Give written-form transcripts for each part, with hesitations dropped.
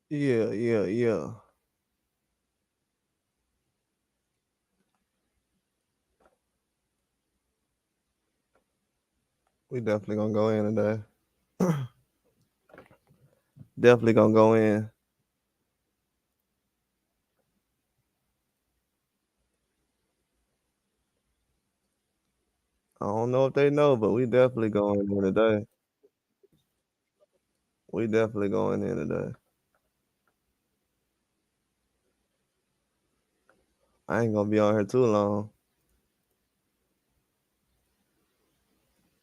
Yeah. We definitely gonna go in today. Definitely gonna go in. I don't know if they know, but we definitely going in today. We definitely going in today. I ain't gonna be on here too long,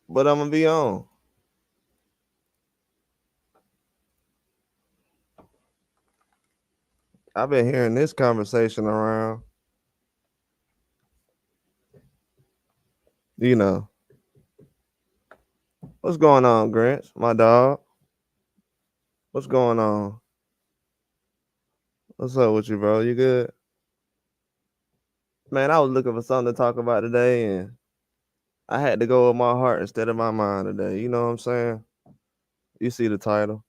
but I'm gonna be on. I've been hearing this conversation around. You know what's going on, Grinch? My dog. What's going on? What's up with you, bro? You good? Man, I was looking for something to talk about today, and I had to go with my heart instead of my mind today. You know what I'm saying? You see the title.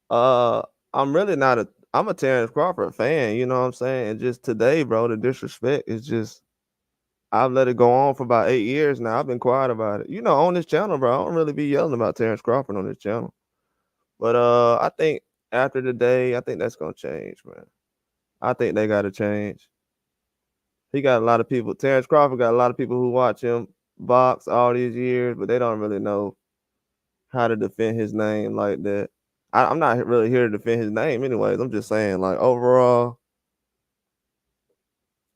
Uh, I'm really not a. I'm a Terence Crawford fan. You know what I'm saying? And just today, bro, the disrespect is just. I've let it go on for about 8 years now. I've been quiet about it. You know, on this channel, bro, I don't really be yelling about Terence Crawford on this channel. But I think after today, I think that's gonna change, man. I think they gotta change. He got a lot of people. Terence Crawford got a lot of people who watch him box all these years, but they don't really know how to defend his name like that. I'm not really here to defend his name, anyways. I'm just saying, like overall,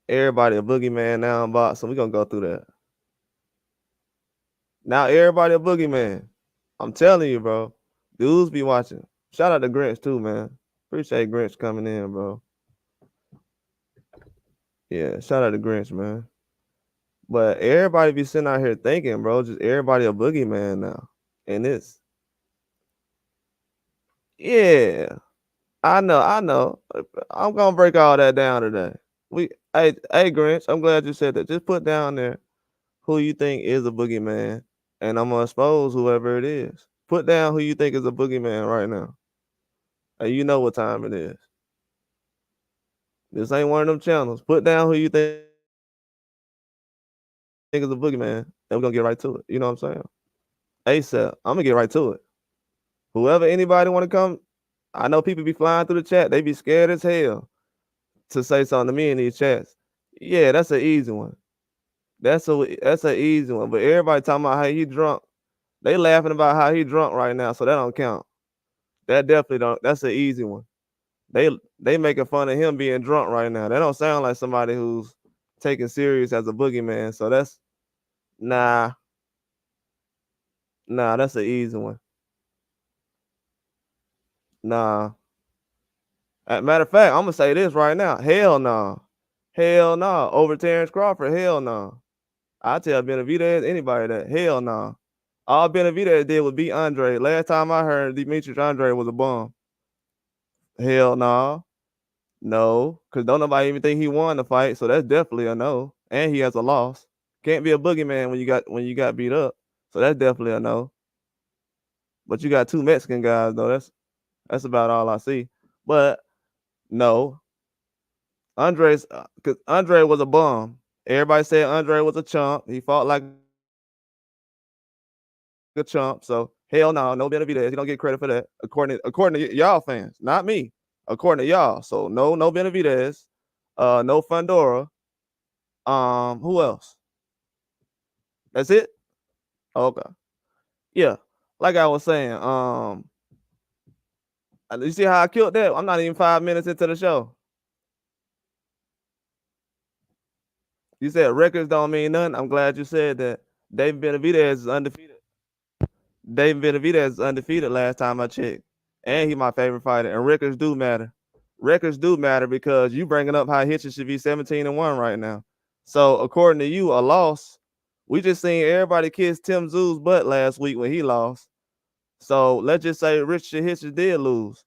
everybody a boogeyman now in boxing. We gonna go through that. Now everybody a boogeyman. I'm telling you, bro. Dudes be watching. Shout out to Grinch too, man. Appreciate Grinch coming in, bro. Yeah, shout out to Grinch, man. But everybody be sitting out here thinking, bro, just everybody a boogeyman now. And it's yeah. I know. I'm gonna break all that down today. Hey Grinch, I'm glad you said that. Just put down there who you think is a boogeyman, and I'm gonna expose whoever it is. Put down who you think is a boogeyman right now. And you know what time it is. This ain't one of them channels. Put down who you think is a boogeyman, and we're gonna get right to it. You know what I'm saying? ASAP. I'm gonna get right to it. Whoever anybody wanna come, I know people be flying through the chat. They be scared as hell to say something to me in these chats. Yeah, that's an easy one. That's an easy one. But everybody talking about how he drunk. They laughing about how he drunk right now, so that don't count. That definitely don't. That's an easy one. They making fun of him being drunk right now. That don't sound like somebody who's taken serious as a boogeyman. So that's nah, nah. That's an easy one. Nah. Matter of fact, I'm gonna say this right now. Hell no. Nah. Hell no. Nah. Over Terence Crawford. Hell no. Nah. I tell Benavidez anybody that. Hell no. Nah. All Benavidez did was beat Andre. Last time I heard, Demetrius Andre was a bum. Hell no. Nah. No, because don't nobody even think he won the fight, so that's definitely a no. And he has a loss. Can't be a boogeyman when you got beat up. So that's definitely a no. But you got two Mexican guys though. That's about all I see. But no, because Andre was a bum. Everybody said Andre was a chump. He fought like a chump. So hell no Benavidez. He don't get credit for that. According to y'all fans, not me. According to y'all. So no Benavidez. No Fundora. Who else? That's it? Okay. Yeah. Like I was saying, you see how I killed that? I'm not even 5 minutes into the show. You said records don't mean nothing. I'm glad you said that. David Benavidez is undefeated. David Benavidez is undefeated last time I checked. And he my favorite fighter. And records do matter. Records do matter because you bringing up how Hitchens should be 17-1 right now. So according to you, a loss. We just seen everybody kiss Tim Zoo's butt last week when he lost. So let's just say Richard Hitchens did lose.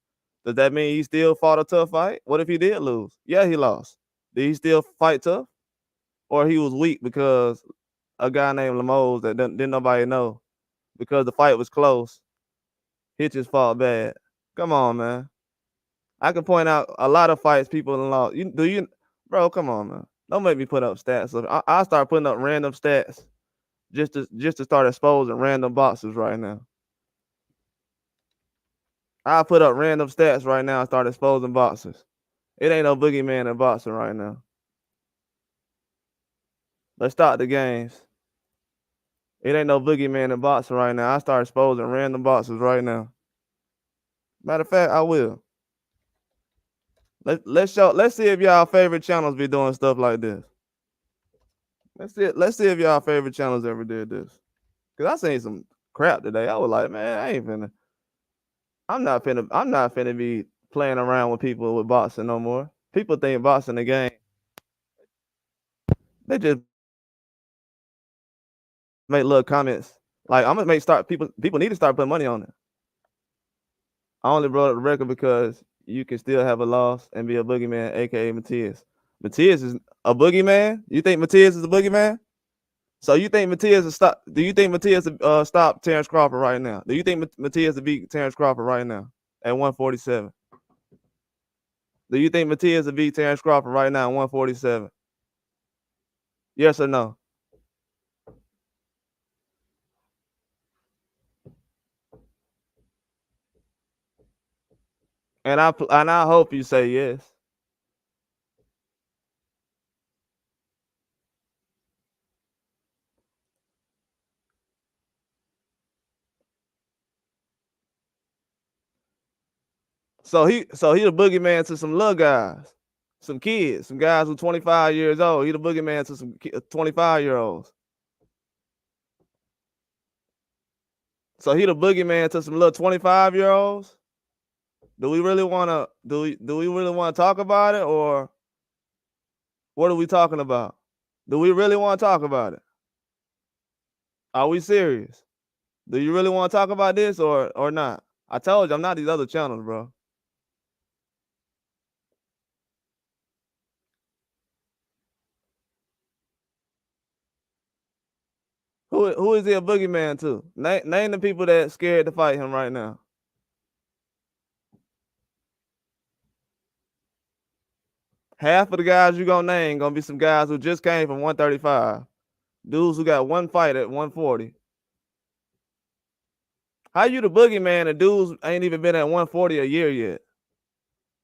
Does that mean he still fought a tough fight? What if he did lose? Yeah, he lost. Did he still fight tough? Or he was weak because a guy named Lemos that didn't nobody know because the fight was close. Hitchens fought bad. Come on, man. I can point out a lot of fights people lost. Bro? Come on, man. Don't make me put up stats. I start putting up random stats just to start exposing random boxers right now. I put up random stats right now and start exposing boxers. It ain't no boogeyman in boxing right now. Let's start the games. It ain't no boogeyman in boxing right now. I start exposing random boxers right now. Matter of fact, I will. Let's see if y'all favorite channels be doing stuff like this. Let's see if y'all favorite channels ever did this. Cause I seen some crap today. I was like, man, I'm not finna be playing around with people with boxing no more. People think boxing the game. They just make little comments. Like I'm gonna people need to start putting money on it. I only brought up the record because you can still have a loss and be a boogeyman, aka Matias. Matias is a boogeyman? You think Matias is a boogeyman? So you think Matias will stop? Do you think Matias will stop Terence Crawford right now? Do you think Matias will beat Terence Crawford right now at 147? Do you think Matias will beat Terence Crawford right now at 147? Yes or no? And I hope you say yes. So he the boogeyman to some little guys, some kids, some guys who 25 years old. He the boogeyman to some 25-year-olds. So he the boogeyman to some little 25-year-olds. Do we really want to talk about it, or what are we talking about? Do we really want to talk about it? Are we serious? Do you really want to talk about this or not? I told you I'm not these other channels, bro. Who is he a boogeyman to? Name the people that's scared to fight him right now. Half of the guys you gonna name gonna be some guys who just came from 135. Dudes who got one fight at 140. How you the boogeyman and dudes ain't even been at 140 a year yet?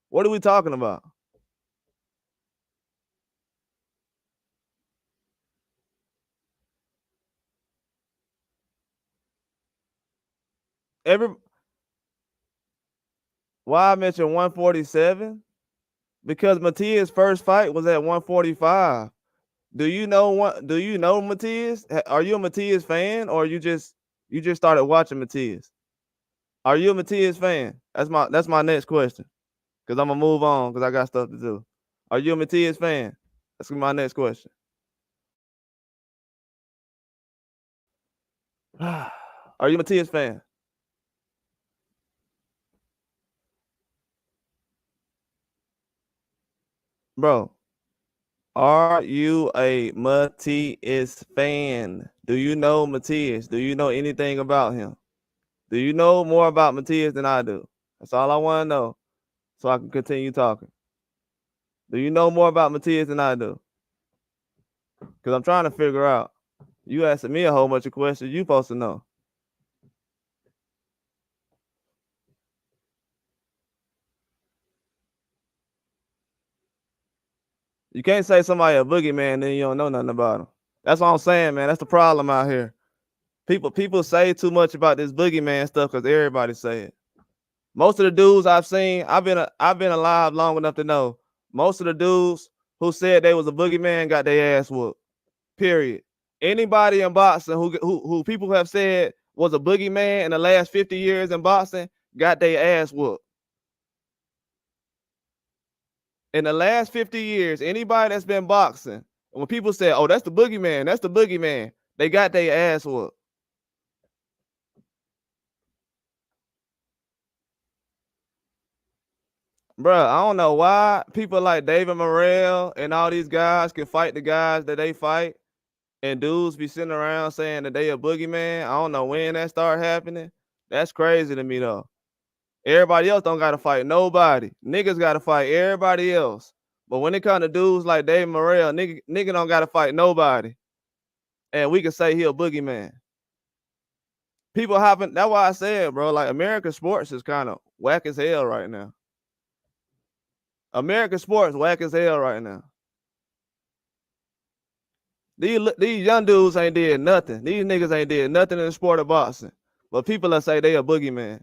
What are we talking about? Why I mentioned 147? Because Matias' first fight was at 145. Do you know Matias? Are you a Matias fan, or you just started watching Matias? Are you a Matias fan? That's my next question. Cause I'm gonna move on because I got stuff to do. Are you a Matias fan? That's my next question. Are you a Matias fan? Bro, are you a Matias fan? Do you know Matias? Do you know anything about him? Do you know more about Matias than I do? That's all I want to know so I can continue talking. Do you know more about Matias than I do? Because I'm trying to figure out. You asking me a whole bunch of questions you supposed to know. You can't say somebody a boogeyman and then you don't know nothing about him. That's what I'm saying, man. That's the problem out here. People say too much about this boogeyman stuff because everybody say it. Most of the dudes I've seen, I've been alive long enough to know most of the dudes who said they was a boogeyman got their ass whooped. Period. Anybody in boxing who people have said was a boogeyman in the last 50 years in boxing got their ass whooped. In the last 50 years, anybody that's been boxing, when people say, "Oh, that's the boogeyman," they got their ass whooped. Bruh, I don't know why people like David Morrell and all these guys can fight the guys that they fight, and dudes be sitting around saying that they a boogeyman. I don't know when that start happening. That's crazy to me though. Everybody else don't gotta fight nobody. Niggas gotta fight everybody else. But when it comes to dudes like Dave Morrell, nigga don't gotta fight nobody. And we can say he a boogeyman. People haven't. That's why I said, bro, like American sports is kind of whack as hell right now. American sports whack as hell right now. These young dudes ain't did nothing. These niggas ain't did nothing in the sport of boxing. But people that say they a boogeyman.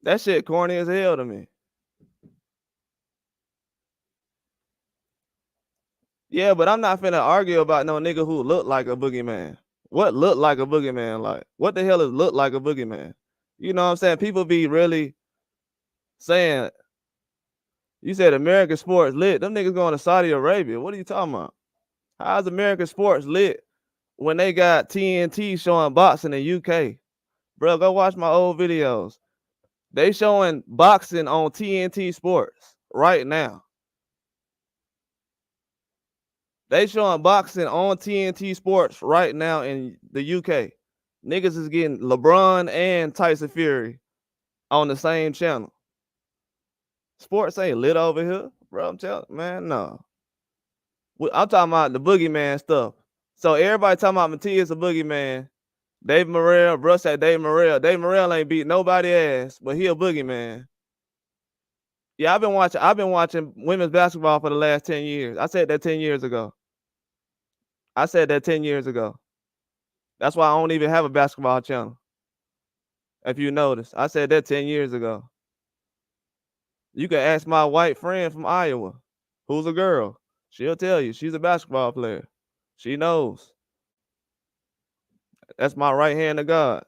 That shit corny as hell to me. Yeah, but I'm not finna argue about no nigga who look like a boogeyman. What look like a boogeyman? Like, what the hell is look like a boogeyman? You know what I'm saying? People be really saying, you said American sports lit. Them niggas going to Saudi Arabia. What are you talking about? How's American sports lit when they got TNT showing boxing in UK? Bro, go watch my old videos. They showing boxing on TNT Sports right now. They showing boxing on TNT Sports right now in the UK. Niggas is getting LeBron and Tyson Fury on the same channel. Sports ain't lit over here, bro. I'm telling you, man, no. I'm talking about the boogeyman stuff. So everybody talking about Matias a boogeyman. Dave Morrell, bro said Dave Morrell. Dave Morrell ain't beat nobody ass, but he a boogeyman. Yeah, I've been watching women's basketball for the last 10 years. I said that 10 years ago. I said that 10 years ago. That's why I don't even have a basketball channel. If you notice, I said that 10 years ago. You can ask my white friend from Iowa, who's a girl. She'll tell you she's a basketball player. She knows. That's my right hand to God.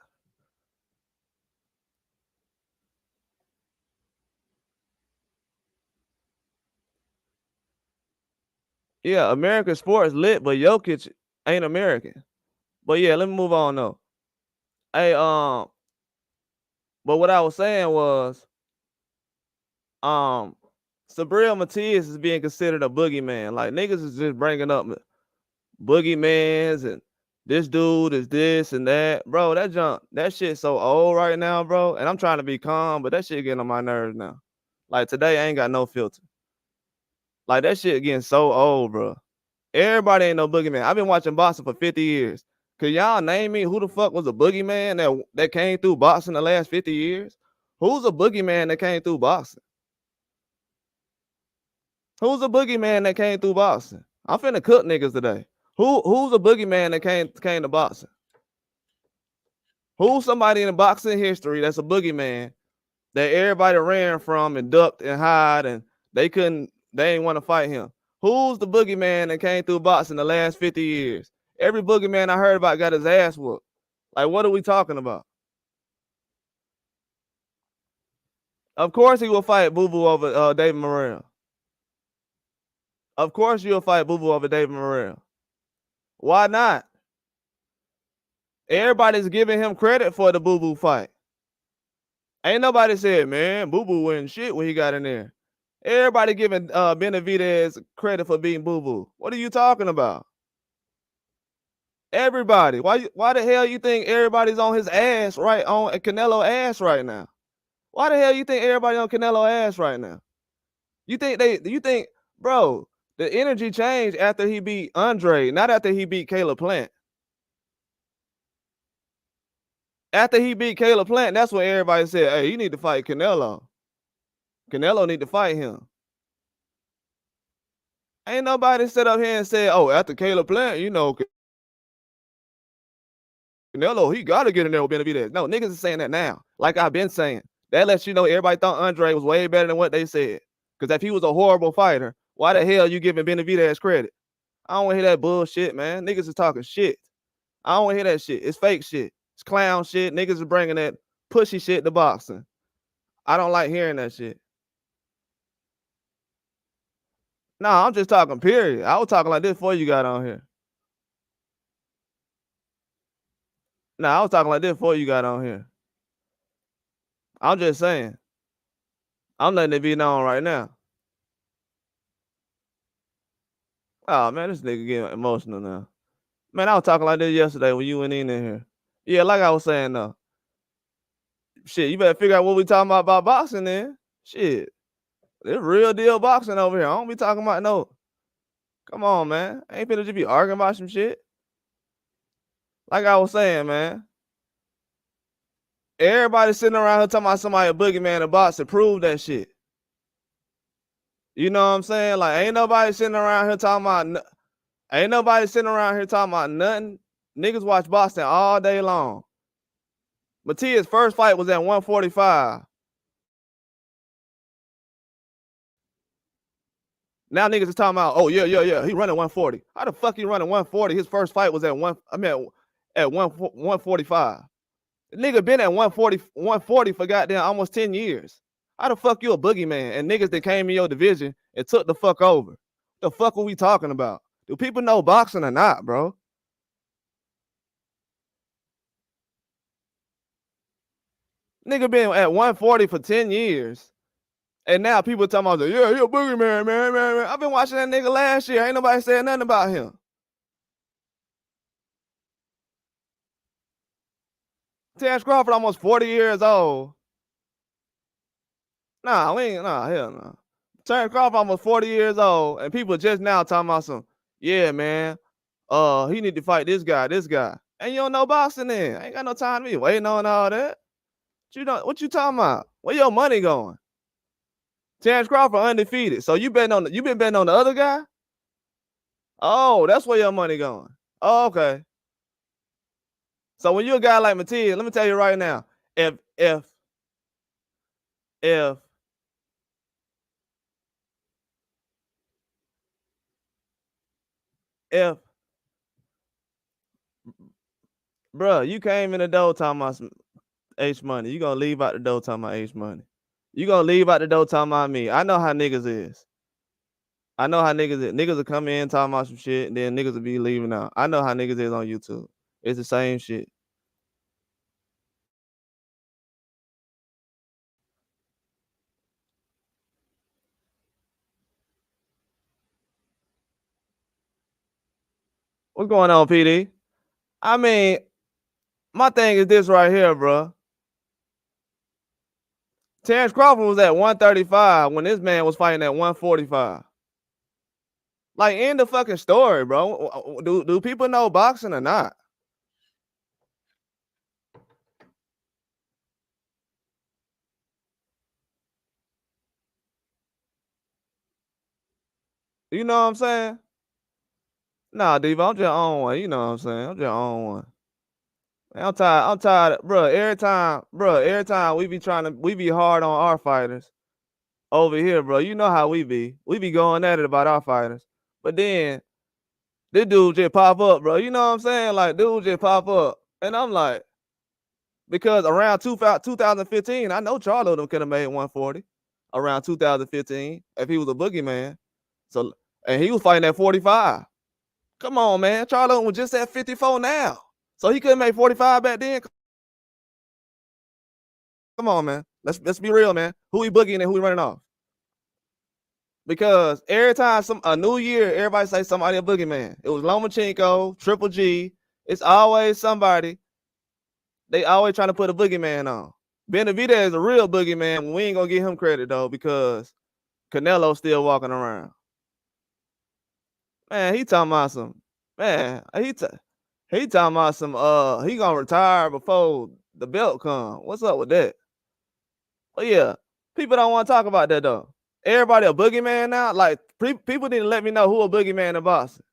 Yeah, American sports lit, but Jokic ain't American. But yeah, let me move on though. Hey, but what I was saying was, Subriel Matias is being considered a boogeyman. Like niggas is just bringing up boogeymans and this dude is this and that. Bro, that shit so old right now, bro. And I'm trying to be calm, but that shit getting on my nerves now. Like today, I ain't got no filter. Like that shit getting so old, bro. Everybody ain't no boogeyman. I've been watching boxing for 50 years. Could y'all name me who the fuck was a boogeyman that came through boxing the last 50 years? Who's a boogeyman that came through boxing? Who's a boogeyman that came through boxing? I'm finna cook niggas today. Who's a boogeyman that came to boxing? Who's somebody in the boxing history that's a boogeyman that everybody ran from and ducked and hide and they ain't want to fight him? Who's the boogeyman that came through boxing the last 50 years? Every boogeyman I heard about got his ass whooped. Like, what are we talking about? Of course he will fight Boo Boo over David Morrell. Of course you'll fight Boo Boo over David Morrell. Why not? Everybody's giving him credit for the Boo Boo fight. Ain't nobody said, man, Boo Boo wasn't shit when he got in there. Everybody giving Benavidez credit for beating Boo Boo. What are you talking about? Everybody. Why the hell you think everybody's on his ass right on Canelo ass right now? Why the hell you think everybody on Canelo ass right now? You think, bro, the energy changed after he beat Andre, not after he beat Caleb Plant. After he beat Caleb Plant, that's when everybody said, hey, you need to fight Canelo. Canelo need to fight him. Ain't nobody sit up here and said, oh, after Caleb Plant, you know, Canelo, he got to get in there with Benavidez. No, niggas is saying that now. Like I've been saying. That lets you know everybody thought Andre was way better than what they said. Because if he was a horrible fighter, why the hell you giving Benavidez credit? I don't want to hear that bullshit, man. Niggas is talking shit. I don't want to hear that shit. It's fake shit. It's clown shit. Niggas is bringing that pushy shit to boxing. I don't like hearing that shit. Nah, I'm just talking period. I was talking like this before you got on here. Nah, I was talking like this before you got on here. I'm just saying. I'm letting it be known right now. Oh, man, this nigga getting emotional now. Man, I was talking like this yesterday when you went in here. Yeah, like I was saying, though. shit, you better figure out what we talking about boxing then. Shit. It's real deal boxing over here. I don't be talking about no. Come on, man. I ain't finna just be arguing about some shit. Like I was saying, man. Everybody sitting around here talking about somebody a boogeyman in boxing. Prove that shit. You know what I'm saying? Like, ain't nobody sitting around here talking about nothing. Niggas watch boxing all day long. Matias' first fight was at 145. Now niggas is talking about, oh yeah, he running 140. How the fuck he running 140? His first fight was at 145. The nigga been at 140 for goddamn almost 10 years. How the fuck you a boogeyman and niggas that came in your division and took the fuck over? The fuck are we talking about? Do people know boxing or not, bro? Nigga been at 140 for 10 years. And now people talking about, yeah, he a boogeyman, man. I've been watching that nigga last year. Ain't nobody saying nothing about him. Terence Crawford almost 40 years old. Hell no. Terence Crawford almost 40 years old, and people just now talking about some, yeah, man, he need to fight this guy. And you don't know boxing then. I ain't got no time to be waiting on all that. What you talking about? Where your money going? Terence Crawford undefeated. So you been betting on the other guy? Oh, that's where your money going. Oh, okay. So when you're a guy like Matias, let me tell you right now, if bro, you came in the door talking about some H money, you gonna leave out the door talking about H money. You gonna leave out the door talking about me. I know how niggas is. Niggas will come in talking about some shit, and then niggas will be leaving out. I know how niggas is on YouTube. It's the same shit. What's going on, PD? I mean, my thing is this right here, bro. Terence Crawford was at 135 when this man was fighting at 145. Like, end the fucking story, bro. Do people know boxing or not? You know what I'm saying? Nah, Devo, I'm just on one. You know what I'm saying? I'm just on one. Man, I'm tired, bro. Every time we be hard on our fighters over here, bro. You know how we be. We be going at it about our fighters. But then this dude just pop up, bro. You know what I'm saying? Like, dude just pop up. And I'm like, because around 2015, I know Charlo them could have made 140 around 2015 if he was a boogeyman. So, and he was fighting at 45. Come on, man. Charlo was just at 54 now. So he couldn't make 45 back then. Come on, man. Let's be real, man. Who he boogieing and who he running off? Because every time a new year, everybody say somebody a boogeyman. It was Lomachenko, Triple G. It's always somebody. They always trying to put a boogeyman on. Benavidez is a real boogeyman. We ain't gonna give him credit though, because Canelo's still walking around. Man, he talking about some. Man, he talking about some. He gonna retire before the belt come. What's up with that? Well, yeah, people don't want to talk about that though. Everybody a boogeyman now. Like, people need to let me know who a boogeyman in Boston.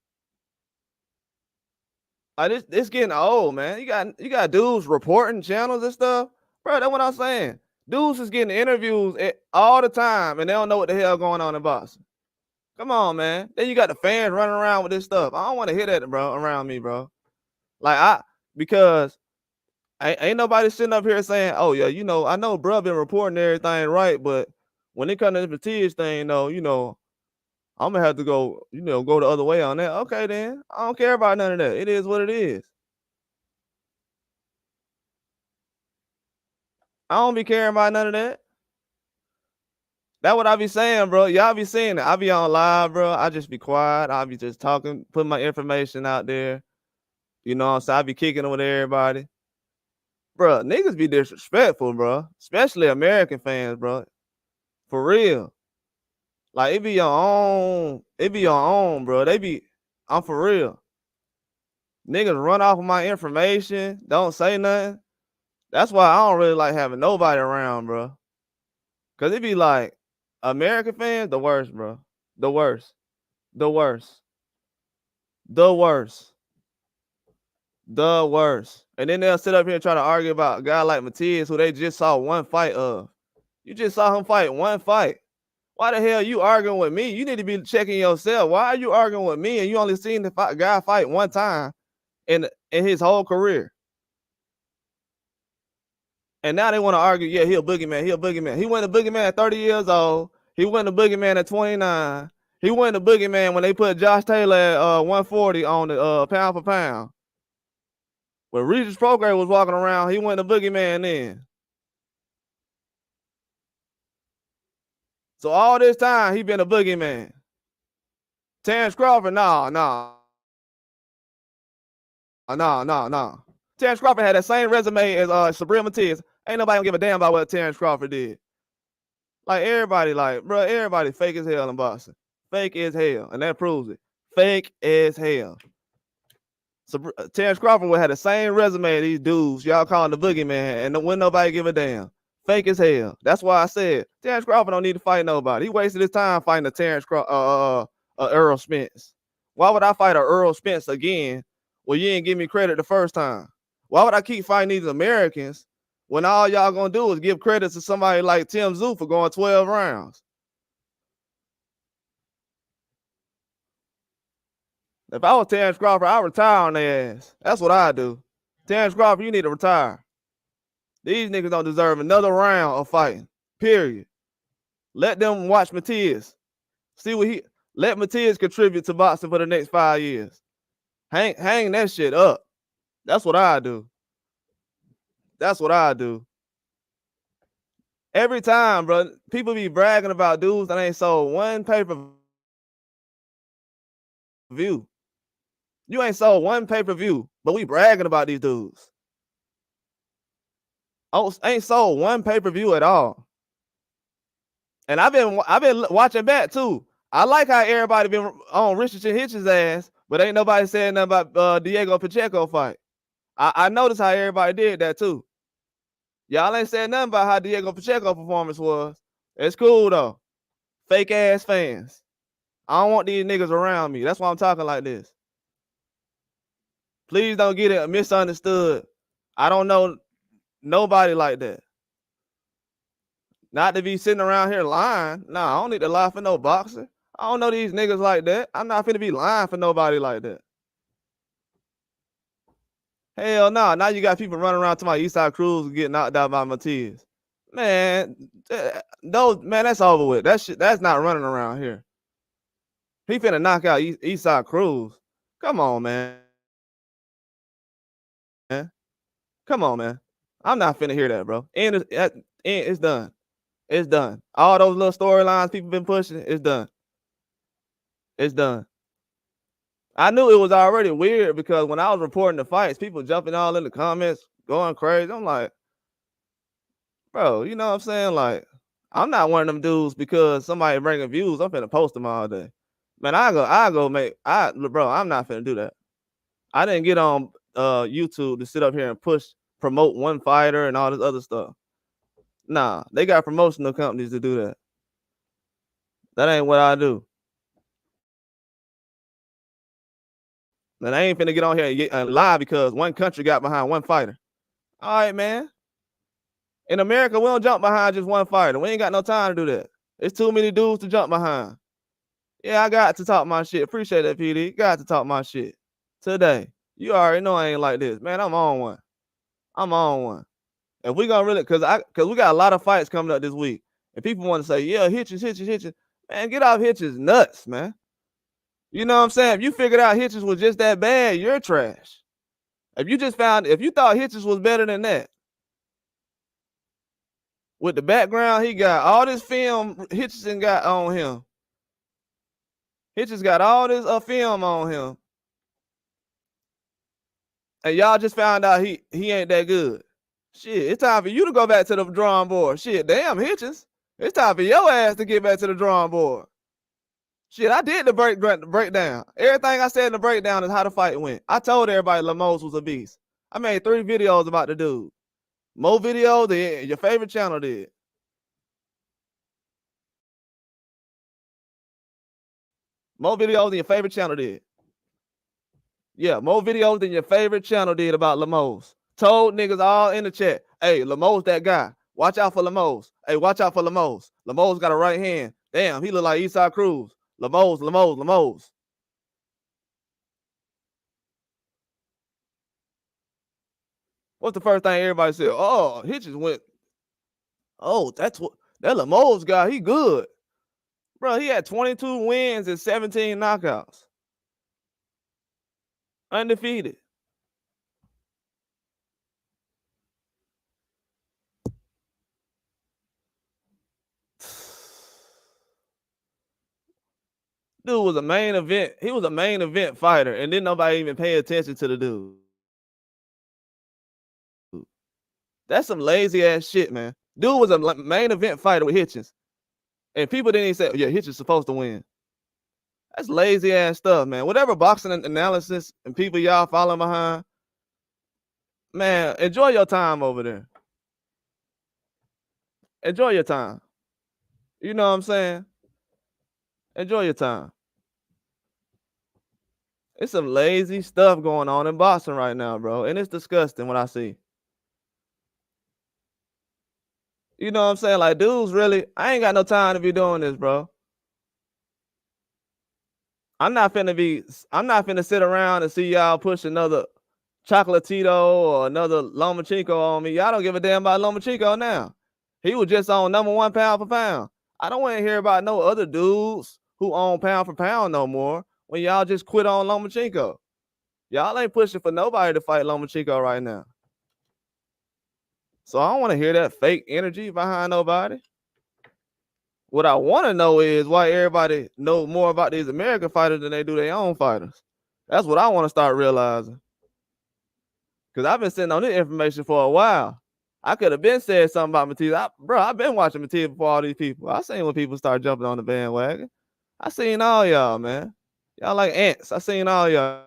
Like, this getting old, man. You got dudes reporting channels and stuff, bro. That's what I'm saying. Dudes is getting interviews all the time, and they don't know what the hell going on in Boston. Come on, man. Then you got the fans running around with this stuff. I don't want to hear that, bro, around me, bro. Like, because ain't nobody sitting up here saying, oh yeah, you know, I know bro been reporting everything right, but when it comes to the Matias thing, though, you know, I'm gonna have to go the other way on that. Okay, then I don't care about none of that. It is what it is. I don't be caring about none of that. That's what I be saying, bro. Y'all be seeing it. I be on live, bro. I just be quiet. I be just talking, putting my information out there. You know what I'm saying? I be kicking it with everybody. bro, niggas be disrespectful, bro. Especially American fans, bro. For real. Like, it be your own, bro. I'm for real. Niggas run off of my information, don't say nothing. That's why I don't really like having nobody around, bro. Cause it be like, American fans, the worst, bro. The worst. The worst. The worst. The worst. And then they'll sit up here and try to argue about a guy like Matias, who they just saw one fight of. You just saw him fight one fight. Why the hell you arguing with me? You need to be checking yourself. Why are you arguing with me and you only seen the guy fight one time in his whole career? And now they want to argue, yeah, he a boogeyman. He a boogeyman. He went a boogeyman at 30 years old. He went a boogeyman at 29. He went a boogeyman when they put Josh Taylor at 140 on the pound for pound. When Regis Prograis was walking around, he went a boogeyman then. So all this time, he been a boogeyman. Terence Crawford, no. Terence Crawford had that same resume as Subriel Matias. Ain't nobody gonna give a damn about what Terence Crawford did. Like, everybody, like, bro, everybody fake as hell in boxing. Fake as hell, and that proves it. Fake as hell. So Terence Crawford would have the same resume as these dudes y'all calling the boogeyman, and wouldn't nobody give a damn. Fake as hell. That's why I said Terence Crawford don't need to fight nobody. He wasted his time fighting a Earl Spence. Why would I fight a Earl Spence again? Well, you didn't give me credit the first time. Why would I keep fighting these Americans when all y'all gonna do is give credit to somebody like Tim Tszyu for going 12 rounds? If I was Terence Crawford, I'd retire on their ass. That's what I do. Terence Crawford, you need to retire. These niggas don't deserve another round of fighting. Period. Let them watch Matias. See what let Matias contribute to boxing for the next 5 years. Hang that shit up. That's what I do. That's what I do. Every time, bro, people be bragging about dudes that ain't sold one pay-per-view. You ain't sold one pay-per-view, but we bragging about these dudes. Oh, ain't sold one pay-per-view at all. And I've been watching back too. I like how everybody been on Richardson Hitch's ass, but ain't nobody saying nothing about Diego Pacheco fight. I noticed how everybody did that too. Y'all ain't saying nothing about how Diego Pacheco performance was. It's cool though. Fake ass fans. I don't want these niggas around me. That's why I'm talking like this. Please don't get it misunderstood. I don't know nobody like that. Not to be sitting around here lying. Nah, I don't need to lie for no boxer. I don't know these niggas like that. I'm not finna be lying for nobody like that. Hell no. Now you got people running around to my Eastside Cruz and get knocked out by Matias. Man, man, that's over with. That shit, that's not running around here. He finna knock out Eastside Cruz. Come on, man. Come on, man. I'm not finna hear that, bro. And it's done. It's done. All those little storylines people been pushing, it's done. It's done. I knew it was already weird because when I was reporting the fights, people jumping all in the comments, going crazy. I'm like, bro, you know what I'm saying? Like, I'm not one of them dudes because somebody bringing views. I'm finna post them all day. Man, bro, I'm not finna do that. I didn't get on YouTube to sit up here and promote one fighter and all this other stuff. Nah, they got promotional companies to do that. That ain't what I do. And I ain't finna get on here and lie because one country got behind one fighter. All right, man. In America, we don't jump behind just one fighter. We ain't got no time to do that. It's too many dudes to jump behind. Yeah, I got to talk my shit. Appreciate that, PD. Got to talk my shit today. You already know I ain't like this, man. I'm on one. If we gonna really, cause we got a lot of fights coming up this week, and people want to say, yeah, Hitches. Man, get off Hitches nuts, man. You know what I'm saying? If you figured out Hitches was just that bad, you're trash. If you thought Hitches was better than that, with the background he got, all this film Hitchison got on him. Hitches got all this film on him. And y'all just found out he ain't that good. Shit, it's time for you to go back to the drawing board. Shit, damn Hitchens. It's time for your ass to get back to the drawing board. Shit, I did the breakdown. Everything I said in the breakdown is how the fight went. I told everybody Lemos was a beast. I made 3 videos about the dude. More videos than your favorite channel did. More videos than your favorite channel did. Yeah, more videos than your favorite channel did about Lemos. Told niggas all in the chat, hey, Lemos that guy. Watch out for Lemos. Hey, watch out for Lemos. Lemos got a right hand. Damn, he look like Eastside Cruz. Lemos. What's the first thing everybody said? Oh, Hitchens went. Oh, that's what that Lemos guy. He good, bro. He had 22 wins and 17 knockouts, undefeated. Dude was a main event. He was a main event fighter, and then nobody even pay attention to the dude. That's some lazy ass shit, man. Dude was a main event fighter with Hitchens, and people didn't even say, "Yeah, Hitchens supposed to win." That's lazy ass stuff, man. Whatever boxing analysis and people y'all following behind, man, enjoy your time over there. Enjoy your time. You know what I'm saying? Enjoy your time. It's some lazy stuff going on in boxing right now, bro, and it's disgusting what I see. You know what I'm saying? Like, dudes, really, I ain't got no time to be doing this, bro. I'm not finna sit around and see y'all push another Chocolatito or another Lomachenko on me. Y'all don't give a damn about Lomachenko now. He was just on #1 pound for pound. I don't want to hear about no other dudes who own pound for pound no more when y'all just quit on Lomachenko. Y'all ain't pushing for nobody to fight Lomachenko right now. So I don't want to hear that fake energy behind nobody. What I want to know is why everybody knows more about these American fighters than they do their own fighters. That's what I want to start realizing. Because I've been sitting on this information for a while. I could have been said something about Matias. I've been watching Matias before all these people. I seen when people start jumping on the bandwagon. I seen all y'all, man. Y'all like ants. I seen all y'all.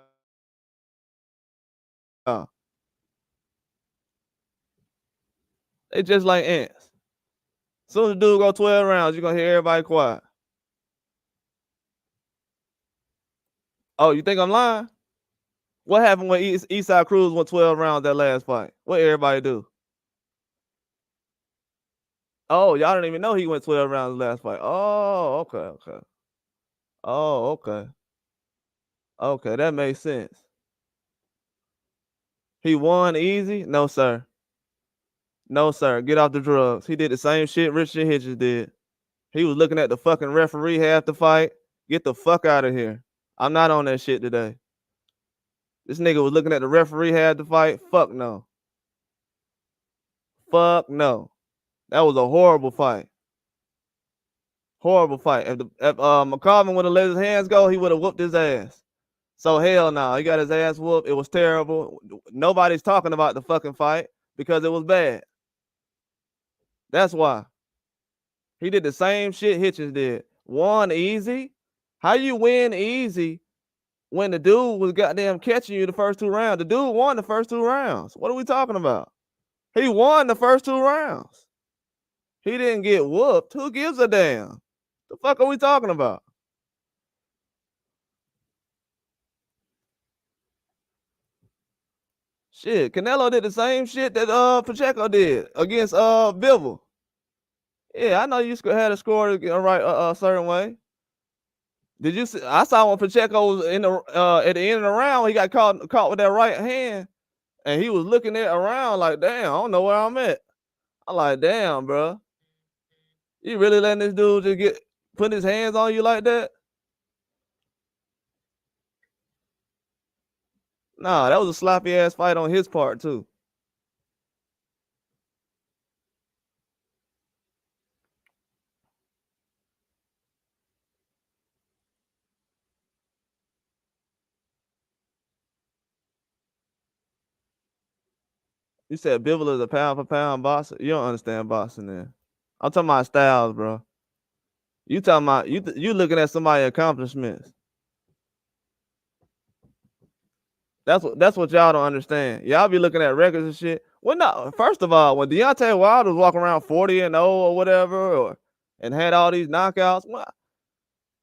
They just like ants. Soon as the dude go 12 rounds, you're going to hear everybody quiet. Oh, you think I'm lying? What happened when Eastside Cruz went 12 rounds that last fight? What everybody do? Oh, y'all didn't even know he went 12 rounds last fight. Oh, okay. Oh, okay. Okay, that makes sense. He won easy? No, sir. No, sir. Get off the drugs. He did the same shit Richard Hitchens did. He was looking at the fucking referee half the fight. Get the fuck out of here. I'm not on that shit today. This nigga was looking at the referee half the fight. Fuck no. Fuck no. That was a horrible fight. Horrible fight. If McCarvin would have let his hands go, he would have whooped his ass. So hell no, he got his ass whooped. It was terrible. Nobody's talking about the fucking fight because it was bad. That's why. He did the same shit Hitchens did. Won easy. How you win easy when the dude was goddamn catching you the first 2 rounds? The dude won the first 2 rounds. What are we talking about? He won the first 2 rounds. He didn't get whooped. Who gives a damn? The fuck are we talking about? Shit, Canelo did the same shit that Pacheco did against Bivol. Yeah, I know you had a score right a certain way. Did you see? I saw when Pacheco was in the at the end of the round, he got caught with that right hand, and he was looking at around like, damn, I don't know where I'm at. I'm like, damn, bro, you really letting this dude just get put his hands on you like that? Nah, that was a sloppy ass fight on his part too. You said Bivol is a pound for pound boxer. You don't understand boxing, then. I'm talking about styles, bro. You talking about you looking at somebody's accomplishments. That's what y'all don't understand. Y'all be looking at records and shit. Well, no. First of all, when Deontay Wilder was walking around 40-0 or whatever, and had all these knockouts,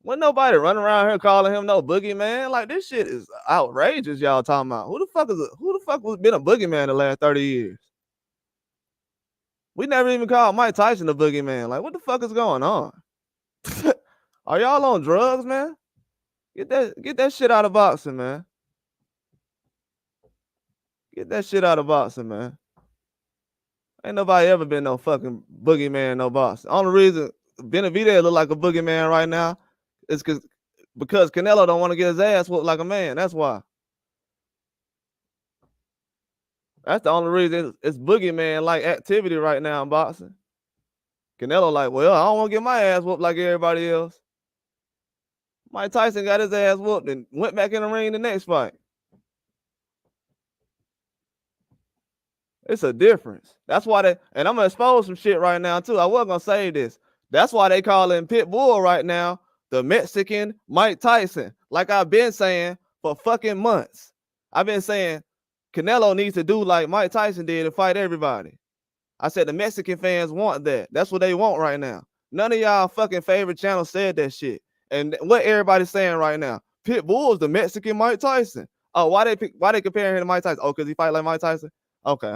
when nobody running around here calling him no boogeyman, like this shit is outrageous. Y'all talking about who the fuck was been a boogeyman the last 30 years? We never even called Mike Tyson a boogeyman. Like, what the fuck is going on? Are y'all on drugs, man? Get that shit out of boxing, man. Get that shit out of boxing, man. Ain't nobody ever been no fucking boogeyman, no boxing. Only reason Benavidez look like a boogeyman right now is because Canelo don't want to get his ass whooped like a man. That's why. That's the only reason it's boogeyman like activity right now in boxing. Canelo like, well, I don't want to get my ass whooped like everybody else. Mike Tyson got his ass whooped and went back in the ring the next fight. It's a difference. That's why and I'm gonna expose some shit right now too. I was gonna say this. That's why they call him Pitbull right now the Mexican Mike Tyson. Like I've been saying for fucking months. I've been saying Canelo needs to do like Mike Tyson did and fight everybody. I said the Mexican fans want that. That's what they want right now. None of y'all fucking favorite channels said that shit. And what everybody's saying right now, Pitbull is the Mexican Mike Tyson. Oh, why they comparing him to Mike Tyson? Oh, because he fight like Mike Tyson? Okay.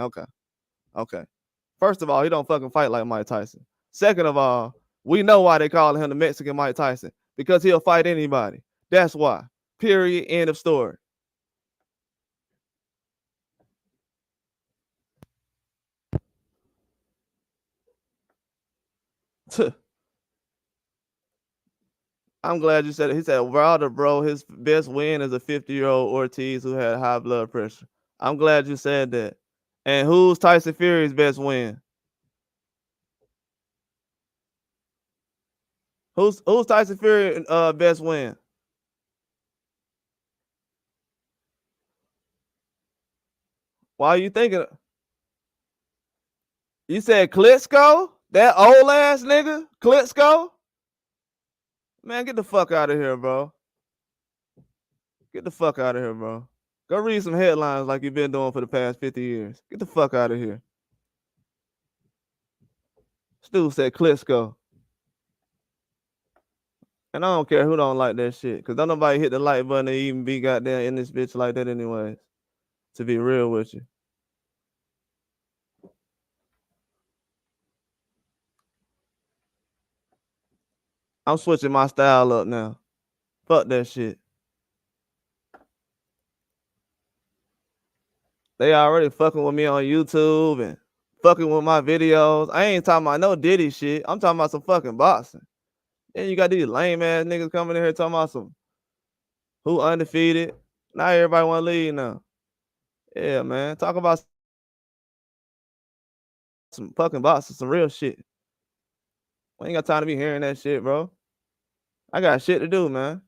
First of all, he don't fucking fight like Mike Tyson. Second of all, we know why they call him the Mexican Mike Tyson. Because he'll fight anybody. That's why. Period. End of story. I'm glad you said it. He said, Wilder, bro, his best win is a 50-year-old Ortiz who had high blood pressure. I'm glad you said that. And who's Tyson Fury's best win? Who's Tyson Fury best win? Why are you thinking? You said Klitschko? That old ass nigga? Klitschko? Man, get the fuck out of here, bro. Get the fuck out of here, bro. Go read some headlines like you've been doing for the past 50 years. Get the fuck out of here. Stu said Klitschko. And I don't care who don't like that shit. Because don't nobody hit the like button and even be goddamn in this bitch like that anyways. To be real with you. I'm switching my style up now. Fuck that shit. They already fucking with me on YouTube and fucking with my videos. I ain't talking about no Diddy shit. I'm talking about some fucking boxing. Then you got these lame ass niggas coming in here talking about some who undefeated. Now everybody want to leave now. Yeah, man. Talk about some fucking boxing, some real shit. We ain't got time to be hearing that shit, bro. I got shit to do, man.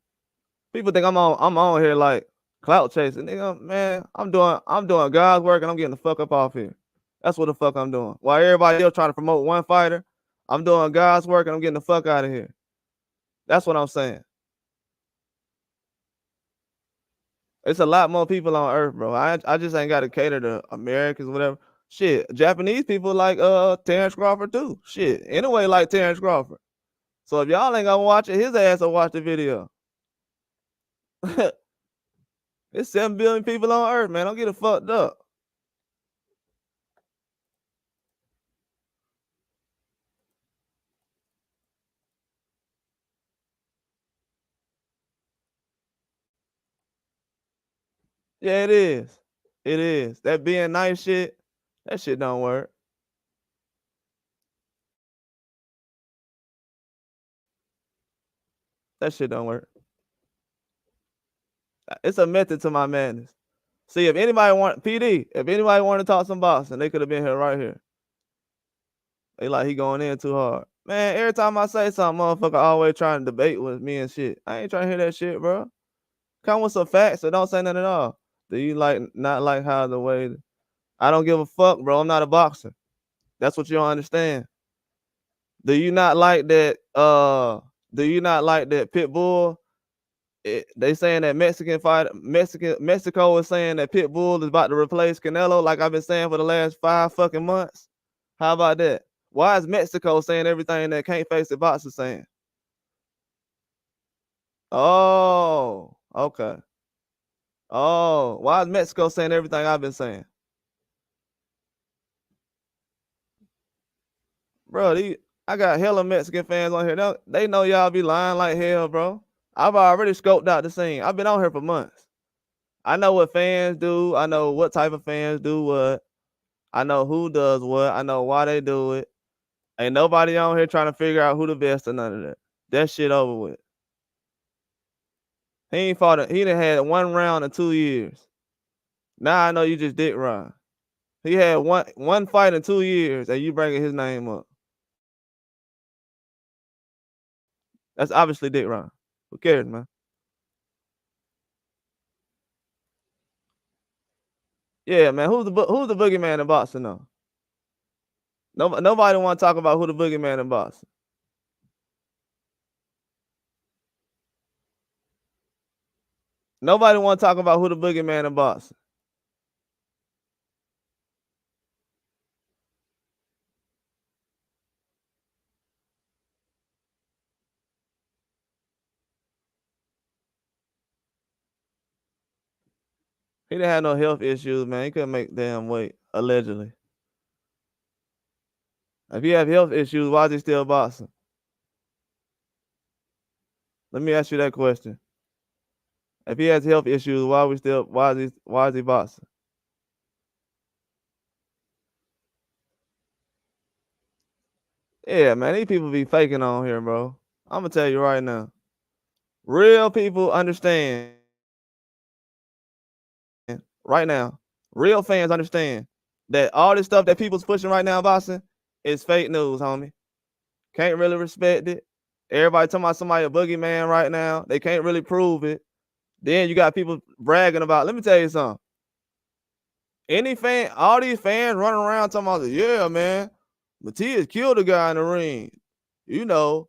People think I'm on here like clout chasing. Nigga, man, I'm doing God's work and I'm getting the fuck up off here. That's what the fuck I'm doing. While everybody else trying to promote one fighter, I'm doing God's work and I'm getting the fuck out of here. That's what I'm saying. It's a lot more people on earth, bro. I just ain't got to cater to Americans, whatever. Shit, Japanese people like Terence Crawford too. Shit, anyway, like Terence Crawford. So if y'all ain't gonna watch it, his ass will watch the video. It's 7 billion people on earth, man. Don't get it fucked up. Yeah, it is. It is. That being nice shit, that shit don't work. That shit don't work. It's a method to my madness. See, if anybody want to talk some boxing, they could have been here right here. They like he going in too hard. Man, every time I say something, motherfucker always trying to debate with me and shit. I ain't trying to hear that shit, bro. Come with some facts or don't say nothing at all. Do you not like how the way I don't give a fuck, bro. I'm not a boxer. That's what you don't understand. Do you not like that? Do you not like that Pitbull? They saying that Mexico is saying that Pitbull is about to replace Canelo, like I've been saying for the last 5 fucking months. How about that? Why is Mexico saying everything that Can't Face It Boxing saying? Oh, okay. Oh, why is Mexico saying everything I've been saying? Bro, I got hella Mexican fans on here. They know y'all be lying like hell, bro. I've already scoped out the scene. I've been on here for months. I know what fans do. I know what type of fans do what. I know who does what. I know why they do it. Ain't nobody on here trying to figure out who the best or none of that. That shit over with. He done had 1 round in 2 years. Now I know you just dick ride. He had one fight in 2 years and you bringing his name up. That's obviously dick ride. Who cares, man? Yeah, man. Who's the boogeyman in boxing though? Nobody want to talk about who the boogeyman in boxing. Nobody want to talk about who the boogeyman in boxing. He didn't have no health issues, man. He couldn't make damn weight, allegedly. If he have health issues, why is he still boxing? Let me ask you that question. If he has health issues, why is he boxing? Yeah, man, these people be faking on here, bro. I'm gonna tell you right now. Real people understand right now. Real fans understand that all this stuff that people's pushing right now, boxing, is fake news, homie. Can't really respect it. Everybody talking about somebody a boogeyman right now. They can't really prove it. Then you got people bragging about. Let me tell you something. All these fans running around talking about, yeah, man, Matias killed a guy in the ring. You know,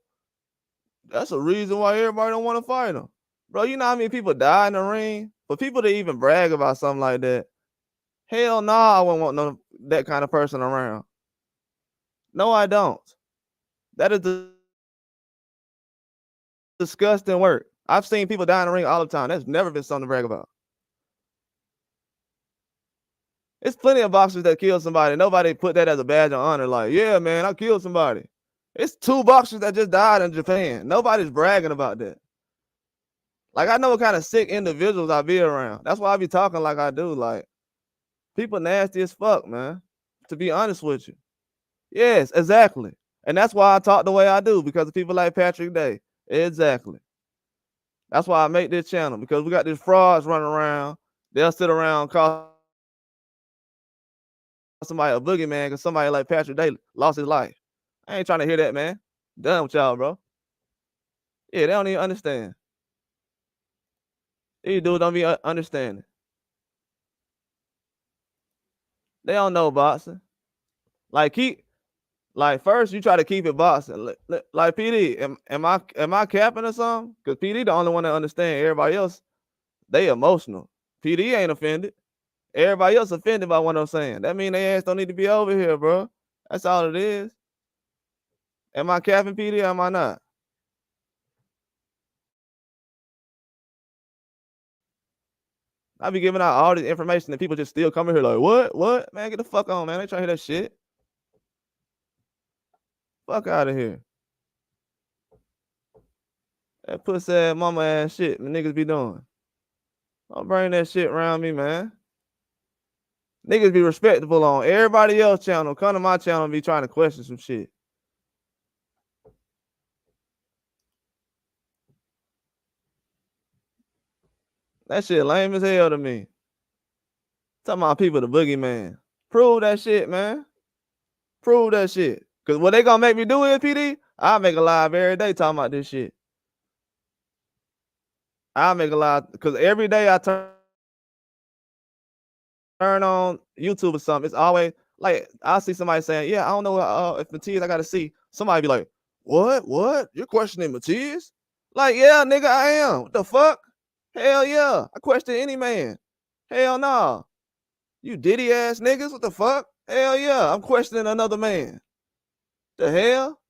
that's a reason why everybody don't want to fight him. Bro, you know how many people die in the ring? For people to even brag about something like that, hell no, I wouldn't want that kind of person around. No, I don't. That is disgusting work. I've seen people die in the ring all the time. That's never been something to brag about. It's plenty of boxers that kill somebody. Nobody put that as a badge of honor. Like, yeah, man, I killed somebody. It's 2 boxers that just died in Japan. Nobody's bragging about that. Like, I know what kind of sick individuals I be around. That's why I be talking like I do. Like, people nasty as fuck, man. To be honest with you. Yes, exactly. And that's why I talk the way I do, because of people like Patrick Day. Exactly. That's why I make this channel, because we got these frauds running around. They'll sit around call somebody a boogeyman because somebody like Patrick Day lost his life. I ain't trying to hear that, man. Done with y'all, bro. Yeah, they don't even understand. These dudes don't be understanding. They don't know boxing. Like first you try to keep it boxing. Like PD, am I capping or something? Because PD the only one that understand. Everybody else, they emotional. PD ain't offended. Everybody else offended by what I'm saying. That mean they ass don't need to be over here, bro. That's all it is. Am I capping PD or am I not? I be giving out all this information and people just still coming here like, what? Man, get the fuck on, man. They trying to hear that shit. Fuck out of here. That pussy ass mama ass shit the niggas be doing. Don't bring that shit around me, man. Niggas be respectable on everybody else's channel. Come to my channel and be trying to question some shit. That shit lame as hell to me. Talking about people the boogeyman. Prove that shit, man. Prove that shit. Cause what they gonna make me do is, PD, I'll make a live every day talking about this shit. I'll make a live, cause every day I turn turn on YouTube or something, it's always like I see somebody saying, "Yeah, I don't know if Matias, I gotta see." Somebody be like, "What? What? You're questioning Matias?" Like, yeah, nigga, I am. What the fuck? Hell yeah, I question any man. Hell nah. You diddy ass niggas, what the fuck? Hell yeah, I'm questioning another man. The hell?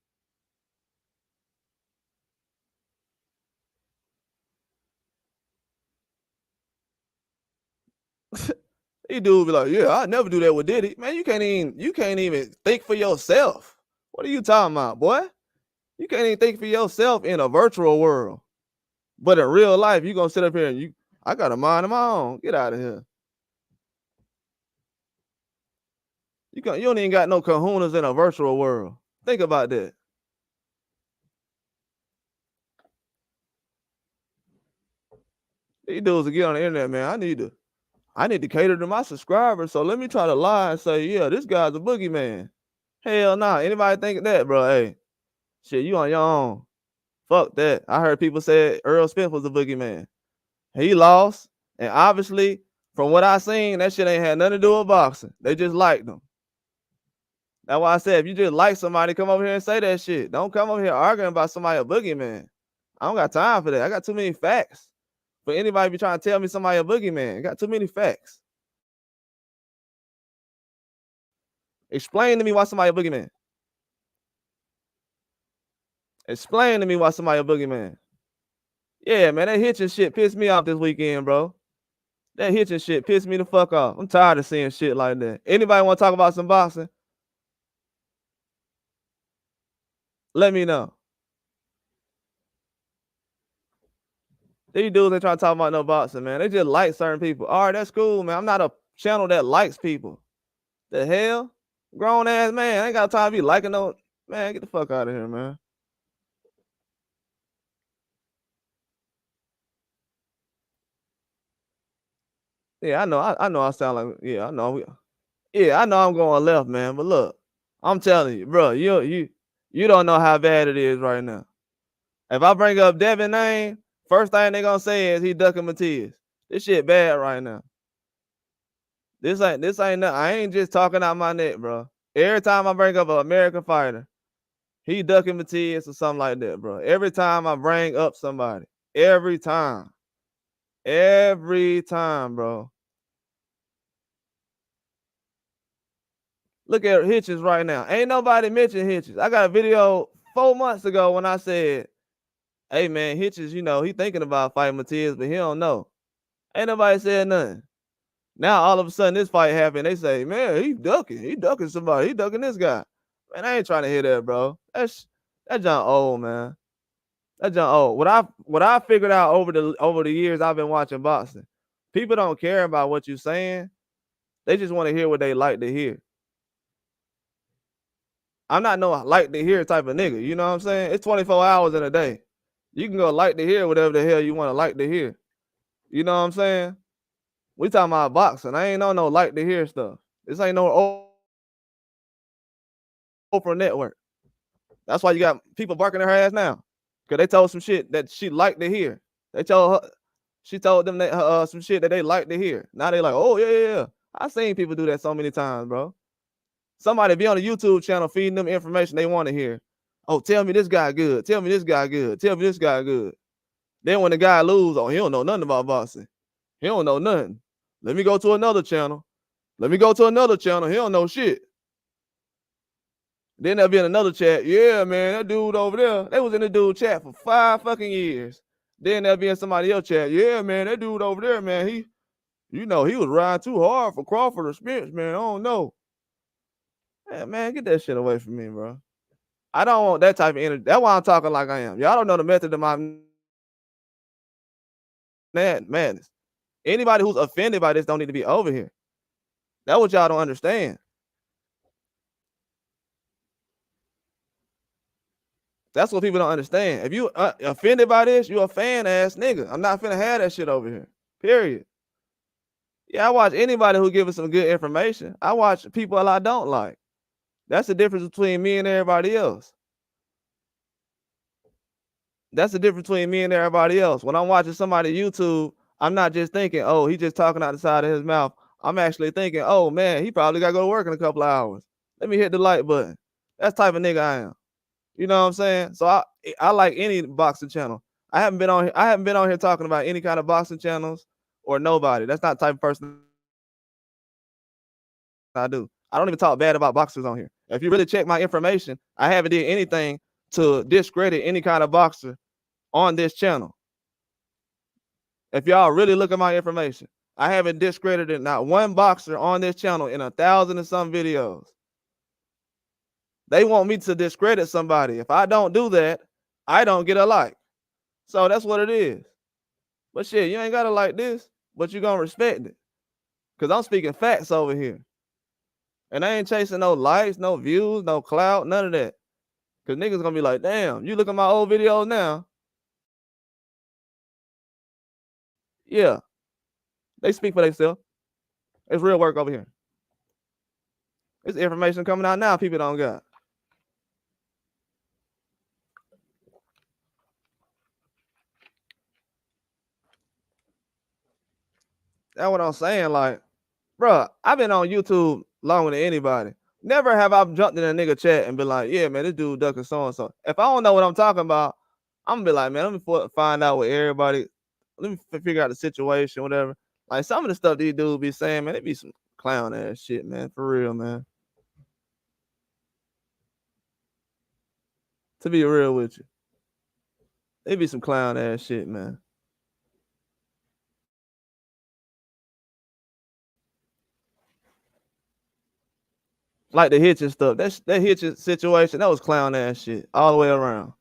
These dudes be like, yeah, I never do that with Diddy. Man, you can't even think for yourself. What are you talking about, boy? You can't even think for yourself in a virtual world. But in real life, you gonna sit up here and I got a mind of my own. Get out of here. You don't even got no kahunas in a virtual world. Think about that. These dudes will get on the internet, man. I need to cater to my subscribers. So let me try to lie and say, yeah, this guy's a boogeyman. Hell nah. Anybody think that, bro? Hey, shit, you on your own. Fuck that. I heard people say Earl Smith was a boogeyman. He lost. And obviously, from what I seen, that shit ain't had nothing to do with boxing. They just liked him. That's why I said, if you just like somebody, come over here and say that shit. Don't come over here arguing about somebody a boogeyman. I don't got time for that. I got too many facts. For anybody be trying to tell me somebody a boogeyman, I got too many facts. Explain to me why somebody a boogeyman. Explain to me why somebody a boogeyman. Yeah, man, that hitching shit pissed me off this weekend, bro. That hitching shit pissed me the fuck off. I'm tired of seeing shit like that. Anybody want to talk about some boxing? Let me know. These dudes ain't trying to talk about no boxing, man. They just like certain people. All right, that's cool, man. I'm not a channel that likes people. The hell? Grown ass man. I ain't got time to be liking no. Man, get the fuck out of here, man. Yeah, I know. I know I sound like, yeah, I know. Yeah, I know I'm going left, man. But look, I'm telling you, bro, you don't know how bad it is right now. If I bring up Devin name, first thing they gonna say is he ducking Matias. This shit bad right now. This ain't nothing. I ain't just talking out my neck, bro. Every time I bring up an American fighter, he ducking Matias or something like that, bro. Every time I bring up somebody, every time, bro. Look at Hitchens right now. Ain't nobody mentioned Hitchens. I got a video 4 months ago when I said, "Hey man, Hitchens, he thinking about fighting Matias, but he don't know." Ain't nobody said nothing. Now all of a sudden this fight happened. They say, "Man, he ducking somebody. He ducking this guy." Man, I ain't trying to hear that, bro. That John old, man. That John old. What I figured out over the years I've been watching boxing, people don't care about what you're saying. They just want to hear what they like to hear. I'm not no like to hear type of nigga. You know what I'm saying? It's 24 hours in a day. You can go like to hear whatever the hell you want to like to hear. You know what I'm saying? We talking about boxing. I ain't on no like to hear stuff. This ain't no Oprah network. That's why you got people barking at her ass now. Cause they told some shit that she liked to hear. She told them that some shit that they like to hear. Now they like, oh yeah. I seen people do that so many times, bro. Somebody be on a YouTube channel feeding them information they want to hear. Oh, tell me this guy good. Tell me this guy good. Tell me this guy good. Then when the guy lose, oh, he don't know nothing about boxing. He don't know nothing. Let me go to another channel. He don't know shit. Then there'll be in another chat. Yeah, man, that dude over there. They was in the dude chat for 5 fucking years. Then there'll be in somebody else chat. Yeah, man, that dude over there, man, he was riding too hard for Crawford or Spence, man. I don't know. Hey, man, get that shit away from me, bro. I don't want that type of energy. That's why I'm talking like I am. Y'all don't know the method of my madness. Anybody who's offended by this don't need to be over here. That's what y'all don't understand. That's what people don't understand. If you offended by this, you a fan ass nigga. I'm not finna have that shit over here. Period. Yeah, I watch anybody who give us some good information. I watch people I don't like. That's the difference between me and everybody else. That's the difference between me and everybody else. When I'm watching somebody YouTube, I'm not just thinking, oh, he just talking out the side of his mouth. I'm actually thinking, oh man, he probably gotta go to work in a couple of hours. Let me hit the like button. That's the type of nigga I am. You know what I'm saying? So I like any boxing channel. I haven't been on here talking about any kind of boxing channels or nobody. That's not the type of person I do. I don't even talk bad about boxers on here. If you really check my information, I haven't did anything to discredit any kind of boxer on this channel. If y'all really look at my information, I haven't discredited not one boxer on this channel in 1,000 and some videos. They want me to discredit somebody. If I don't do that, I don't get a like. So that's what it is. But shit, you ain't gotta like this, but you gonna respect it. Cause I'm speaking facts over here. And I ain't chasing no likes, no views, no clout, none of that. Cause niggas gonna be like, damn, you look at my old videos now. Yeah, they speak for themselves. It's real work over here. It's information coming out now people don't got. That's what I'm saying. Like, bro, I've been on YouTube longer than anybody. Never have I jumped in a nigga chat and been like, yeah, man, this dude ducking so and so. If I don't know what I'm talking about, I'm gonna be like, man, let me find out what everybody. Let me figure out the situation, whatever. Like some of the stuff these dudes be saying, man, it be some clown ass shit, man. For real, man. To be real with you, it be some clown ass shit, man. Like the hitching stuff. That hitching situation, that was clown ass shit all the way around.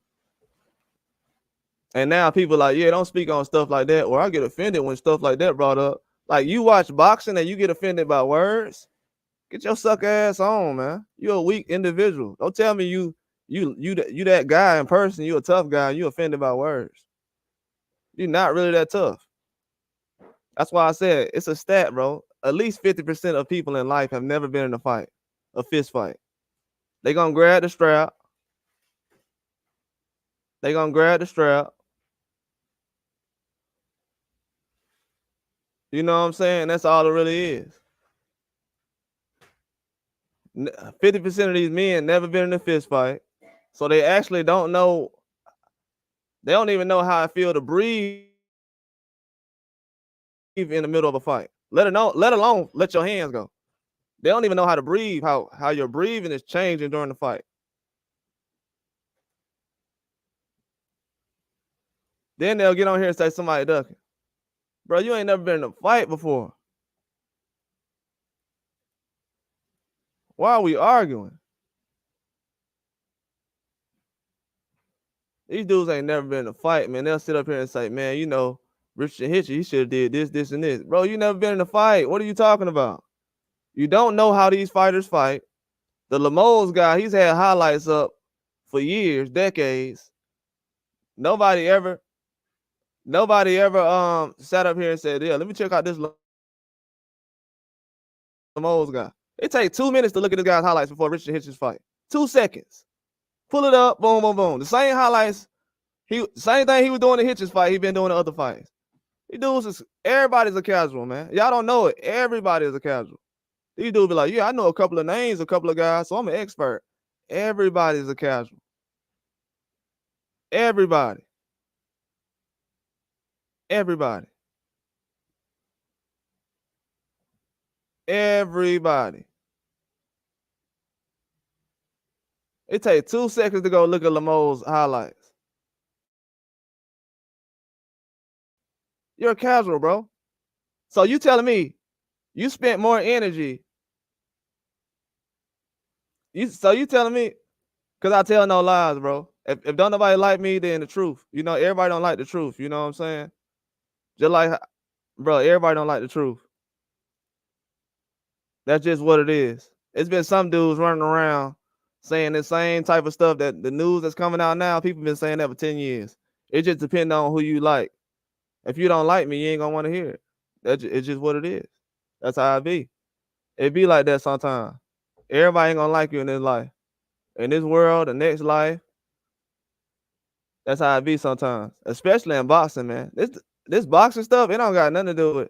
And now people like, yeah, don't speak on stuff like that, or I get offended when stuff like that brought up. Like you watch boxing and you get offended by words. Get your suck ass on, man. You a weak individual. Don't tell me you that guy in person. You a tough guy. You offended by words. You're not really that tough. That's why I said it's a stat, bro. At least 50% of people in life have never been in a fight, a fist fight. They gonna grab the strap. They gonna grab the strap. You know what I'm saying? That's all it really is. 50% of these men never been in a fist fight, so they actually don't know. They don't even know how I feel to breathe in the middle of a fight. Let alone let your hands go. They don't even know how to breathe, how your breathing is changing during the fight. Then they'll get on here and say somebody ducking. Bro, you ain't never been in a fight before. Why are we arguing? These dudes ain't never been in a fight, man. They'll sit up here and say, man, you know, Richard Hitcher, he should have did this, this, and this. Bro, you never been in a fight. What are you talking about? You don't know how these fighters fight. The Lemos guy, he's had highlights up for years, decades. Nobody ever sat up here and said, yeah, let me check out this Lemos guy. It takes 2 minutes to look at this guy's highlights before Richard Hitch's fight. 2 seconds. Pull it up, boom, boom, boom. The same highlights, same thing he was doing in Hitch's fight, he been doing in other fights. These dudes everybody's a casual, man. Y'all don't know it. Everybody is a casual. These dudes be like, yeah, I know a couple of names, a couple of guys, so I'm an expert. Everybody's a casual. Everybody. Everybody. Everybody. It takes 2 seconds to go look at Lemo's highlights. You're a casual, bro. So you telling me you spent more energy. So you telling me, because I tell no lies, bro. If don't nobody like me, then the truth. You know, everybody don't like the truth. You know what I'm saying? Just like, bro, everybody don't like the truth. That's just what it is. It's been some dudes running around saying the same type of stuff that the news that's coming out now, people been saying that for 10 years. It just depends on who you like. If you don't like me, you ain't gonna want to hear it. It's just what it is. That's how it be. It be like that sometimes. Everybody ain't gonna like you in this life. In this world, the next life. That's how it be sometimes. Especially in boxing, man. This boxing stuff, it don't got nothing to do with.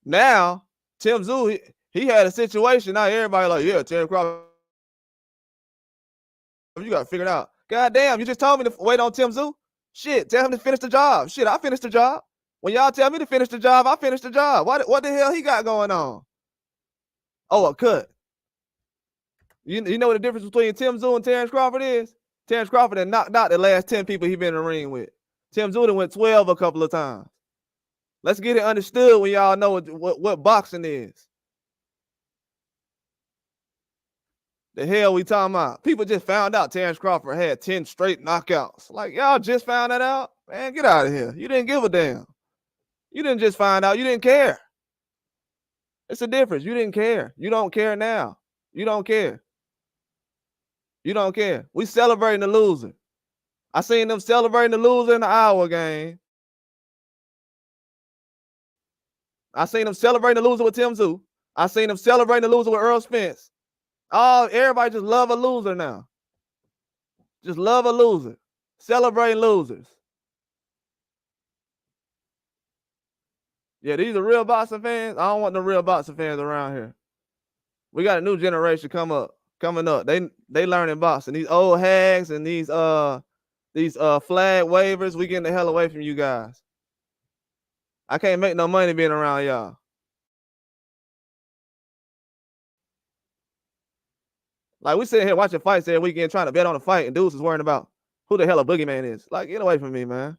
Now, Tim Tszyu, he had a situation. Now everybody like, yeah, Terence Crawford, you got to figure it out. God damn, you just told me to wait on Tim Tszyu? Shit, tell him to finish the job. Shit, I finished the job. When y'all tell me to finish the job, I finish the job. What the hell he got going on? Oh, a cut. You know what the difference between Tim Tszyu and Terence Crawford is? Terence Crawford had knocked out the last 10 people he been in the ring with. Tim Tszyu went 12 a couple of times. Let's get it understood when y'all know what boxing is. The hell we talking about? People just found out Terence Crawford had 10 straight knockouts. Like, y'all just found that out? Man, get out of here. You didn't give a damn. You didn't just find out. You didn't care. It's a difference. You didn't care. You don't care now. You don't care. You don't care. We celebrating the loser. I seen them celebrating the loser in the Iowa game. I seen them celebrating the loser with Tim Tszyu. I seen them celebrating the loser with Earl Spence. Oh, everybody just love a loser now. Just love a loser. Celebrating losers. Yeah, these are real boxing fans. I don't want no real boxing fans around here. We got a new generation coming up. They learning boxing. These old hags and these flag wavers, we getting the hell away from you guys. I can't make no money being around y'all. Like, we sitting here watching fights every weekend trying to bet on a fight, and dudes is worrying about who the hell a boogeyman is. Like, get away from me, man.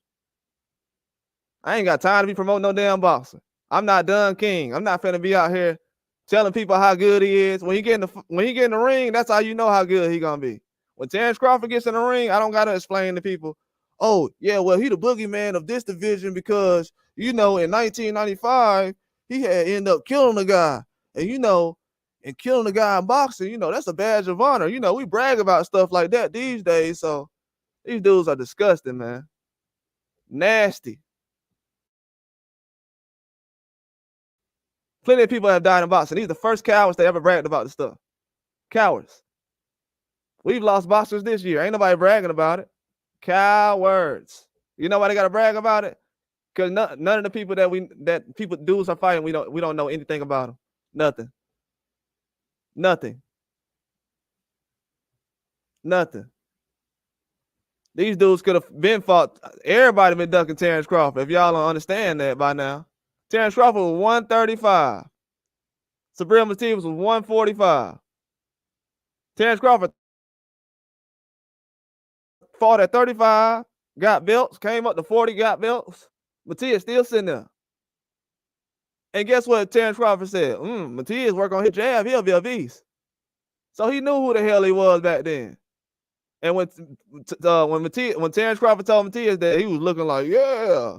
I ain't got time to be promoting no damn boxer. I'm not Don King. I'm not finna be out here telling people how good he is. When he get in the ring, that's how you know how good he gonna be. When Terence Crawford gets in the ring, I don't gotta explain to people, oh, yeah, well, he the boogeyman of this division because, in 1995, he had ended up killing a guy. And killing a guy in boxing, that's a badge of honor. We brag about stuff like that these days. So these dudes are disgusting, man. Nasty. Plenty of people have died in boxing. These are the first cowards that ever bragged about this stuff. Cowards. We've lost boxers this year. Ain't nobody bragging about it. Cowards. You know why they gotta brag about it? Because none of the people that dudes are fighting, we don't know anything about them. Nothing. These dudes could have been fought. Everybody been ducking Terence Crawford. If y'all don't understand that by now. Terence Crawford was 135. Subriel Matias was 145. Terence Crawford fought at 35, got belts, came up to 40, got belts. Matias still sitting there. And guess what Terence Crawford said? Matias work on his jab, he'll be a beast. So he knew who the hell he was back then. And when Terence Crawford told Matias that, he was looking like, yeah,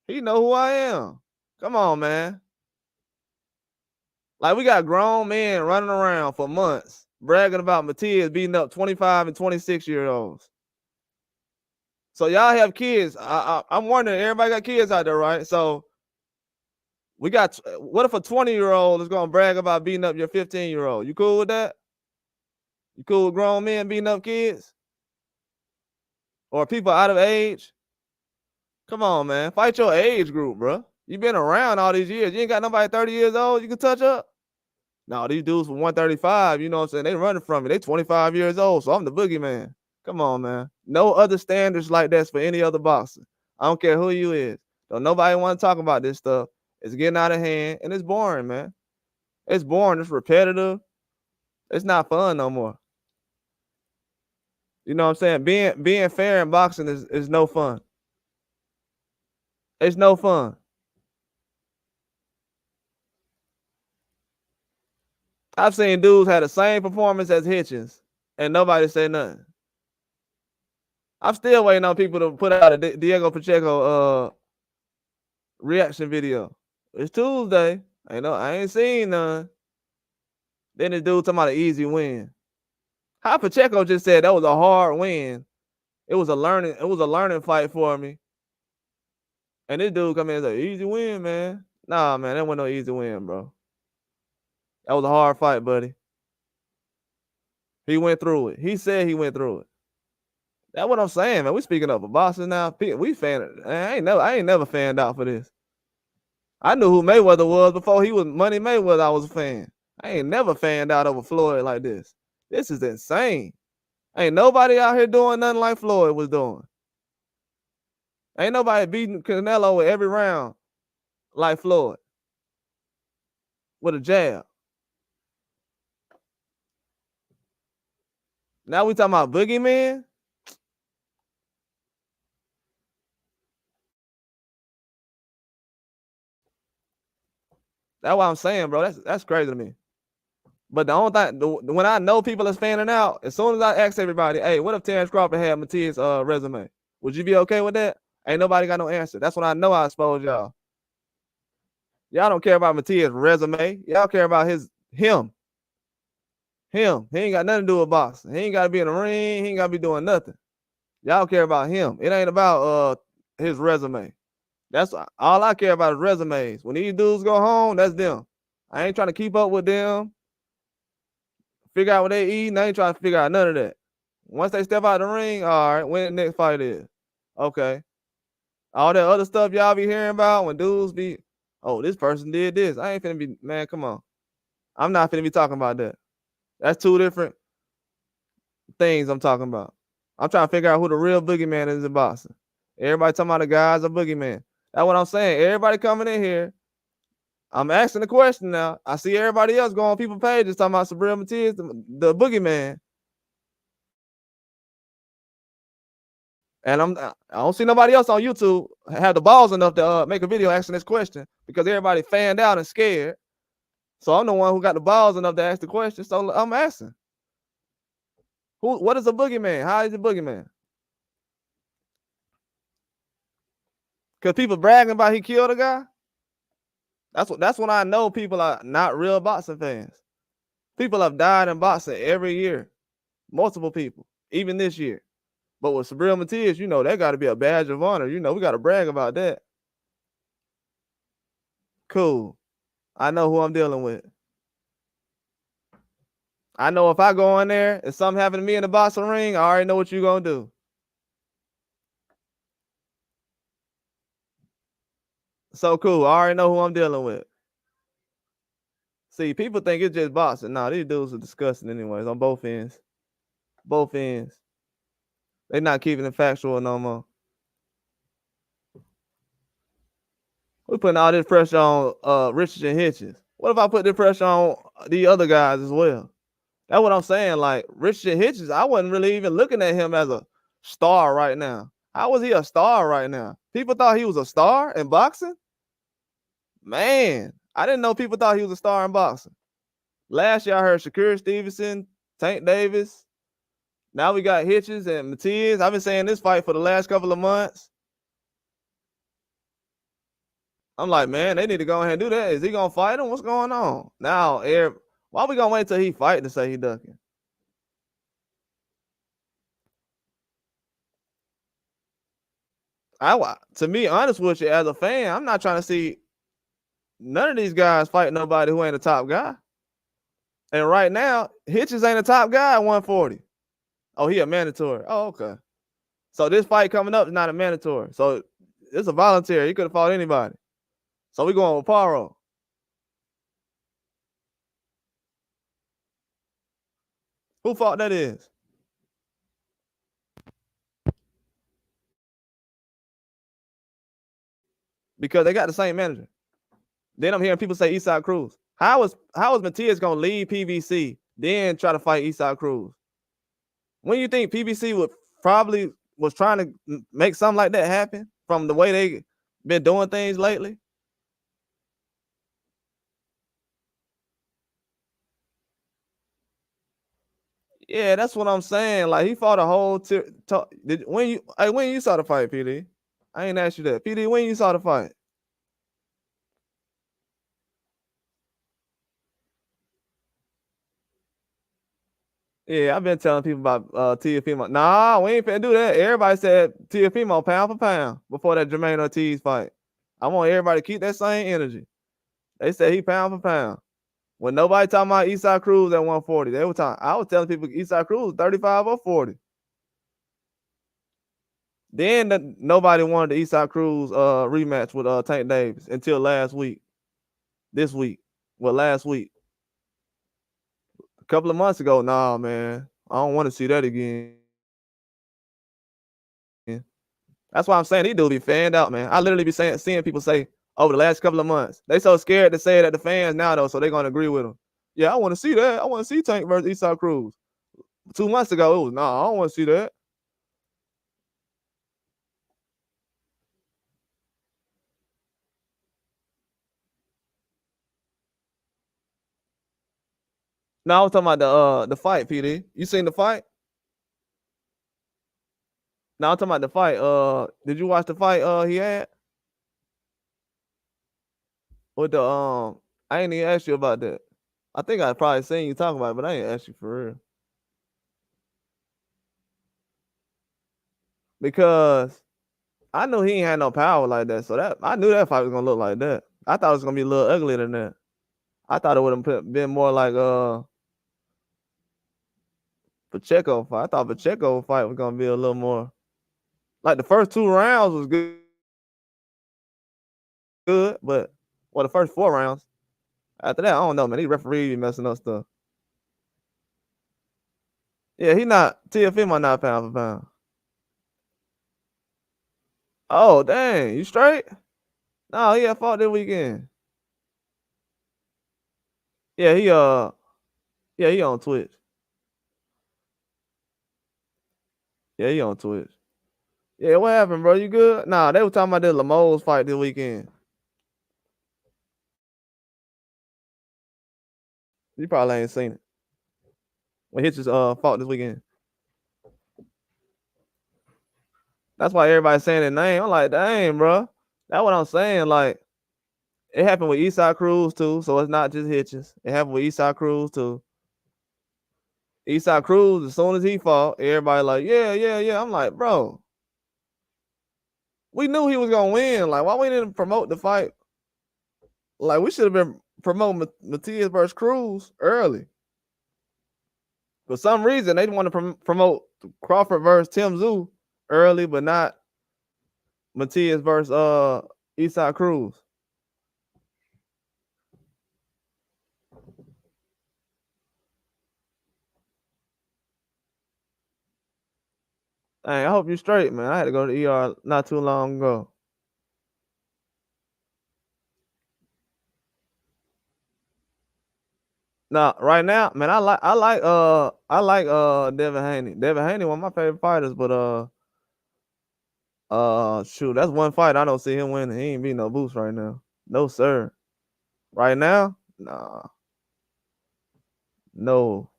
he know who I am. Come on, man. Like, we got grown men running around for months bragging about Matias beating up 25 and 26-year-olds. So y'all have kids. I'm wondering, everybody got kids out there, right? So what if a 20-year-old is going to brag about beating up your 15-year-old? You cool with that? You cool with grown men beating up kids? Or people out of age? Come on, man. Fight your age group, bro. You been around all these years. You ain't got nobody 30 years old you can touch up? No, these dudes from 135, you know what I'm saying? They running from me. They 25 years old, so I'm the boogeyman. Come on, man. No other standards like that for any other boxer. I don't care who you is. Don't nobody want to talk about this stuff. It's getting out of hand, and it's boring, man. It's boring. It's repetitive. It's not fun no more. You know what I'm saying? Being fair in boxing is no fun. It's no fun. I've seen dudes have the same performance as Hitchens, and nobody say nothing. I'm still waiting on people to put out a Diego Pacheco reaction video. It's Tuesday. I ain't seen none. Then this dude talking about an easy win. How Pacheco just said that was a hard win. It was a learning fight for me. And this dude come in and say, easy win, man. Nah, man, that wasn't no easy win, bro. That was a hard fight, buddy. He went through it. He said he went through it. That's what I'm saying, man. We speaking of a boxer now. We fan. I ain't never fanned out for this. I knew who Mayweather was before he was Money Mayweather. I was a fan. I ain't never fanned out over Floyd like this. This is insane. Ain't nobody out here doing nothing like Floyd was doing. Ain't nobody beating Canelo with every round like Floyd with a jab. Now we talking about Boogeyman. That's what I'm saying, bro. That's crazy to me. But the only thing, when I know people is fanning out, as soon as I ask everybody, hey, what if Terence Crawford had Matias' resume? Would you be okay with that? Ain't nobody got no answer. That's when I know I expose y'all. Y'all don't care about Matias' resume. Y'all care about him. He ain't got nothing to do with boxing. He ain't got to be in the ring. He ain't got to be doing nothing. Y'all care about him. It ain't about his resume. That's all I care about is resumes. When these dudes go home, that's them. I ain't trying to keep up with them. Figure out what they eat. I ain't trying to figure out none of that. Once they step out the ring, all right, when the next fight is. Okay. All that other stuff y'all be hearing about when dudes be, oh, this person did this. I ain't finna be, man, come on. I'm not finna be talking about that. That's two different things I'm talking about. I'm trying to figure out who the real boogeyman is in boxing. Everybody talking about the guys are boogeyman. That's what I'm saying. Everybody coming in here, I'm asking the question now. I see everybody else go on people's pages talking about Subriel Matias, the boogeyman. And I don't see nobody else on YouTube have the balls enough to make a video asking this question because everybody fanned out and scared. So I'm the one who got the balls enough to ask the question. So I'm asking, what is a boogeyman? How is a boogeyman? Because people bragging about he killed a guy. That's when I know people are not real boxing fans. People have died in boxing every year, multiple people, even this year. But with Subriel Matias, you know, that got to be a badge of honor. You know, we got to brag about that. Cool. I know who I'm dealing with. I know if I go in there and something happened to me in the boxing ring, I already know what you're going to do. So cool. I already know who I'm dealing with. See, people think it's just boxing. No, these dudes are disgusting anyways on both ends. Both ends. They're not keeping it factual no more. We're putting all this pressure on Richard and Hitchens. What if I put this pressure on the other guys as well? That's what I'm saying. Like Richard Hitchens, I wasn't really even looking at him as a star right now. How was he a star right now? People thought he was a star in boxing? Man, I didn't know people thought he was a star in boxing. Last year I heard Shakur Stevenson, Tank Davis. Now we got Hitchens and Matias. I've been saying this fight for the last couple of months. I'm like, man, they need to go ahead and do that. Is he gonna fight him? What's going on? Now, why we gonna wait till he fight to say he ducking? To be honest with you, as a fan, I'm not trying to see none of these guys fight nobody who ain't a top guy. And right now, Hitchens ain't a top guy at 140. Oh, he a mandatory. Oh, okay. So this fight coming up is not a mandatory. So it's a voluntary. He could have fought anybody. So we going with Paro. Who fault that is? Because they got the same manager. Then I'm hearing people say Eastside Cruz. How is Matias gonna leave PBC, then try to fight Eastside Cruz? When you think PBC was trying to make something like that happen from the way they been doing things lately? Yeah, that's what I'm saying. Like he fought a whole when you saw the fight, PD? I ain't asked you that. PD, when you saw the fight? Yeah, I've been telling people about Teofimo. Nah, we ain't finna do that. Everybody said Teofimo pound for pound before that Jermaine Ortiz fight. I want everybody to keep that same energy. They said he pound for pound. When nobody talking about Eastside Cruz at 140, they were talking. I was telling people Eastside Cruz 35 or 40. Then nobody wanted the Eastside Cruz rematch with Tank Davis until last week. This week. Well, last week. A couple of months ago, nah, man. I don't want to see that again. That's why I'm saying these dudes be fanned out, man. I literally be seeing people say over the last couple of months, they so scared to say it at the fans now though, so they're gonna agree with them. Yeah, I want to see that. I want to see Tank versus Eastside Cruz. 2 months ago, it was nah, I don't want to see that. No, I was talking about the fight, PD. You seen the fight? No, I'm talking about the fight. Did you watch the fight he had with the I ain't even asked you about that. I think I probably seen you talking about it, but I ain't asked you for real. Because I knew he ain't had no power like that. So that I knew that fight was gonna look like that. I thought it was gonna be a little uglier than that. I thought it would have been more like Pacheco fight. I thought Pacheco fight was gonna be a little more like the first 2 rounds was good, but the first 4 rounds. After that, I don't know, man. These referees be messing up stuff. Yeah, he not TFM not pound for pound. Oh dang, you straight? No, he had fought this weekend. Yeah, he on Twitch. Yeah, he on Twitch. Yeah, what happened, bro? You good? Nah, they were talking about the Lamo's fight this weekend. You probably ain't seen it. When Hitchens fought this weekend. That's why everybody's saying his name. I'm like, dang, bro. That's what I'm saying. Like, it happened with Eastside Cruz too, so it's not just Hitchens. It happened with Eastside Cruz too. Eastside Cruz, as soon as he fought, everybody like, yeah. I'm like, bro, we knew he was gonna win. Like, why we didn't promote the fight? Like, we should have been promoting Matias versus Cruz early. For some reason, they want to promote Crawford versus Tim Zoo early, but not Matias versus Eastside Cruz. Hey, I hope you're straight, man. I had to go to the ER not too long ago. Now, right now, man, I like Devin Haney. Devin Haney, one of my favorite fighters, but shoot, that's one fight I don't see him winning. He ain't beat no Boots right now. No, sir. Right now, nah, no.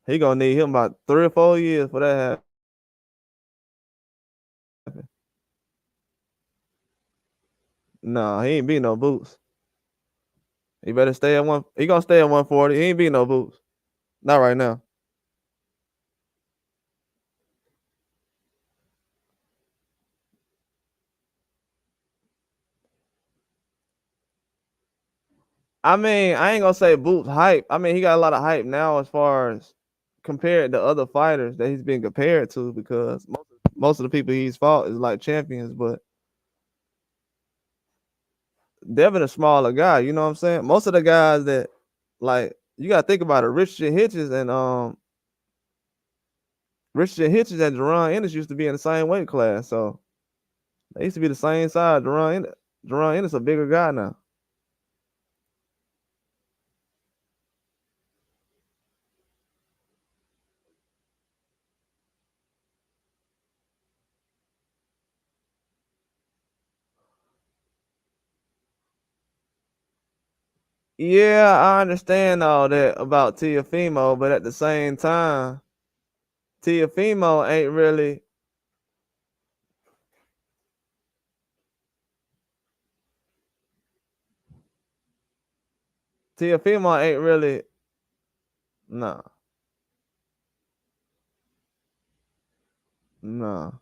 He gonna need him about 3 or 4 years for that happen. Nah, he ain't beat no Boots. He better stay at one. He gonna stay at 140. He ain't beat no Boots. Not right now. I mean, I ain't gonna say Boots hype. I mean, he got a lot of hype now as far as compared to other fighters that he's been compared to because most of the people he's fought is like champions, but Devin a smaller guy, you know what I'm saying? Most of the guys that like you gotta think about it, Richard Hitchens and Jerron Ennis used to be in the same weight class, so they used to be the same size. Jerron Ennis a bigger guy now. Yeah, I understand all that about Tiafimo, but at the same time, Tiafimo ain't really Tiafimo ain't really nah. Nah.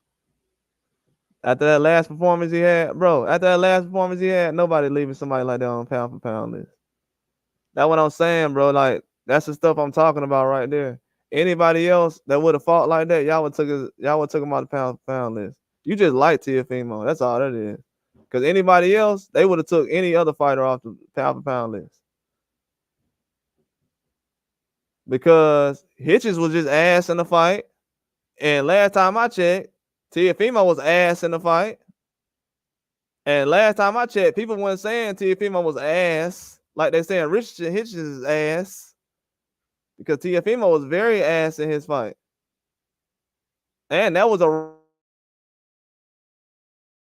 After that last performance he had, bro, nobody leaving somebody like that on pound for pound list. That's what I'm saying, bro. Like, that's the stuff I'm talking about right there. Anybody else that would have fought like that, y'all would took him out of pound for pound list. You just like Teofimo. That's all that is. Because anybody else, they would have took any other fighter off the pound for pound list. Because Hitchens was just ass in the fight. And last time I checked, Teofimo was ass in the fight. And last time I checked, people weren't saying Teofimo was ass. Like they saying Richard Hitchens is ass. Because Teofimo was very ass in his fight. And that was a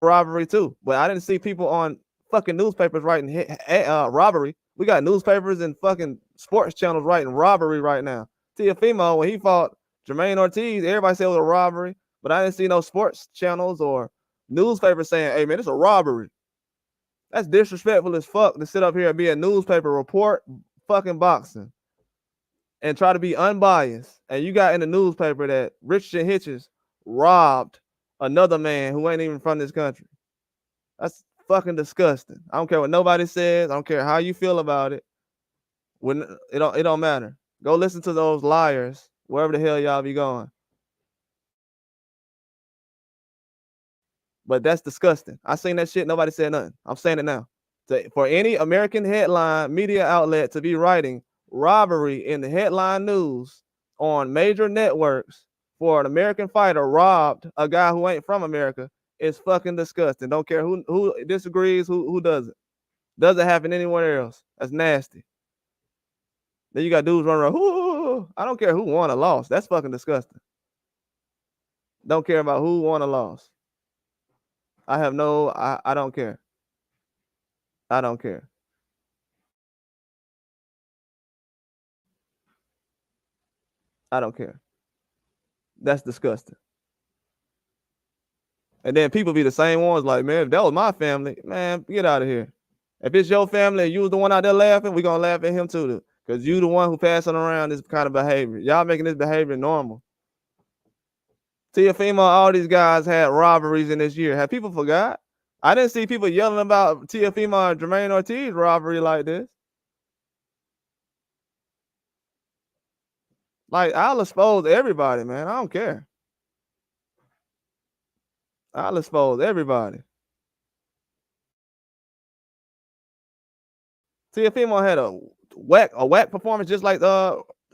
robbery too. But I didn't see people on fucking newspapers writing robbery. We got newspapers and fucking sports channels writing robbery right now. Teofimo, when he fought Jermaine Ortiz, everybody said it was a robbery. But I didn't see no sports channels or newspapers saying, hey man, it's a robbery. That's disrespectful as fuck to sit up here and be a newspaper report fucking boxing and try to be unbiased. And you got in the newspaper that Richard Hitchens robbed another man who ain't even from this country. That's fucking disgusting. I don't care what nobody says. I don't care how you feel about it. When it don't matter. Go listen to those liars wherever the hell y'all be going. But that's disgusting. I seen that shit. Nobody said nothing. I'm saying it now. For any American headline media outlet to be writing robbery in the headline news on major networks for an American fighter robbed a guy who ain't from America is fucking disgusting. Don't care who disagrees, who doesn't. Doesn't happen anywhere else. That's nasty. Then you got dudes running around. Ooh, I don't care who won or lost. That's fucking disgusting. Don't care about who won or lost. I don't care. I don't care. I don't care. That's disgusting. And then people be the same ones like, man, if that was my family, man, get out of here. If it's your family and you was the one out there laughing, we gonna laugh at him too. Because you the one who passing around this kind of behavior. Y'all making this behavior normal. Teofimo, all these guys had robberies in this year. Have people forgot? I didn't see people yelling about Teofimo and Jermaine Ortiz robbery like this. Like, I'll expose everybody, man. I don't care. I'll expose everybody. Teofimo had a whack performance just like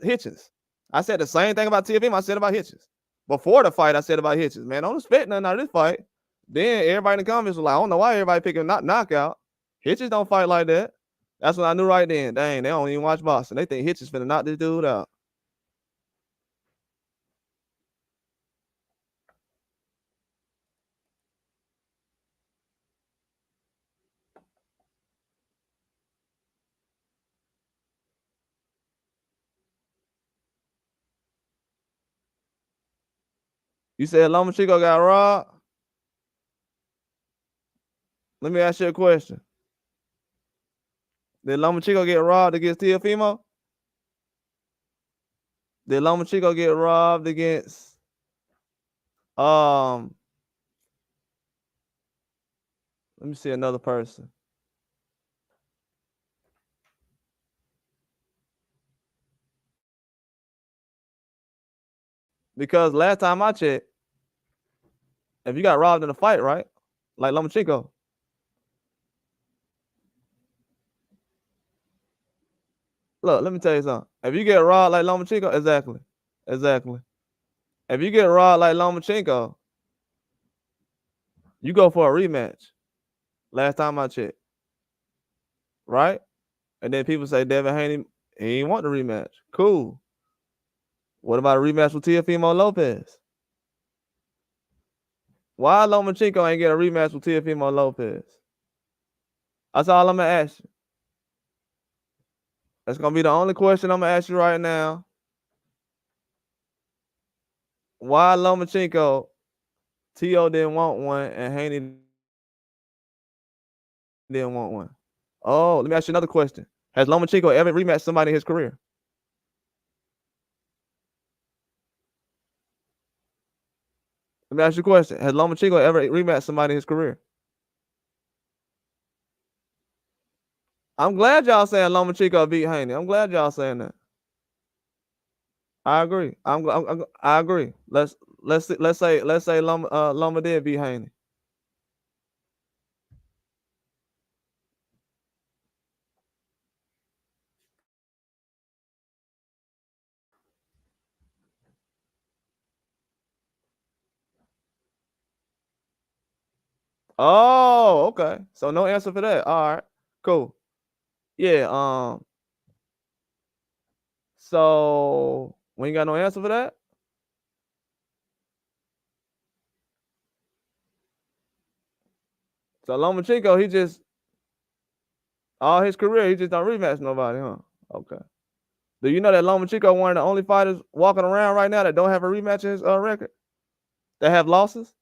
Hitchens. I said the same thing about Teofimo I said about Hitchens. Before the fight, I said about Hitchens. Man, don't expect nothing out of this fight. Then everybody in the comments was like, I don't know why everybody picking knockout. Hitchens don't fight like that. That's when I knew right then. Dang, they don't even watch boxing. They think Hitchens finna knock this dude out. You said Lomachenko got robbed? Let me ask you a question. Did Lomachenko get robbed against Teofimo? Did Lomachenko get robbed against let me see another person. Because last time I checked, if you got robbed in a fight, right? Like Lomachenko. Look, let me tell you something. If you get robbed like Lomachenko, exactly. If you get robbed like Lomachenko, you go for a rematch. Last time I checked. Right? And then people say Devin Haney, he ain't want the rematch. Cool. What about a rematch with Teofimo Lopez? Why Lomachenko ain't get a rematch with Teofimo Lopez? That's all I'm gonna ask you. That's gonna be the only question I'm gonna ask you right now. Why Lomachenko, T.O. didn't want one and Haney didn't want one? Oh, let me ask you another question. Has Lomachenko ever rematched somebody in his career? Let me ask you a question. Has Lomachenko ever rematched somebody in his career? I'm glad y'all saying Lomachenko beat Haney. I'm glad y'all saying that. I agree. I agree. let's say Loma did beat Haney. Oh, okay. So no answer for that. All right, cool. Yeah. So we ain't got no answer for that. So Lomachenko, he just all his career, he just don't rematch nobody, huh? Okay. Do you know that Lomachenko one of the only fighters walking around right now that don't have a rematch in his record? That have losses?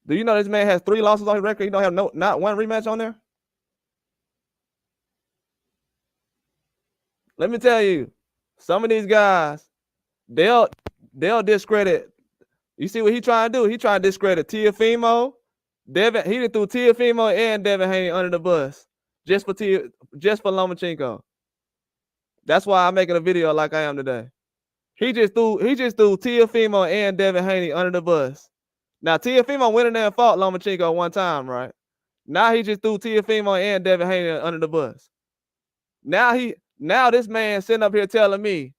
Do you know this man has 3 losses on his record? He don't have not one rematch on there? Let me tell you, some of these guys, they'll discredit. You see what he trying to do? He trying to discredit Teofimo, Devin. He done threw Teofimo and Devin Haney under the bus just for Lomachenko. That's why I'm making a video like I am today. He just threw Teofimo and Devin Haney under the bus. Now Teofimo went in there and fought Lomachenko one time, right? Now he just threw Teofimo and Devin Haney under the bus. Now this man sitting up here telling me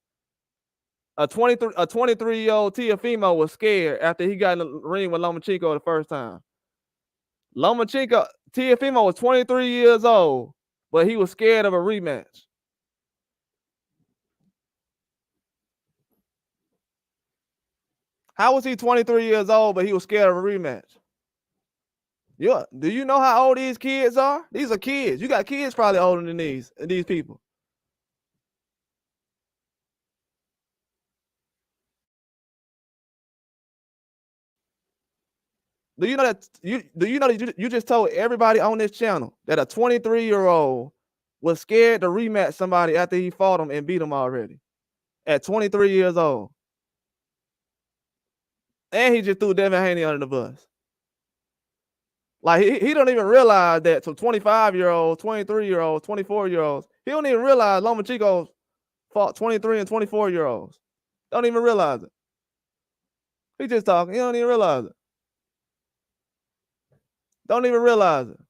a 23-year-old Teofimo was scared after he got in the ring with Lomachenko the first time. Teofimo was 23 years old, but he was scared of a rematch. How was he 23 years old, but he was scared of a rematch? Yeah. Do you know how old these kids are? These are kids. You got kids probably older than these people. Do you know that you just told everybody on this channel that a 23-year-old was scared to rematch somebody after he fought him and beat him already at 23 years old? And he just threw Devin Haney under the bus. Like he don't even realize that some 25-year-olds, 23-year-olds, 24-year-olds, he don't even realize Lomachenko fought 23 and 24-year-olds. Don't even realize it. He just talking. He don't even realize it. Don't even realize it.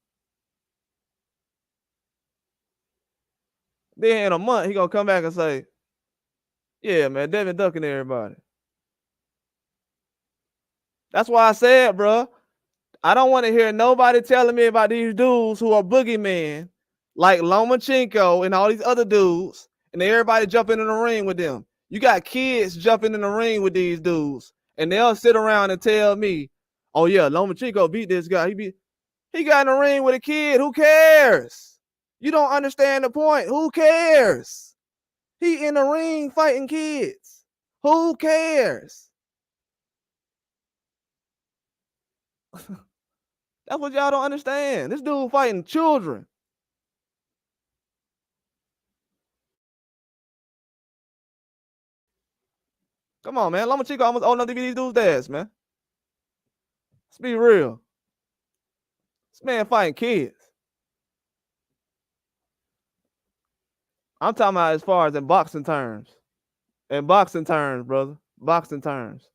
Then in a month, he gonna come back and say, yeah, man, Devin ducking everybody. That's why I said, bro, I don't want to hear nobody telling me about these dudes who are boogeymen, like Lomachenko and all these other dudes, and everybody jumping in the ring with them. You got kids jumping in the ring with these dudes, and they'll sit around and tell me, oh yeah, Lomachenko beat this guy. He got in the ring with a kid. Who cares? You don't understand the point. Who cares? He in the ring fighting kids. Who cares? That's what y'all don't understand. This dude fighting children. Come on, man. Lomachenko almost old enough to be these dudes' dads, man. Let's be real. This man fighting kids. I'm talking about as far as in boxing terms. In boxing terms, brother. Boxing terms.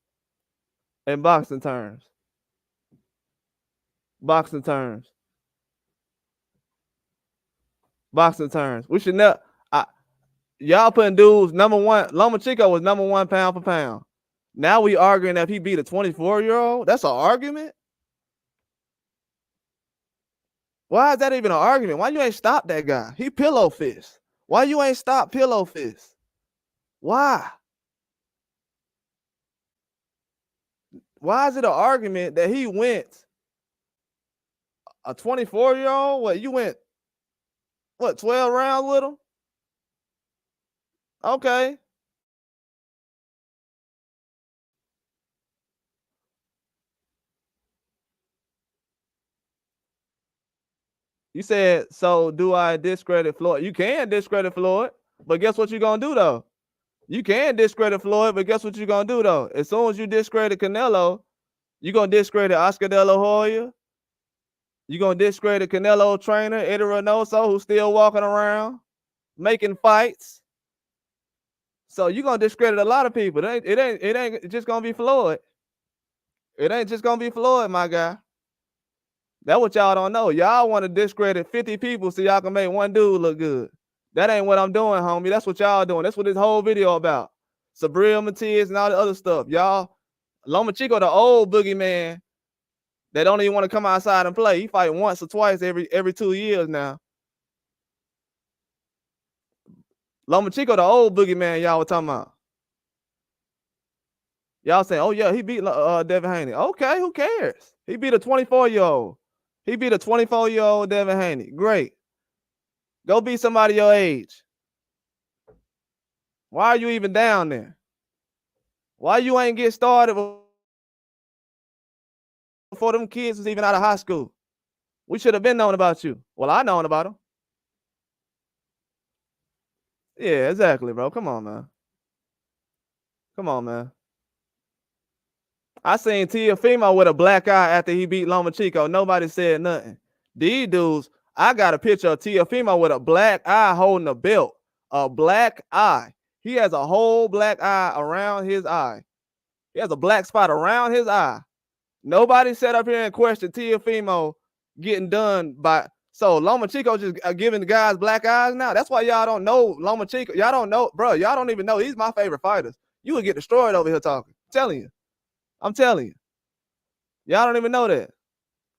In boxing terms. Boxing terms. Boxing terms. We should never. Y'all putting dudes number one. Lomachenko was number one pound for pound. Now we arguing that he beat a 24-year-old. That's an argument. Why is that even an argument? Why you ain't stop that guy? He pillow fist. Why you ain't stop pillow fist? Why? Why is it an argument that he went a 24-year-old? What, you went, 12 rounds with him? Okay. You said, so do I discredit Floyd? You can discredit Floyd, but guess what you're going to do, though? You can discredit Floyd, but guess what you're going to do, though? As soon as you discredit Canelo, you're going to discredit Oscar De La Hoya. You gonna discredit Canelo trainer Eddie Reynoso, who's still walking around making fights. So you gonna discredit a lot of people. It ain't just gonna be Floyd. It ain't just gonna be Floyd, my guy. That's what y'all don't know. Y'all want to discredit 50 people so y'all can make one dude look good. That ain't what I'm doing, homie. That's what y'all doing. That's what this whole video about. Subriel Matias and all the other stuff. Y'all, Lomachenko, the old boogeyman that don't even want to come outside and play. He fight once or twice every 2 years now. Lomachenko, the old boogeyman y'all were talking about. Y'all saying, oh yeah, he beat Devin Haney. Okay, who cares? He beat a 24-year-old. He beat a 24-year-old Devin Haney. Great. Go beat somebody your age. Why are you even down there? Why you ain't get started before them kids was even out of high school? We should have been knowing about you. Well, I known about them. Yeah, exactly, bro. Come on, man. Come on, man. I seen Teofimo with a black eye after he beat Lomachenko. Nobody said nothing. These dudes, I got a picture of Teofimo with a black eye holding a belt. A black eye. He has a whole black eye around his eye. He has a black spot around his eye. Nobody sat up here and questioned Teofimo getting done by. So Lomachenko just giving the guys black eyes now. That's why y'all don't know Lomachenko. Y'all don't know, bro. Y'all don't even know he's my favorite fighters. You would get destroyed over here talking. I'm telling you. Y'all don't even know that.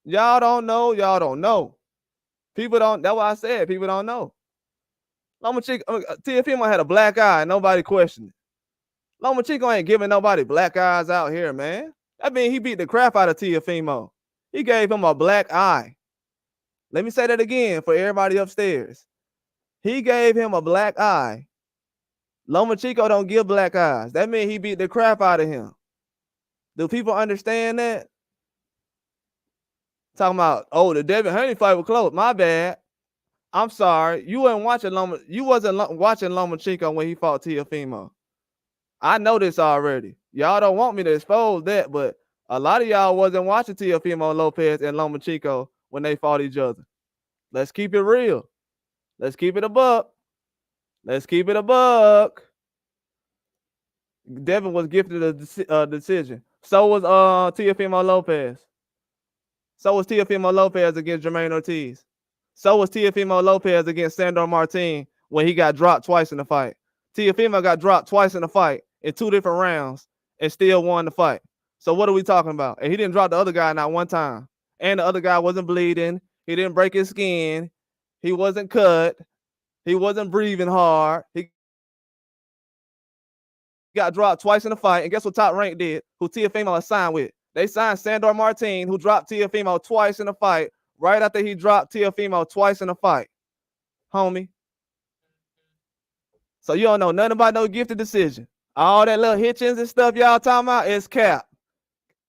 Y'all don't know. Y'all don't know. People don't. That's why I said people don't know. Lomachenko, Teofimo had a black eye. And nobody questioned it. Lomachenko ain't giving nobody black eyes out here, man. That means he beat the crap out of Teofimo. He gave him a black eye. Let me say that again for everybody upstairs. He gave him a black eye. Lomachenko don't give black eyes. That means he beat the crap out of him. Do people understand that? Talking about, oh, the Devin Haney fight was close. My bad. I'm sorry. You wasn't watching Lomachenko when he fought Teofimo. I know this already. Y'all don't want me to expose that, but a lot of y'all wasn't watching Teofimo Lopez and Lomachenko when they fought each other. Let's keep it real. Let's keep it a buck. Let's keep it a buck. Devin was gifted a decision. So was Teofimo Lopez. So was Teofimo Lopez against Jermaine Ortiz. So was Teofimo Lopez against Sandor Martin when he got dropped twice in the fight. Teofimo got dropped twice in the fight in 2 different rounds and still won the fight. So what are we talking about? And he didn't drop the other guy not one time. And the other guy wasn't bleeding. He didn't break his skin. He wasn't cut. He wasn't breathing hard. He got dropped twice in the fight. And guess what Top Rank did? Who Teofimo signed with? They signed Sandor Martin, who dropped Teofimo twice in the fight, right after he dropped Teofimo twice in the fight. Homie. So you don't know nothing about no gifted decision. All that little hitchings and stuff y'all talking about is cap.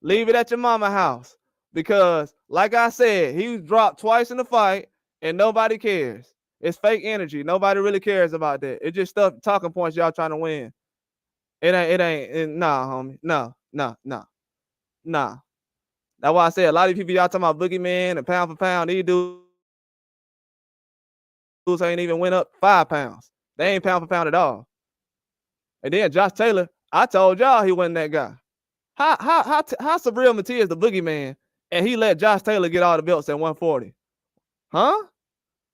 Leave it at your mama house. Because, like I said, he was dropped twice in the fight, and nobody cares. It's fake energy. Nobody really cares about that. It's just stuff, talking points y'all trying to win. Nah, homie. Nah. That's why I say a lot of people y'all talking about Boogeyman and pound for pound. These dudes ain't even went up 5 pounds. They ain't pound for pound at all. And then Josh Taylor, I told y'all he wasn't that guy. How Subriel Matias the Boogeyman and he let Josh Taylor get all the belts at 140? Huh?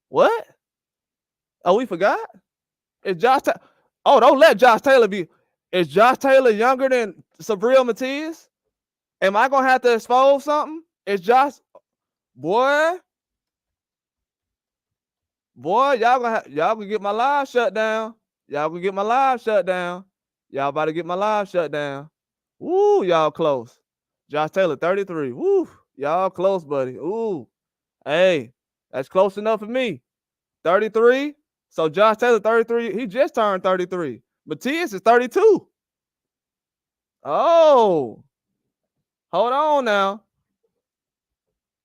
What? Oh, we forgot? Is Josh Oh, don't let Josh Taylor be. Is Josh Taylor younger than Subriel Matias? Am I gonna have to expose something? Is Josh, boy, y'all gonna get my live shut down. Y'all gonna get my live shut down. Y'all about to get my live shut down. Woo, y'all close. Josh Taylor, 33. Woo, y'all close, buddy. Ooh, hey, that's close enough for me. 33. So Josh Taylor, 33. He just turned 33. Matias is 32. Oh, hold on now.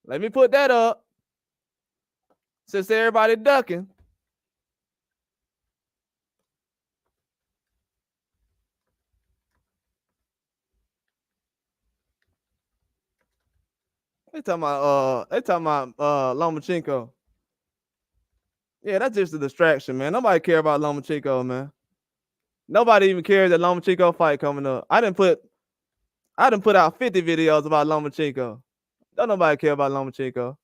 Let me put that up. Since everybody ducking. They talking about Lomachenko. Yeah, that's just a distraction, man. Nobody care about Lomachenko, man. Nobody even cares that Lomachenko fight coming up. I didn't put out 50 videos about Lomachenko. Don't nobody care about Lomachenko.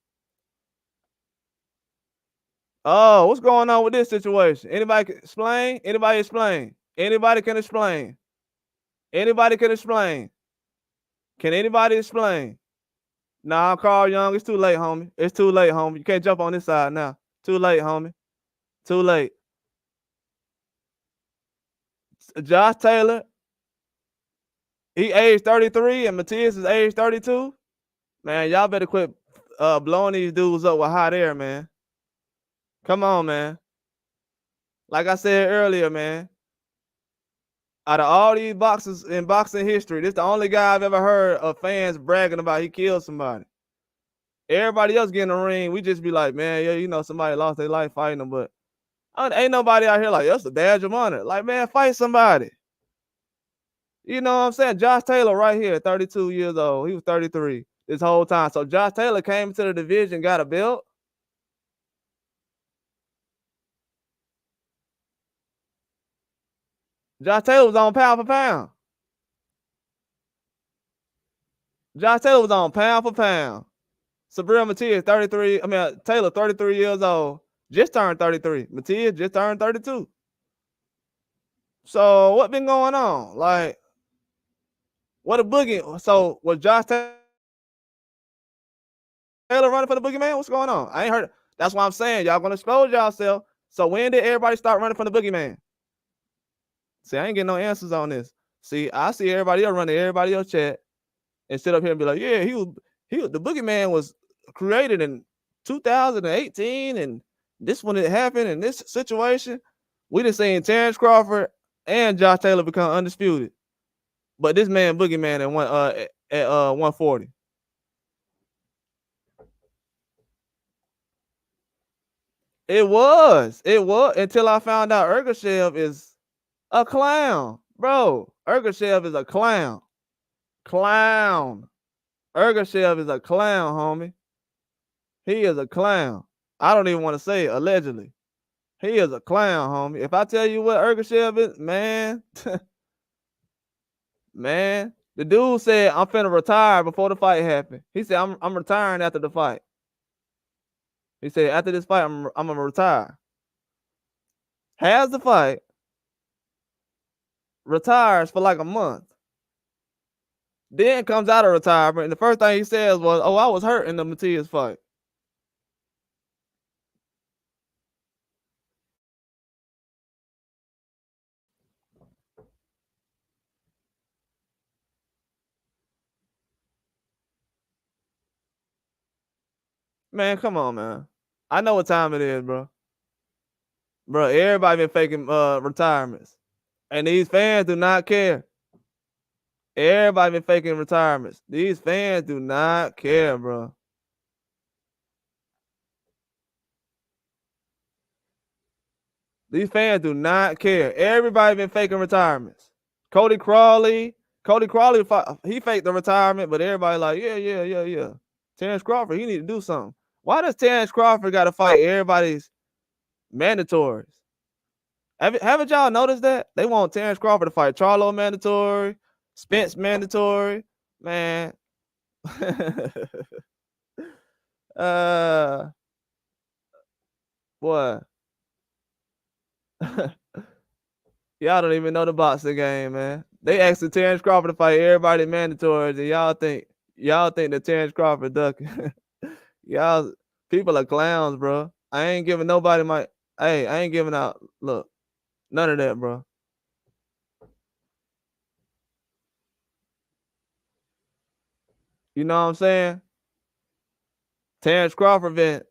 Oh, what's going on with this situation? Anybody can explain? Anybody explain? Anybody can explain? Anybody can explain? Can anybody explain? Nah, Carl Young, it's too late, homie. It's too late, homie. You can't jump on this side now. Too late, homie. Too late. Josh Taylor, he aged 33 and Matias is age 32. Man, y'all better quit blowing these dudes up with hot air, man. Come on, man. Like I said earlier, man, out of all these boxers in boxing history, this is the only guy I've ever heard of fans bragging about he killed somebody. Everybody else get in the ring, we just be like, man, yeah, you know, somebody lost their life fighting them, but ain't nobody out here like, that's a badge of honor. Like, man, fight somebody. You know what I'm saying? Josh Taylor right here, 32 years old. He was 33 this whole time. So Josh Taylor came to the division, got a belt. Josh Taylor was on pound for pound. Josh Taylor was on pound for pound. Subriel Matias, 33. I mean, Taylor, 33 years old. Just turned 33. Matias just turned 32. So what been going on? Like, what a boogie. So was Josh Taylor running for the Boogeyman? What's going on? I ain't heard. That's why I'm saying y'all gonna expose yourself. So when did everybody start running from the Boogeyman? See, I ain't getting no answers on this. See, I see everybody else running everybody else chat and sit up here and be like, yeah, he was the Boogeyman was created in 2018 and this when it happened in this situation. We done seen Terence Crawford and Josh Taylor become undisputed. But this man Boogeyman at 140. It was until I found out Ergashev is a clown, bro. Ergashev is a clown. Ergashev is a clown, homie. He is a clown. I don't even want to say it, allegedly. He is a clown, homie. If I tell you what Ergashev is, man, man, the dude said I'm finna retire before the fight happened. He said I'm retiring after the fight. He said after this fight I'm gonna retire. Has the fight, retires for like a month. Then comes out of retirement, and the first thing he says was, "Oh, I was hurt in the Matias fight." Man, come on, man. I know what time it is, bro. Bro, everybody been faking retirements, and these fans do not care. Everybody been faking retirements. These fans do not care, bro. These fans do not care. Everybody been faking retirements. Cody Crawley, he faked the retirement, but everybody like, yeah. Terence Crawford, he need to do something. Why does Terence Crawford got to fight everybody's mandatories? Haven't y'all noticed that? They want Terence Crawford to fight Charlo mandatory, Spence mandatory. Man. Boy. Y'all don't even know the boxing game, man. They asked Terence Crawford to fight everybody mandatories, and y'all think that Terence Crawford ducking. Y'all people are clowns, bro. I ain't giving nobody I ain't giving out look, none of that, bro. You know what I'm saying? Terence Crawford been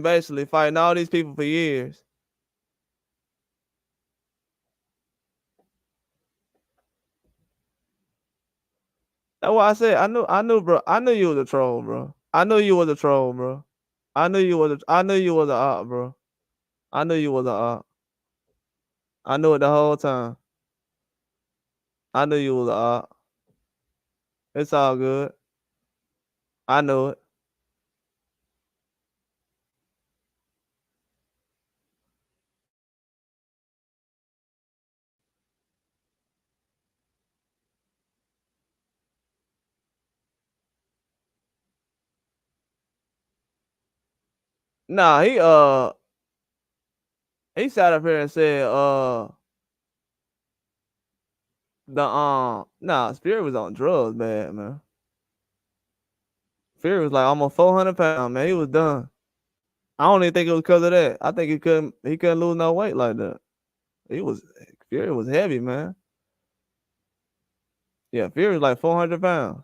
basically fighting all these people for years. That's why I said I knew, bro. I knew you was a troll, bro. I knew you was a troll, bro. I knew you was an op, bro. I knew you was an op. I knew it the whole time. I knew you was an op. It's all good. I know it. Nah, he sat up here and said, nah, Spirit was on drugs, bad man. Spirit was like almost 400 pounds, man. He was done. I don't even think it was because of that. I think he couldn't lose no weight like that. Fury was heavy, man. Yeah, Fury was like 400 pounds.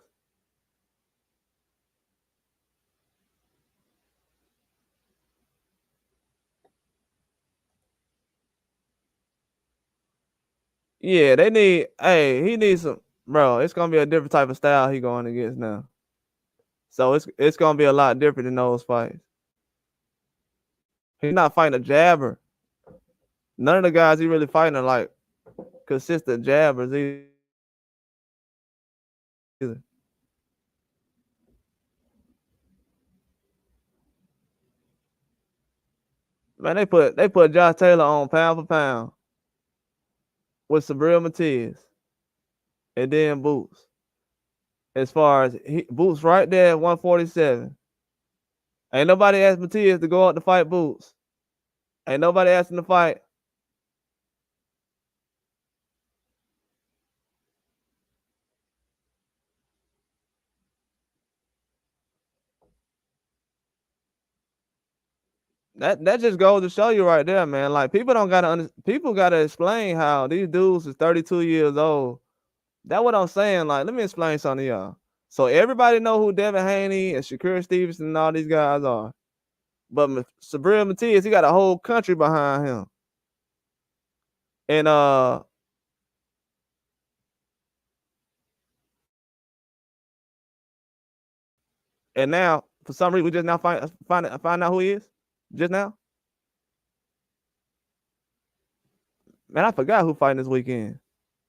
Yeah, he needs some, bro. It's gonna be a different type of style he going against now. So it's gonna be a lot different in those fights. He's not fighting a jabber. None of the guys he really fighting are like consistent jabbers either. Man, they put Josh Taylor on pound for pound with Subriel Matias and then Boots. As far as Boots right there at 147. Ain't nobody asked Matias to go out to fight Boots. Ain't nobody asked him to fight. That just goes to show you right there, man. Like people gotta explain how these dudes is 32 years old. That's what I'm saying. Like, let me explain something to y'all. So everybody know who Devin Haney and Shakur Stevenson and all these guys are. But Subriel Matias, he got a whole country behind him. And now for some reason we just now find out who he is. Just now. Man, I forgot who fighting this weekend.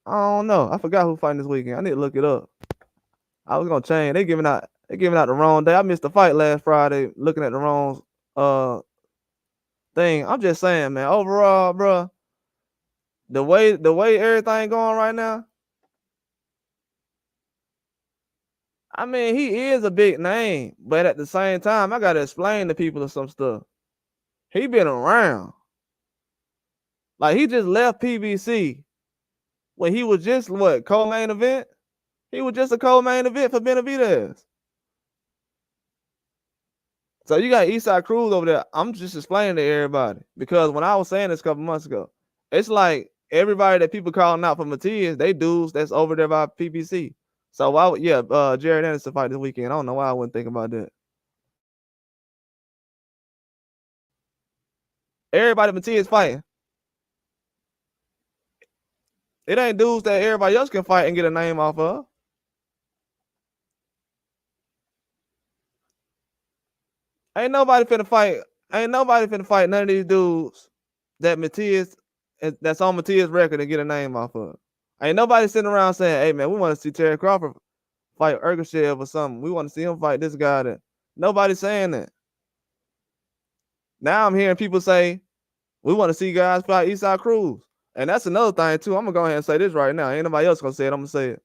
I don't know. I forgot who fighting this weekend. I need to look it up. I was gonna change. They giving out the wrong day. I missed the fight last Friday looking at the wrong thing. I'm just saying, man. Overall, bro, the way everything going right now. I mean, he is a big name, but at the same time, I gotta explain to people some stuff. He been around. Like he just left PBC when he was just co-main event. He was just a co-main event for Benavidez. So you got Eastside Cruz over there. I'm just explaining to everybody because when I was saying this a couple months ago, it's like everybody that people calling out for Matias, they dudes that's over there by PBC. So Jared Anderson fight this weekend. I don't know why I wouldn't think about that. Everybody Matias fighting. It ain't dudes that everybody else can fight and get a name off of. Ain't nobody finna fight none of these dudes that Matias that's on Matias' record and get a name off of. Ain't nobody sitting around saying, "Hey man, we want to see Terry Crawford fight Ergashev or something. We want to see him fight this guy." That nobody's saying that. Now I'm hearing people say, "We want to see guys fight Eastside Cruz," and that's another thing too. I'm gonna go ahead and say this right now. Ain't nobody else gonna say it. I'm gonna say it.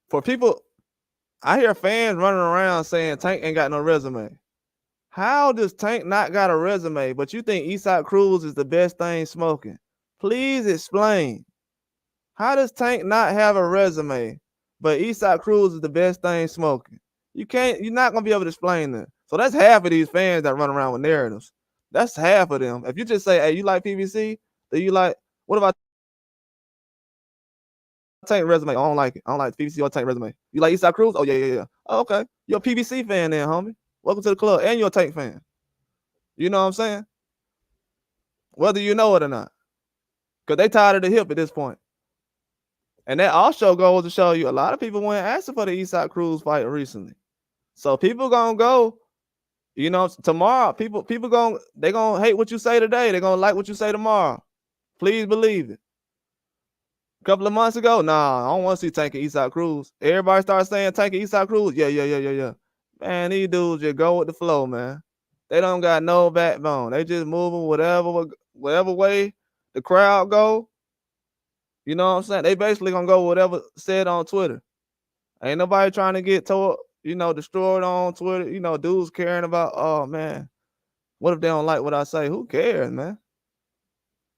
For people, I hear fans running around saying Tank ain't got no resume. How does Tank not got a resume, but you think Eastside Cruz is the best thing smoking? Please explain. How does Tank not have a resume, but Eastside Cruz is the best thing smoking? You're not gonna be able to explain that. So that's half of these fans that run around with narratives. That's half of them. If you just say, "Hey, you like PBC? Do you like what about Tank resume? I don't like it. I don't like PBC or Tank resume. You like Eastside Cruz? Oh yeah. Oh, okay. You're a PBC fan then, homie. Welcome to the club, and you're a Tank fan. You know what I'm saying? Whether you know it or not, because they tired of the hip at this point. And that also goes to show you a lot of people weren't asking for the Eastside Cruz fight recently. So people gonna go, tomorrow. People gonna hate what you say today. They're gonna like what you say tomorrow. Please believe it. Couple of months ago, nah, I don't want to see Tank and Eastside Cruz. Everybody started saying Tank and Eastside Cruz. Yeah. Man, these dudes just go with the flow, man. They don't got no backbone. They just moving whatever way the crowd go. You know what I'm saying? They basically gonna go whatever said on Twitter. Ain't nobody trying to get destroyed on Twitter. Dudes caring about, oh man, what if they don't like what I say? Who cares, man?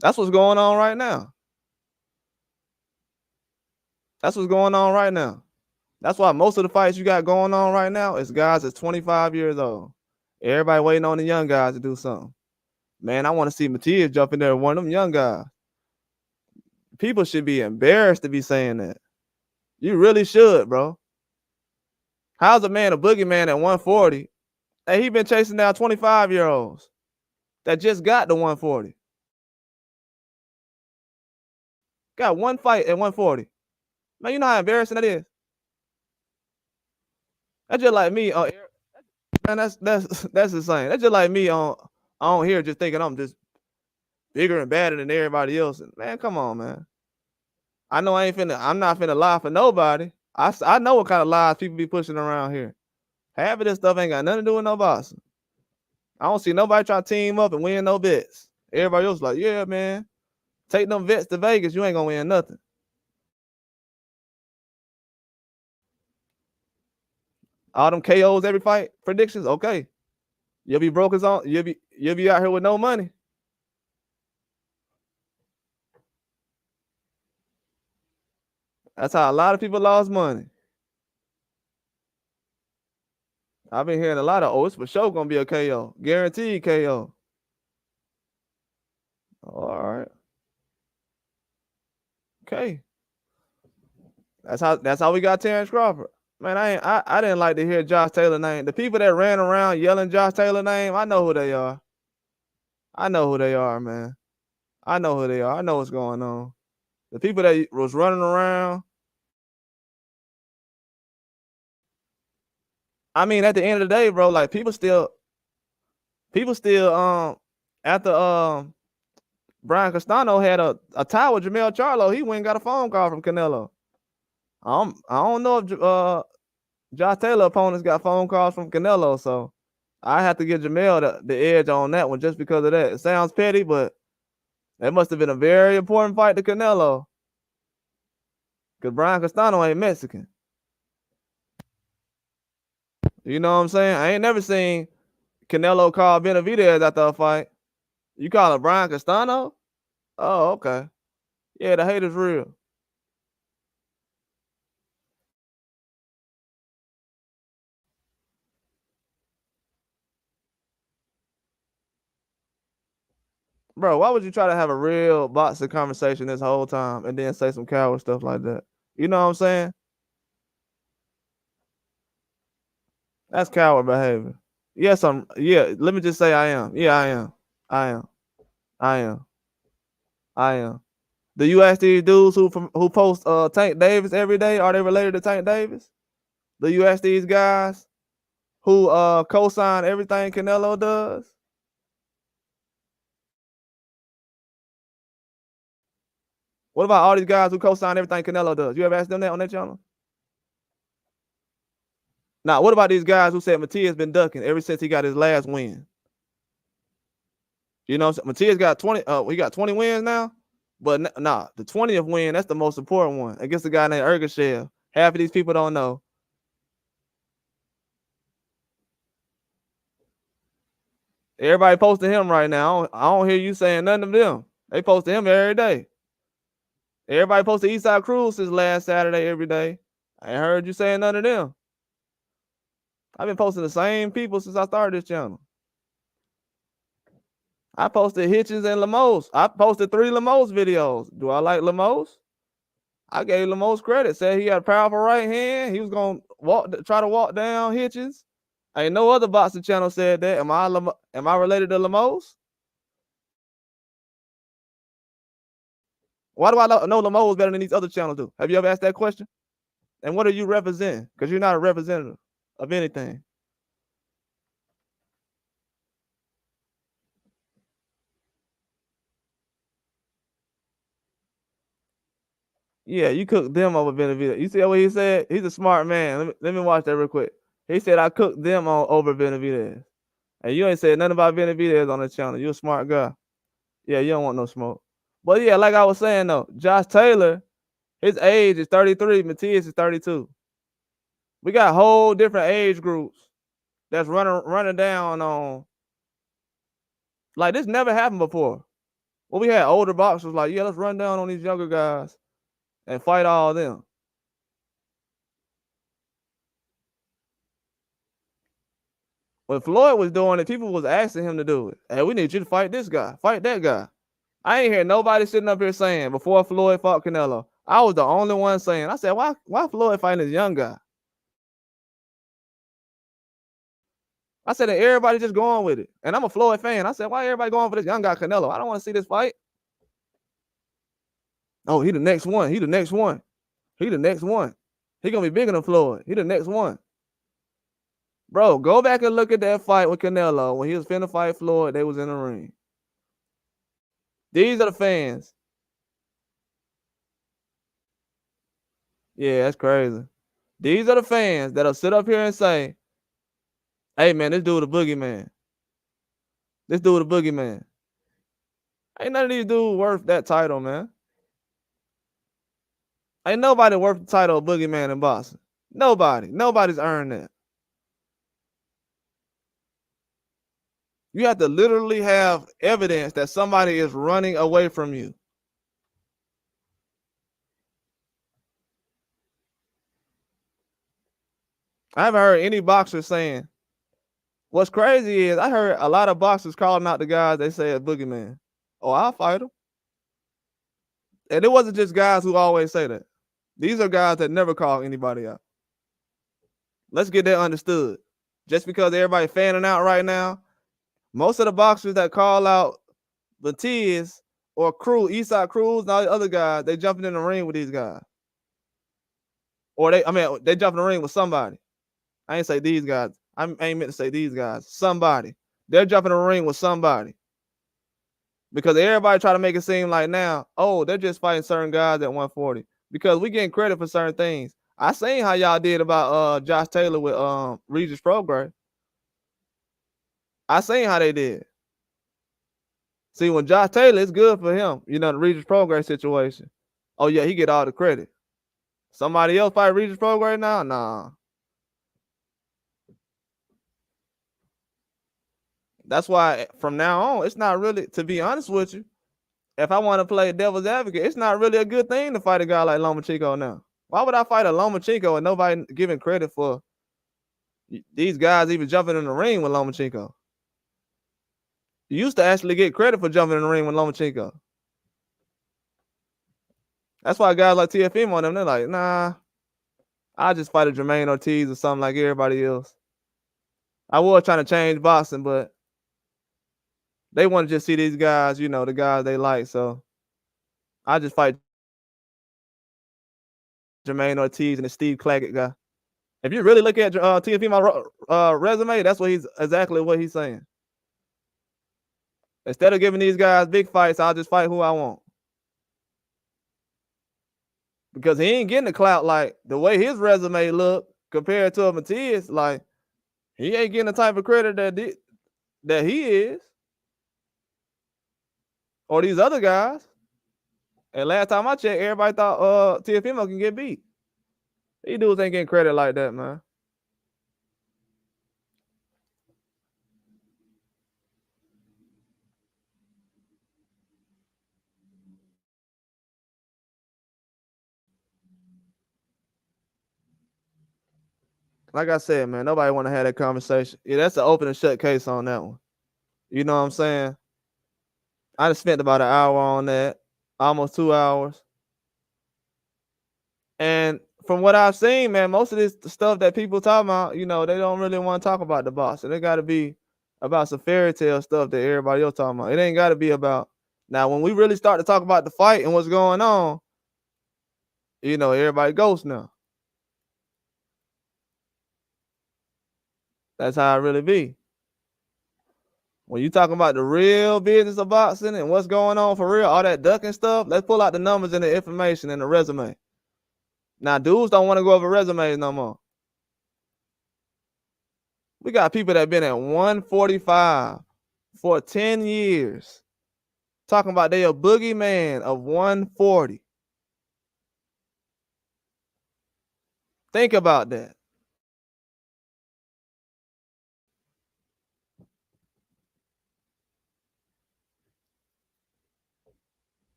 That's what's going on right now. That's what's going on right now. That's why most of the fights you got going on right now is guys that's 25 years old. Everybody waiting on the young guys to do something. Man, I want to see Matias jump in there with one of them young guys. People should be embarrassed to be saying that. You really should, bro. How's a man a boogeyman at 140? Hey, he been chasing down 25-year-olds that just got to 140. Got one fight at 140. Man, you know how embarrassing that is? That's just like me. Man, that's insane. That's just like me on here just thinking I'm just bigger and badder than everybody else. And man, come on, man. I know I'm not finna lie for nobody. I know what kind of lies people be pushing around here. Half of this stuff ain't got nothing to do with no boxing. I don't see nobody try to team up and win no bets. Everybody else like, yeah, man, take them vets to Vegas. You ain't gonna win nothing. All them KOs every fight predictions, okay. You'll be broke as on. You'll be out here with no money. That's how a lot of people lost money. I've been hearing a lot of, it's for sure gonna be a KO, guaranteed KO. All right. Okay. That's how we got Terence Crawford. Man, I didn't like to hear Josh Taylor's name. The people that ran around yelling Josh Taylor's name, I know who they are. I know who they are, man. I know who they are. I know what's going on. The people that was running around. I mean, at the end of the day, bro, like people still after Brian Castano had a tie with Jamel Charlo, he went and got a phone call from Canelo. I don't know if Josh Taylor opponents got phone calls from Canelo, so I have to give Jamel the edge on that one just because of that. It sounds petty, but that must have been a very important fight to Canelo. Because Brian Castano ain't Mexican. You know what I'm saying? I ain't never seen Canelo call Benavidez after a fight. You call him Brian Castano? Oh, okay. Yeah, the hate is real. Bro, why would you try to have a real boxing conversation this whole time and then say some coward stuff like that? You know what I'm saying? That's coward behavior. Yes, let me just say I am. Yeah, I am. I am. I am. I am. Do you ask these dudes who post Tank Davis every day, are they related to Tank Davis? Do you ask these guys who co-sign everything Canelo does? What about all these guys who co-sign everything Canelo does? You ever asked them that on their channel? Now, what about these guys who said Matias been ducking ever since he got his last win? You know, Matias got 20. He got 20 wins now, but the 20th win, that's the most important one against a guy named Ergashev. Half of these people don't know. Everybody posting him right now. I don't hear you saying nothing of them. They posting him every day. Everybody posted Eastside Cruz since last Saturday every day. I ain't heard you saying none of them. I've been posting the same people since I started this channel. I posted Hitchens and Lemos. I posted 3 Lemos videos. Do I like Lemos? I gave Lemos credit. Said he had a powerful right hand. He was gonna try to walk down Hitchens. Ain't no other boxing channel said that. Am I related to Lemos? Why do I know Lemos better than these other channels do? Have you ever asked that question? And what are you representing? Because you're not a representative of anything. Yeah, you cooked them over Benavidez. You see what he said? He's a smart man. Let me watch that real quick. He said I cooked them over Benavidez. And you ain't said nothing about Benavidez on the channel. You a smart guy. Yeah, you don't want no smoke. But yeah, like I was saying though, Josh Taylor, his age is 33. Matias is 32. We got whole different age groups that's running down on. Like this never happened before. Well, we had older boxers like, yeah, let's run down on these younger guys and fight all of them. When Floyd was doing it, people was asking him to do it. Hey, we need you to fight this guy, fight that guy. I ain't hear nobody sitting up here saying before Floyd fought Canelo. I was the only one saying. I said, why Floyd fighting this young guy? I said, and everybody just going with it. And I'm a Floyd fan. I said, why everybody going for this young guy Canelo? I don't want to see this fight. Oh, he the next one. He the next one. He the next one. He gonna be bigger than Floyd. He the next one. Bro, go back and look at that fight with Canelo when he was finna fight Floyd. They was in the ring. These are the fans. Yeah, that's crazy. These are the fans that'll sit up here and say, hey, man, this dude a boogeyman. This dude a boogeyman. Ain't none of these dudes worth that title, man. Ain't nobody worth the title of boogeyman in boxing. Nobody. Nobody's earned that. You have to literally have evidence that somebody is running away from you. I haven't heard any boxer saying. What's crazy is I heard a lot of boxers calling out the guys they say a boogeyman. Oh, I'll fight them. And it wasn't just guys who always say that. These are guys that never call anybody out. Let's get that understood. Just because everybody fanning out right now, most of the boxers that call out Matias or Cruz, Eastside Cruz, and all the other guys, they jumping in the ring with these guys. Or they jumping in the ring with somebody. I ain't say these guys. I ain't meant to say these guys. Somebody. They're jumping in the ring with somebody. Because everybody try to make it seem like now, oh, they're just fighting certain guys at 140. Because we getting credit for certain things. I seen how y'all did about Josh Taylor with Regis Prograis. I seen how they did. See, when Josh Taylor, it's good for him. You know, the Regis Prograis situation. Oh, yeah, he get all the credit. Somebody else fight Regis Prograis now? Nah. That's why from now on, it's not really, to be honest with you, if I want to play devil's advocate, it's not really a good thing to fight a guy like Lomachenko now. Why would I fight a Lomachenko and nobody giving credit for these guys even jumping in the ring with Lomachenko? You used to actually get credit for jumping in the ring with Lomachenko. That's why guys like TFM on them, they're like, nah, I'll just fight a Jermaine Ortiz or something like everybody else. I was trying to change boxing, but they want to just see these guys, you know, the guys they like. So I just fight Jermaine Ortiz and the Steve Claggett guy. If you really look at TFM resume, that's what exactly what he's saying. Instead of giving these guys big fights, I'll just fight who I want. Because he ain't getting the clout like the way his resume look compared to a Matias, like he ain't getting the type of credit that he is. Or these other guys. And last time I checked, everybody thought TFM can get beat. These dudes ain't getting credit like that, man. Like I said, man, nobody want to have that conversation. Yeah, that's an open and shut case on that one. You know what I'm saying? I just spent about an hour on that, almost 2 hours. And from what I've seen, man, most of this stuff that people talk about, you know, they don't really want to talk about the boxing. They got to be about some fairy tale stuff that everybody else talking about. It ain't got to be about. Now, when we really start to talk about the fight and what's going on, you know, everybody ghosts now. That's how it really be. When you talking about the real business of boxing and what's going on for real, all that ducking stuff, let's pull out the numbers and the information and the resume. Now, dudes don't want to go over resumes no more. We got people that been at 145 for 10 years talking about they a boogeyman of 140. Think about that.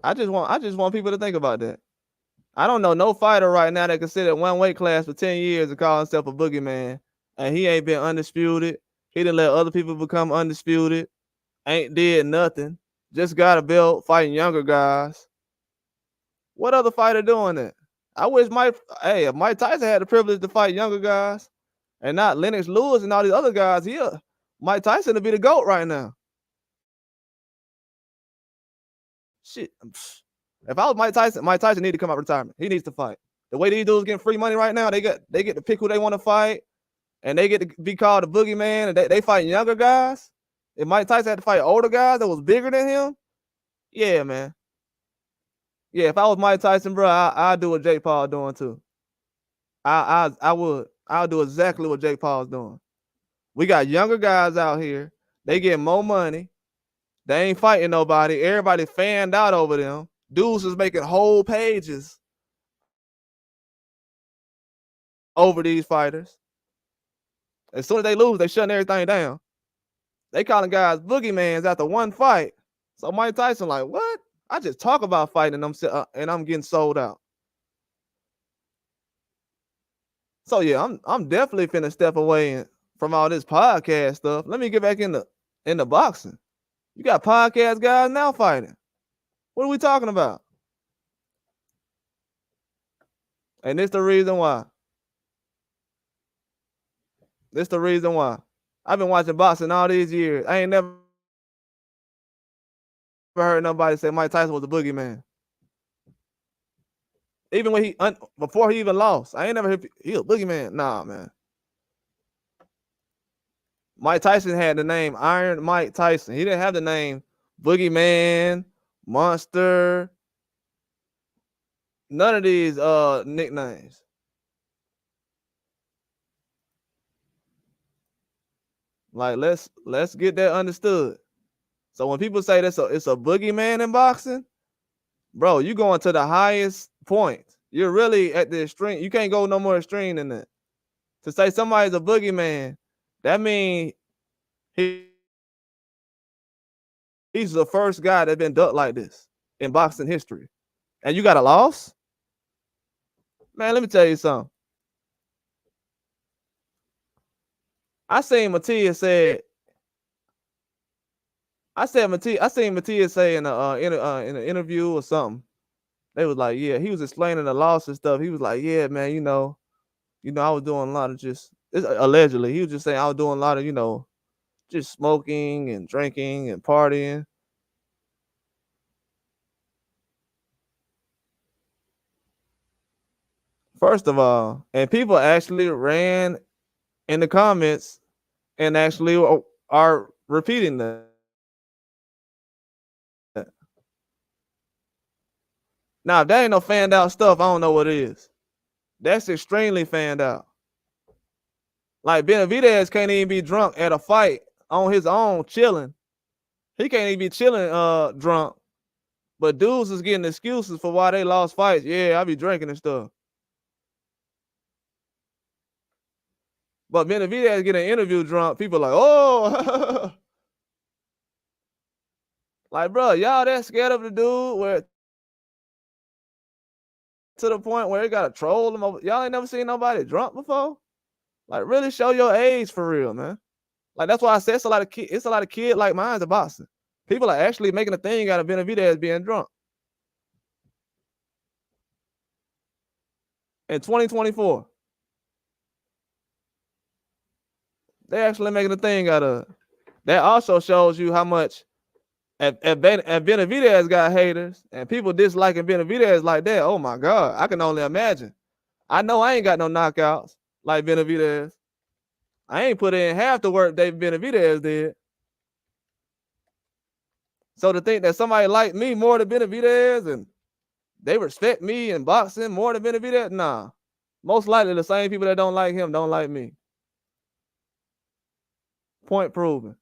I just want people to think about that. I don't know no fighter right now that can sit at one weight class for 10 years and call himself a boogeyman, and he ain't been undisputed. He didn't let other people become undisputed. Ain't did nothing. Just got a belt fighting younger guys. What other fighter doing that? I wish if Mike Tyson had the privilege to fight younger guys and not Lennox Lewis and all these other guys here, Mike Tyson would be the GOAT right now. Shit. If I was Mike Tyson need to come out of retirement. He needs to fight. The way these dudes getting free money right now, they get to pick who they want to fight, and they get to be called a boogeyman, and they fight younger guys. If Mike Tyson had to fight older guys that was bigger than him, yeah, man. Yeah, if I was Mike Tyson, bro, I'd do what Jake Paul doing too. I would. I'll do exactly what Jake Paul's doing. We got younger guys out here. They get more money. They ain't fighting nobody. Everybody fanned out over them. Dudes is making whole pages over these fighters. As soon as they lose, they shutting everything down. They calling guys boogeymans after one fight. So Mike Tyson like, what? I just talk about fighting and I'm getting sold out. So yeah, I'm definitely finna step away from all this podcast stuff. Let me get back in the boxing. You got podcast guys now fighting. What are we talking about? And this the reason why. This the reason why. I've been watching boxing all these years. I ain't never heard nobody say Mike Tyson was a boogeyman. Even when before he even lost, I ain't never heard he a boogeyman. Nah, man. Mike Tyson had the name Iron Mike Tyson. He didn't have the name Boogeyman, Monster, none of these nicknames. Like let's get that understood. So when people say it's a boogeyman in boxing, bro, you going to the highest point. You're really at the extreme. You can't go no more extreme than that. To say somebody's a boogeyman, that means he's the first guy that's been ducked like this in boxing history. And you got a loss? Man, let me tell you something. I seen Matias say in an interview or something. They was like, yeah, he was explaining the loss and stuff. He was like, yeah, man, you know, I was doing a lot of allegedly, he was just saying I was doing a lot of, just smoking and drinking and partying. First of all, and people actually ran in the comments and actually are repeating that. Now, if that ain't no fanned out stuff, I don't know what is. That's extremely fanned out. Like Benavidez can't even be drunk at a fight on his own, chilling. He can't even be chilling drunk. But dudes is getting excuses for why they lost fights. Yeah, I be drinking and stuff. But Benavidez get an interview drunk, people like, oh. Like, bro, y'all that scared of the dude where to the point where he got to troll him over. Y'all ain't never seen nobody drunk before? Like, really show your age for real, man. Like, that's why I said it's a lot of kids like mine's in boxing. People are actually making a thing out of Benavidez being drunk. In 2024. They actually making a thing out of it. That also shows you how much if Benavidez got haters and people disliking Benavidez like that, oh my God, I can only imagine. I know I ain't got no knockouts like Benavidez. I ain't put in half the work David Benavidez did. So to think that somebody like me more than Benavidez and they respect me in boxing more than Benavidez, nah. Most likely the same people that don't like him don't like me. Point proven.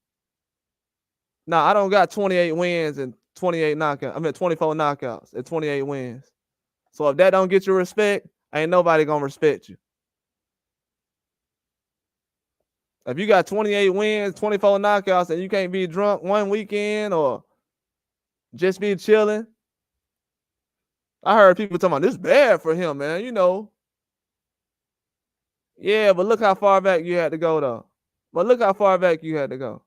Nah, I don't got 28 wins and 28 knockouts. I mean 24 knockouts and 28 wins. So if that don't get you respect, ain't nobody gonna respect you. If you got 28 wins, 24 knockouts, and you can't be drunk one weekend or just be chilling, I heard people talking about this bad for him, man. You know. Yeah, but look how far back you had to go though. But look how far back you had to go.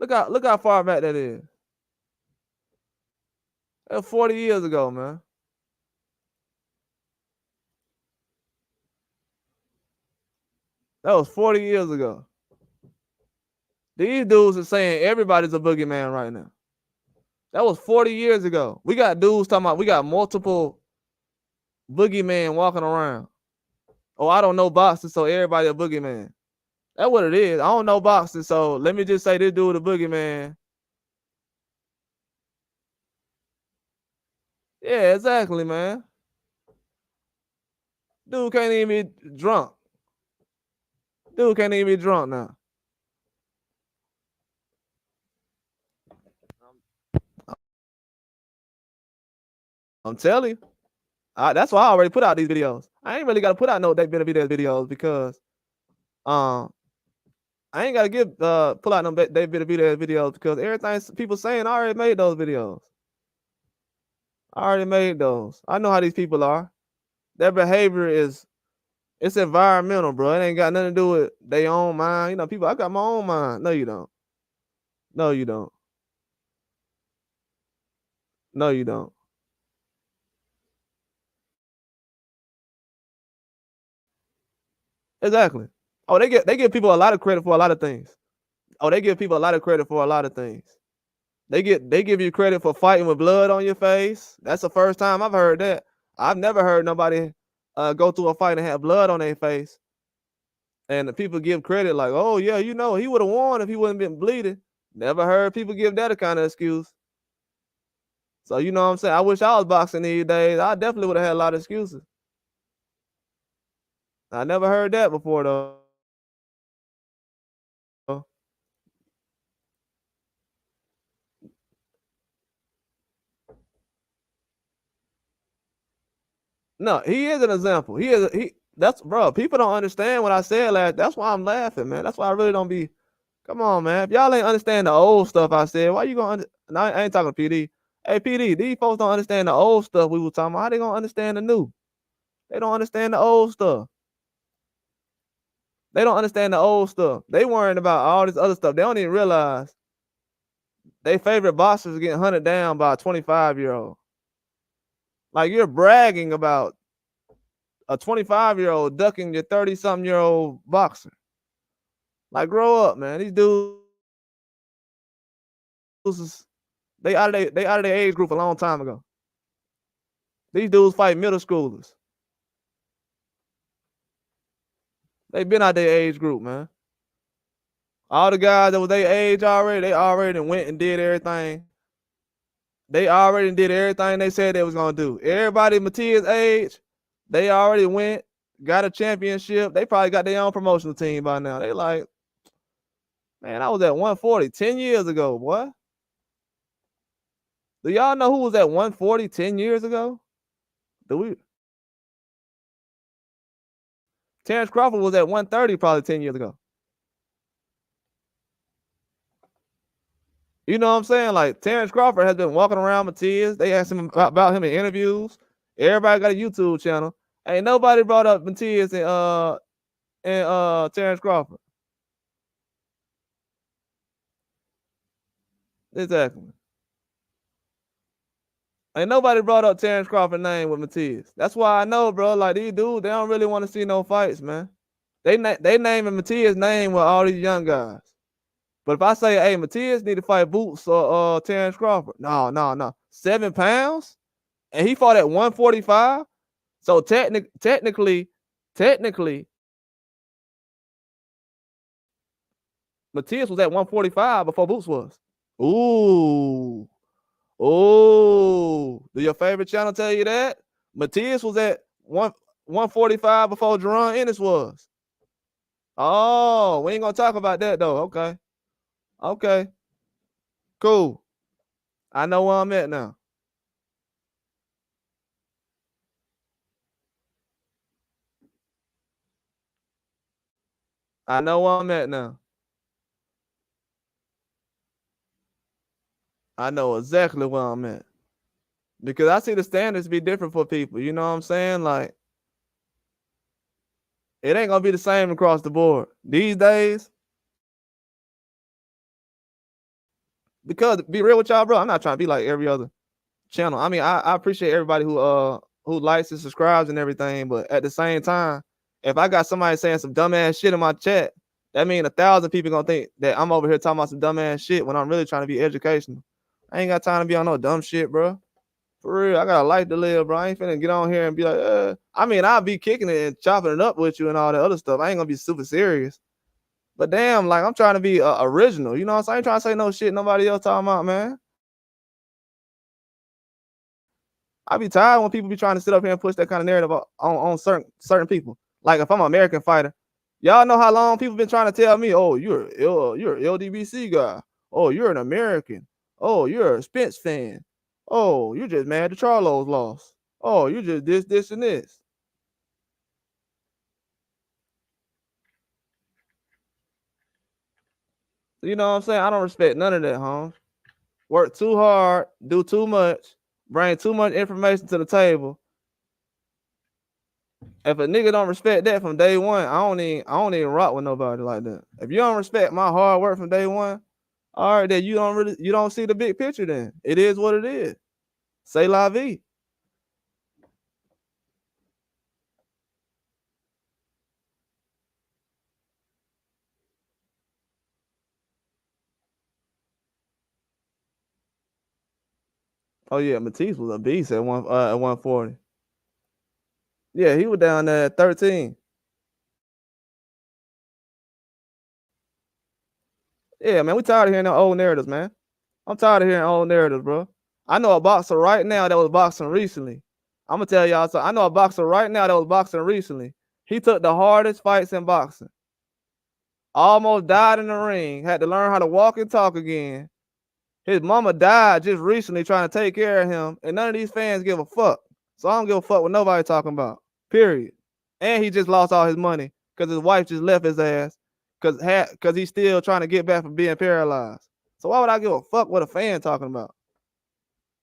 Look how far back that is. That was 40 years ago, man. That was 40 years ago. These dudes are saying everybody's a boogeyman right now. That was 40 years ago. We got dudes talking about we got multiple boogeyman walking around. Oh, I don't know boxing, so everybody a boogeyman. That's what it is. I don't know boxing, so let me just say this dude a boogeyman. Yeah, exactly, man. Dude can't even be drunk. Dude can't even be drunk now. I'm telling you. That's why I already put out these videos. I ain't really got to put out no David Benavidez videos because I ain't got to give pull out no David Benavidez videos because everything people saying I already made those videos. I already made those. I know how these people are. Their behavior is it's environmental, bro. It ain't got nothing to do with their own mind. You know, people, I got my own mind. No, you don't. No, you don't. No, you don't. Exactly. Oh, they give people a lot of credit for a lot of things. Oh, they give people a lot of credit for a lot of things. They give you credit for fighting with blood on your face. That's the first time I've heard that. I've never heard nobody go through a fight and have blood on their face. And the people give credit like, oh yeah, you know, he would have won if he wouldn't been bleeding. Never heard people give that a kind of excuse. So you know what I'm saying? I wish I was boxing these days. I definitely would have had a lot of excuses. I never heard that before though. No, he is an example. That's bro. People don't understand what I said last. That's why I'm laughing, man. That's why I really don't be. Come on, man. If y'all ain't understand the old stuff I said, why you gonna? No, I ain't talking to PD. Hey, PD, these folks don't understand the old stuff we were talking about. How they gonna understand the new? They don't understand the old stuff. They don't understand the old stuff. They worrying about all this other stuff. They don't even realize they favorite boxers getting hunted down by a 25-year-old. Like you're bragging about a 25-year-old ducking your 30-something-year-old boxer. Like, grow up, man. These dudes, they out of their age group a long time ago. These dudes fight middle schoolers. They been out their age group, man. All the guys that was their age already, they already went and did everything. They already did everything they said they was gonna do. Everybody Matias' age, they already went, got a championship. They probably got their own promotional team by now. They like, man, I was at 140 10 years ago, boy. Do y'all know who was at 140 10 years ago? Do we? Terence Crawford was at 130 probably 10 years ago. You know what I'm saying? Like Terence Crawford has been walking around Matias. They asked him about him in interviews. Everybody got a YouTube channel. Ain't nobody brought up Matias and Terence Crawford. Exactly. Ain't nobody brought up Terence Crawford's name with Matias. That's why I know, bro. Like these dudes, they don't really want to see no fights, man. They naming Matias' name with all these young guys. But if I say, hey, Matias need to fight Boots or Terence Crawford, no. 7 pounds? And he fought at 145. So technically, Matias was at 145 before Boots was. Ooh. Oh, do your favorite channel tell you that? Matias was at 145 before Jerron Ennis was. Oh, we ain't gonna talk about that though. Okay. Okay. Cool. I know where I'm at now. I know where I'm at now. I know exactly where I'm at. Because I see the standards be different for people. You know what I'm saying? Like, it ain't gonna be the same across the board. These days, because be real with y'all, bro, I'm not trying to be like every other channel. I mean, I appreciate everybody who likes and subscribes and everything, but at the same time, if I got somebody saying some dumbass shit in my chat, that means 1,000 people gonna think that I'm over here talking about some dumbass shit when I'm really trying to be educational. I ain't got time to be on no dumb shit, bro. For real, I got a life to live, bro. I ain't finna get on here and be like, I mean, I'll be kicking it and chopping it up with you and all that other stuff. I ain't gonna be super serious. But damn, like, I'm trying to be original. You know what I'm saying? I ain't trying to say no shit nobody else talking about, man. I be tired when people be trying to sit up here and push that kind of narrative on certain people. Like, if I'm an American fighter, y'all know how long people been trying to tell me, oh, you're an LDBC guy. Oh, you're an American. Oh, you're a Spence fan. Oh, you're just mad the Charlos lost. Oh, you're just this, and this. You know what I'm saying? I don't respect none of that, Holmes. Work too hard, do too much, bring too much information to the table. If a nigga don't respect that from day one, I don't even rock with nobody like that. If you don't respect my hard work from day one, all right, then you don't see the big picture. Then it is what it is. Say la vie. Oh yeah, Matisse was a beast at 140. Yeah, he was down there at 13. Yeah, man, we tired of hearing them old narratives, man. I'm tired of hearing old narratives, bro. I know a boxer right now that was boxing recently. I'm gonna tell y'all something. I know a boxer right now that was boxing recently. He took the hardest fights in boxing. Almost died in the ring. Had to learn how to walk and talk again. His mama died just recently trying to take care of him, and none of these fans give a fuck. So I don't give a fuck what nobody talking about. Period. And he just lost all his money because his wife just left his ass because he's still trying to get back from being paralyzed. So why would I give a fuck what a fan talking about?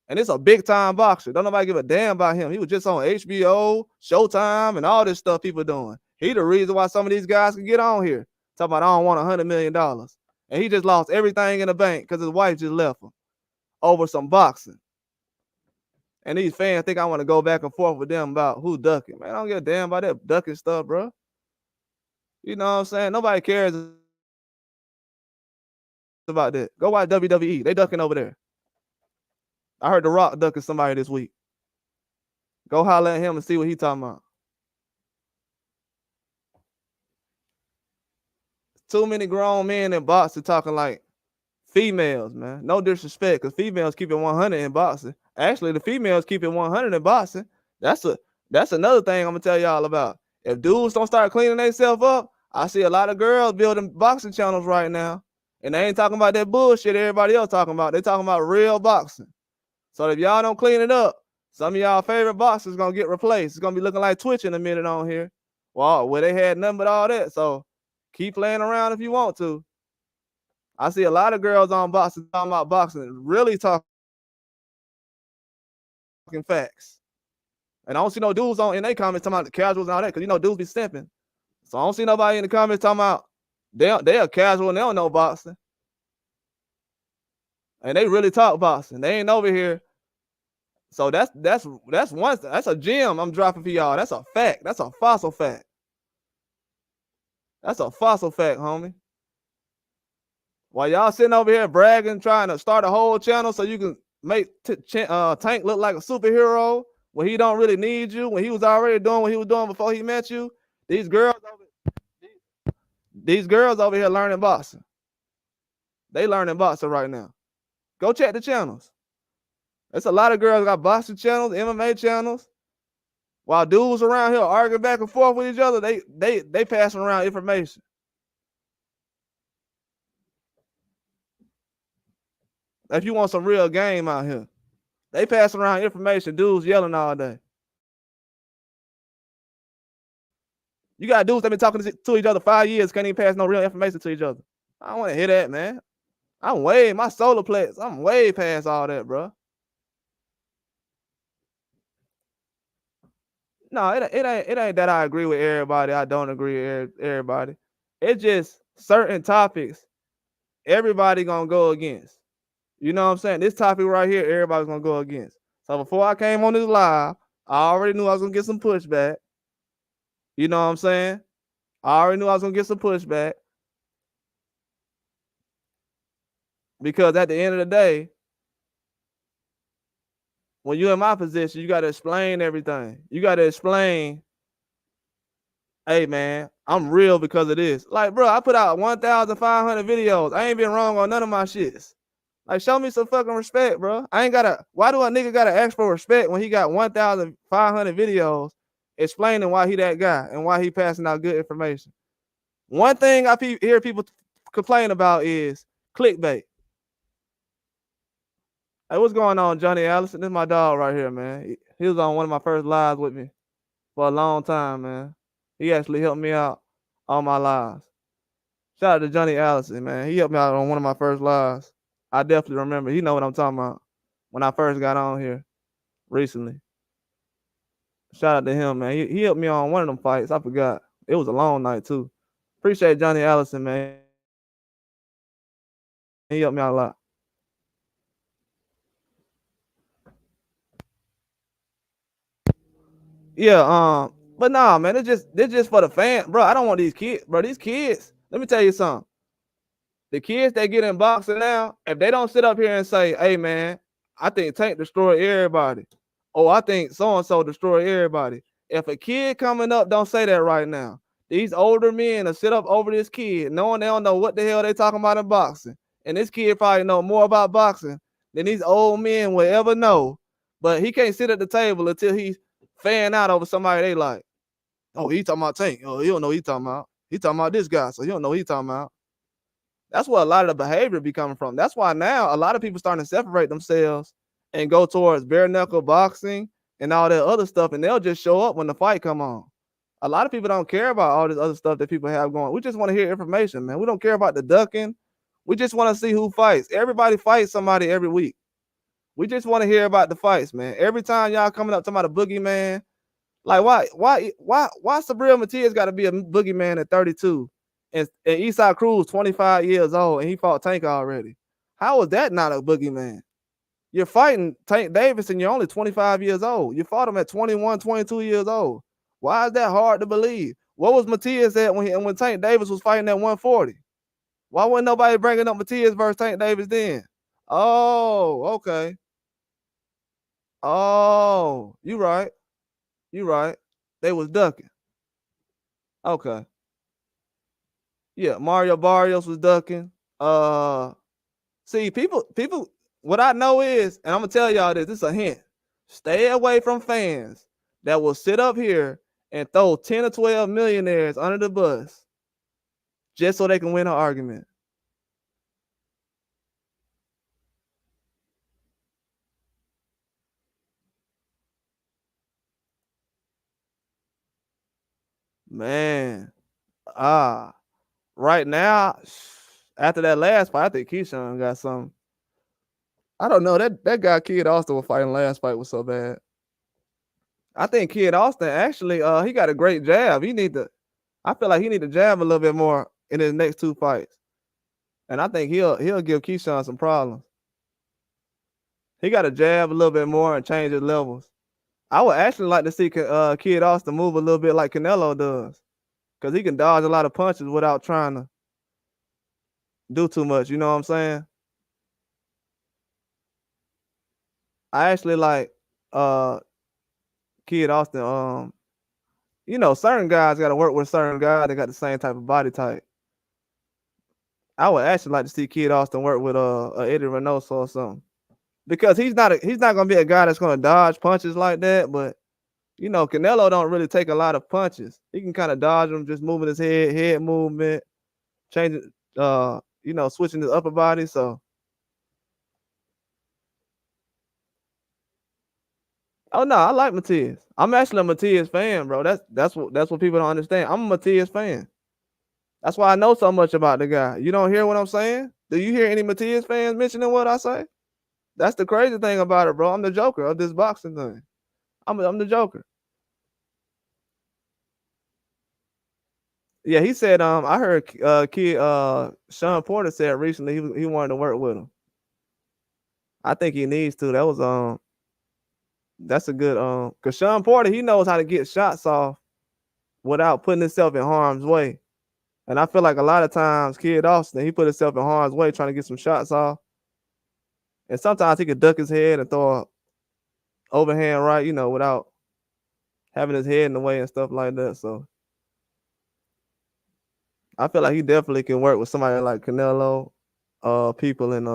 And it's a big time boxer. Don't nobody give a damn about him. He was just on HBO, Showtime, and all this stuff people doing. He the reason why some of these guys can get on here. Talking about I don't want $100 million. And he just lost everything in the bank because his wife just left him over some boxing. And these fans think I want to go back and forth with them about who ducking. Man, I don't give a damn about that ducking stuff, bro. You know what I'm saying? Nobody cares about that. Go watch WWE. They ducking over there. I heard The Rock ducking somebody this week. Go holler at him and see what he talking about. Too many grown men in boxing talking like females, man. No disrespect, because females keep it 100 in boxing. Actually, the females keep it 100 in boxing. That's another thing I'm gonna tell y'all about. If dudes don't start cleaning themselves up, I see a lot of girls building boxing channels right now, and they ain't talking about that bullshit everybody else talking about. They talking about real boxing. So if y'all don't clean it up, some of y'all favorite boxers gonna get replaced. It's gonna be looking like Twitch in a minute on here. Well, where they had nothing but all that. So keep playing around if you want to. I see a lot of girls on boxing talking about boxing, really talking facts. And I don't see no dudes in their comments talking about the casuals and all that, because you know dudes be simping. So I don't see nobody in the comments talking about they are casual and they don't know boxing. And they really talk boxing. They ain't over here. So that's a gem I'm dropping for y'all. That's a fact. That's a fossil fact. That's a fossil fact, homie. While y'all sitting over here bragging, trying to start a whole channel so you can make Tank look like a superhero when he don't really need you, when he was already doing what he was doing before he met you, these girls over here learning boxing. They learning boxing right now. Go check the channels. There's a lot of girls got boxing channels, MMA channels. While dudes around here arguing back and forth with each other, they passing around information. If you want some real game out here, they passing around information. Dudes yelling all day. You got dudes that been talking to each other 5 years, can't even pass no real information to each other. I don't want to hear that, man. My solar plex. I'm way past all that, bro. No, it ain't that I agree with everybody. I don't agree with everybody. It's just certain topics everybody gonna go against. You know what I'm saying? This topic right here, everybody's gonna go against. So before I came on this live, I already knew I was gonna get some pushback. You know what I'm saying? I already knew I was gonna get some pushback. Because at the end of the day, when you're in my position, you gotta explain everything. You gotta explain, hey man, I'm real because of this. Like, bro, I put out 1,500 videos. I ain't been wrong on none of my shits. Like, show me some fucking respect, bro. I ain't gotta. Why do a nigga gotta ask for respect when he got 1,500 videos explaining why he that guy and why he passing out good information? One thing I hear people complain about is clickbait. Hey, what's going on, Johnny Allison? This is my dog right here, man. He was on one of my first lives with me for a long time, man. He actually helped me out on my lives. Shout out to Johnny Allison, man. He helped me out on one of my first lives. I definitely remember. He know what I'm talking about when I first got on here recently. Shout out to him, man. He helped me on one of them fights. I forgot. It was a long night, too. Appreciate Johnny Allison, man. He helped me out a lot. Yeah, but nah, man, it's just for the fan, bro. I don't want these kids, bro. These kids, let me tell you something. The kids that get in boxing now, if they don't sit up here and say, hey man, I think Tank destroyed everybody. Oh, I think so-and-so destroyed everybody. If a kid coming up don't say that right now, these older men will sit up over this kid, knowing they don't know what the hell they talking about in boxing. And this kid probably know more about boxing than these old men will ever know. But he can't sit at the table until he's fan out over somebody they like. Oh, he talking about Tank. Oh, he don't know what he talking about. He talking about this guy, so he don't know what he talking about. That's where a lot of the behavior be coming from. That's why now a lot of people starting to separate themselves and go towards bare knuckle boxing and all that other stuff, and they'll just show up when the fight come on. A lot of people don't care about all this other stuff that people have going. We just want to hear information, man. We don't care about the ducking. We just want to see who fights. Everybody fights somebody every week. We just want to hear about the fights, man. Every time y'all coming up talking about a boogeyman, like why Subriel Matias got to be a boogeyman at 32? And Eastside Cruz 25 years old and he fought Tank already. How is that not a boogeyman? You're fighting Tank Davis and you're only 25 years old. You fought him at 21, 22 years old. Why is that hard to believe? What was Matias at when Tank Davis was fighting at 140? Why wasn't nobody bringing up Matias versus Tank Davis then? Oh, okay. Oh, you right. You right. They was ducking. Okay. Yeah, Mario Barrios was ducking. See, people, what I know is, and I'm gonna tell y'all this is a hint. Stay away from fans that will sit up here and throw 10 or 12 millionaires under the bus just so they can win an argument. Man, right now, after that last fight, I think Keyshawn got something. I don't know. That guy Kid Austin was fighting last fight was so bad. I think Kid Austin actually, he got a great jab. I feel like he need to jab a little bit more in his next two fights. And I think he'll give Keyshawn some problems. He got to jab a little bit more and change his levels. I would actually like to see Kid Austin move a little bit like Canelo does, because he can dodge a lot of punches without trying to do too much. You know what I'm saying? I actually like Kid Austin. You know, certain guys got to work with certain guys that got the same type of body type. I would actually like to see Kid Austin work with Eddie Reynoso or something, because he's not gonna be a guy that's gonna dodge punches like that. But you know, Canelo don't really take a lot of punches. He can kind of dodge them, just moving his head movement, changing, you know, switching his upper body. So, oh no, I like Matias. I'm actually a Matias fan, bro. That's what people don't understand. I'm a Matias fan. That's why I know so much about the guy. You don't hear what I'm saying? Do you hear any Matias fans mentioning what I say? That's the crazy thing about it, bro. I'm the Joker of this boxing thing. I'm the Joker. Yeah, he said. I heard kid Sean Porter said recently he wanted to work with him. I think he needs to. That was that's a good because Sean Porter, he knows how to get shots off without putting himself in harm's way. And I feel like a lot of times Kid Austin, he put himself in harm's way trying to get some shots off. And sometimes he could duck his head and throw a overhand right, you know, without having his head in the way and stuff like that. So I feel like he definitely can work with somebody like Canelo, people in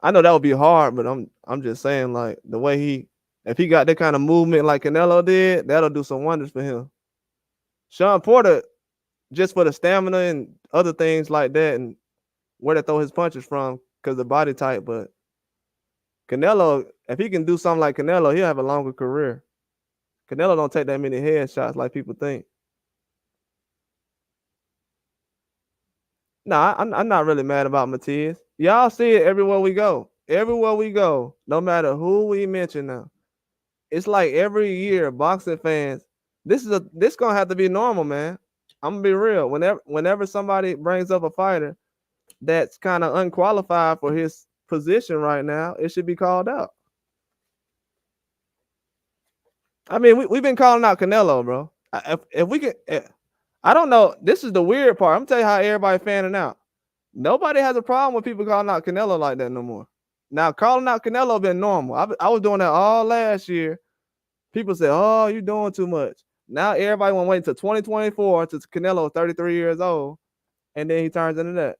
I know that would be hard, but I'm just saying, like, the way if he got that kind of movement like Canelo did, that'll do some wonders for him. Sean Porter, just for the stamina and other things like that, and where to throw his punches from, because the body type. But Canelo, if he can do something like Canelo, he'll have a longer career. Canelo don't take that many headshots like people think. Nah, I'm not really mad about Matias. Y'all see it everywhere we go. Everywhere we go, no matter who we mention now. It's like every year, boxing fans, this gonna have to be normal, man. I'm gonna be real. Whenever somebody brings up a fighter that's kind of unqualified for his position right now, it should be called out. I mean, we've been calling out Canelo, bro. If we can, I don't know. This is the weird part. I'm telling you how everybody fanning out. Nobody has a problem with people calling out Canelo like that no more. Now, calling out Canelo been normal. I was doing that all last year. People say, "Oh, you're doing too much." Now everybody want to wait until 2024 to Canelo 33 years old, and then he turns into that.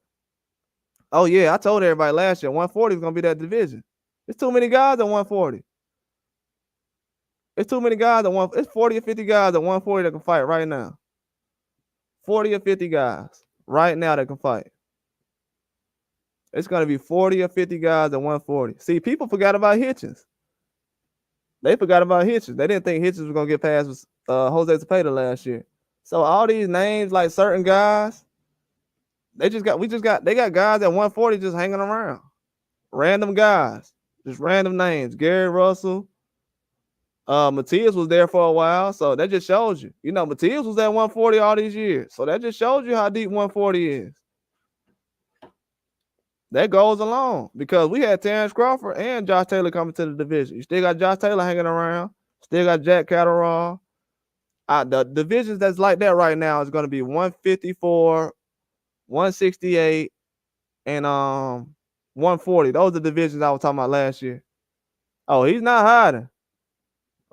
Oh yeah, I told everybody last year 140 is gonna be that division. There's too many guys at 140. It's too many guys at It's 40 or 50 guys at 140 that can fight right now. 40 or 50 guys right now that can fight. It's gonna be 40 or 50 guys at 140. See, people forgot about Hitchens. They forgot about Hitchens. They didn't think Hitchens was gonna get past Jose Zepeda last year. So all these names, like certain guys, they got guys at 140 just hanging around. Random guys, just random names. Gary Russell, Matias was there for a while, so that just shows you. You know, Matias was at 140 all these years, so that just shows you how deep 140 is. That goes along because we had Terence Crawford and Josh Taylor coming to the division. You still got Josh Taylor hanging around. Still got Jack Catterall. The divisions that's like that right now is going to be 154, 168, and 140. Those are the divisions I was talking about last year. Oh, he's not hiding.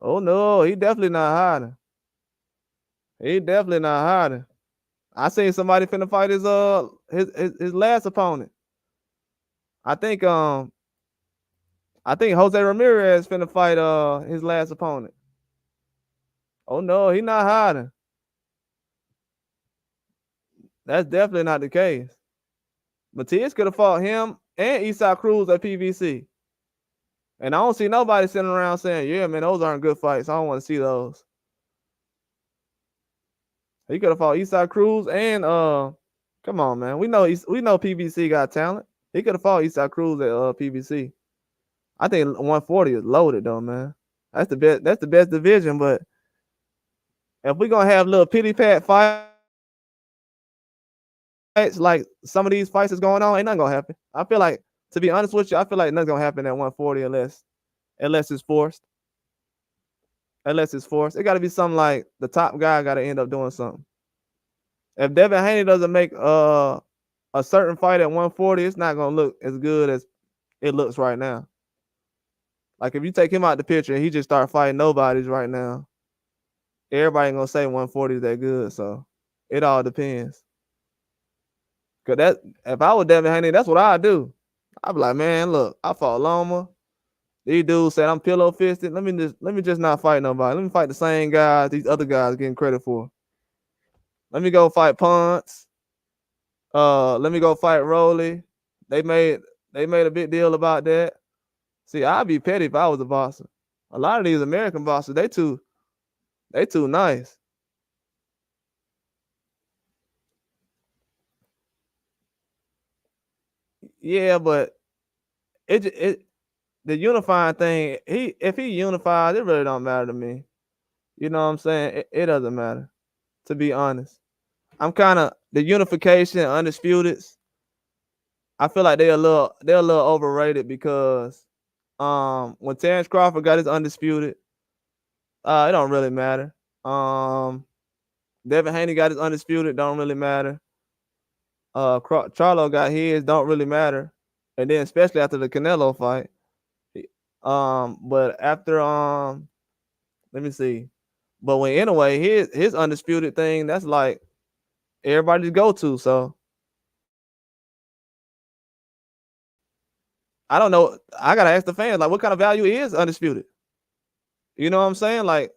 Oh no, he definitely not hiding. He definitely not hiding. I seen somebody finna fight his last opponent. I think Jose Ramirez finna fight his last opponent. Oh no, he not hiding. That's definitely not the case. Matias could have fought him and Isaac Cruz at PVC. And I don't see nobody sitting around saying, yeah, man, those aren't good fights. I don't want to see those. He could have fought Isaac Cruz and come on, man. We know PVC got talent. He could have fought Isaac Cruz at PVC. I think 140 is loaded though, man. That's the best division, but if we're gonna have little pity pat fights like some of these fights is going on, ain't nothing gonna happen. I feel like, to be honest with you, I feel like nothing's gonna happen at 140 unless it's forced. Unless it's forced. It gotta be something like the top guy gotta end up doing something. If Devin Haney doesn't make a certain fight at 140, it's not gonna look as good as it looks right now. Like if you take him out the picture and he just start fighting nobodies right now, everybody ain't gonna say 140 is that good. So it all depends. Cause if I was Devin Haney, that's what I'd do. I'd be like, man, look, I fought Loma. These dudes said I'm pillow fisted. Let me just not fight nobody. Let me fight the same guys these other guys getting credit for. Let me go fight Ponce. Let me go fight Rolly. They made a big deal about that. See, I'd be petty if I was a boxer. A lot of these American boxers, they too nice. Yeah, but the unifying thing, if he unifies, it really don't matter to me. You know what I'm saying? It doesn't matter, to be honest. I'm kind of the unification, undisputed. I feel like they're a little overrated because when Terence Crawford got his undisputed, it don't really matter. Devin Haney got his undisputed, don't really matter. Charlo got his, don't really matter. And then especially after the Canelo fight. But after let me see. But when anyway, his undisputed thing, that's like everybody's go-to. So I don't know. I gotta ask the fans, like, what kind of value is undisputed? You know what I'm saying? Like,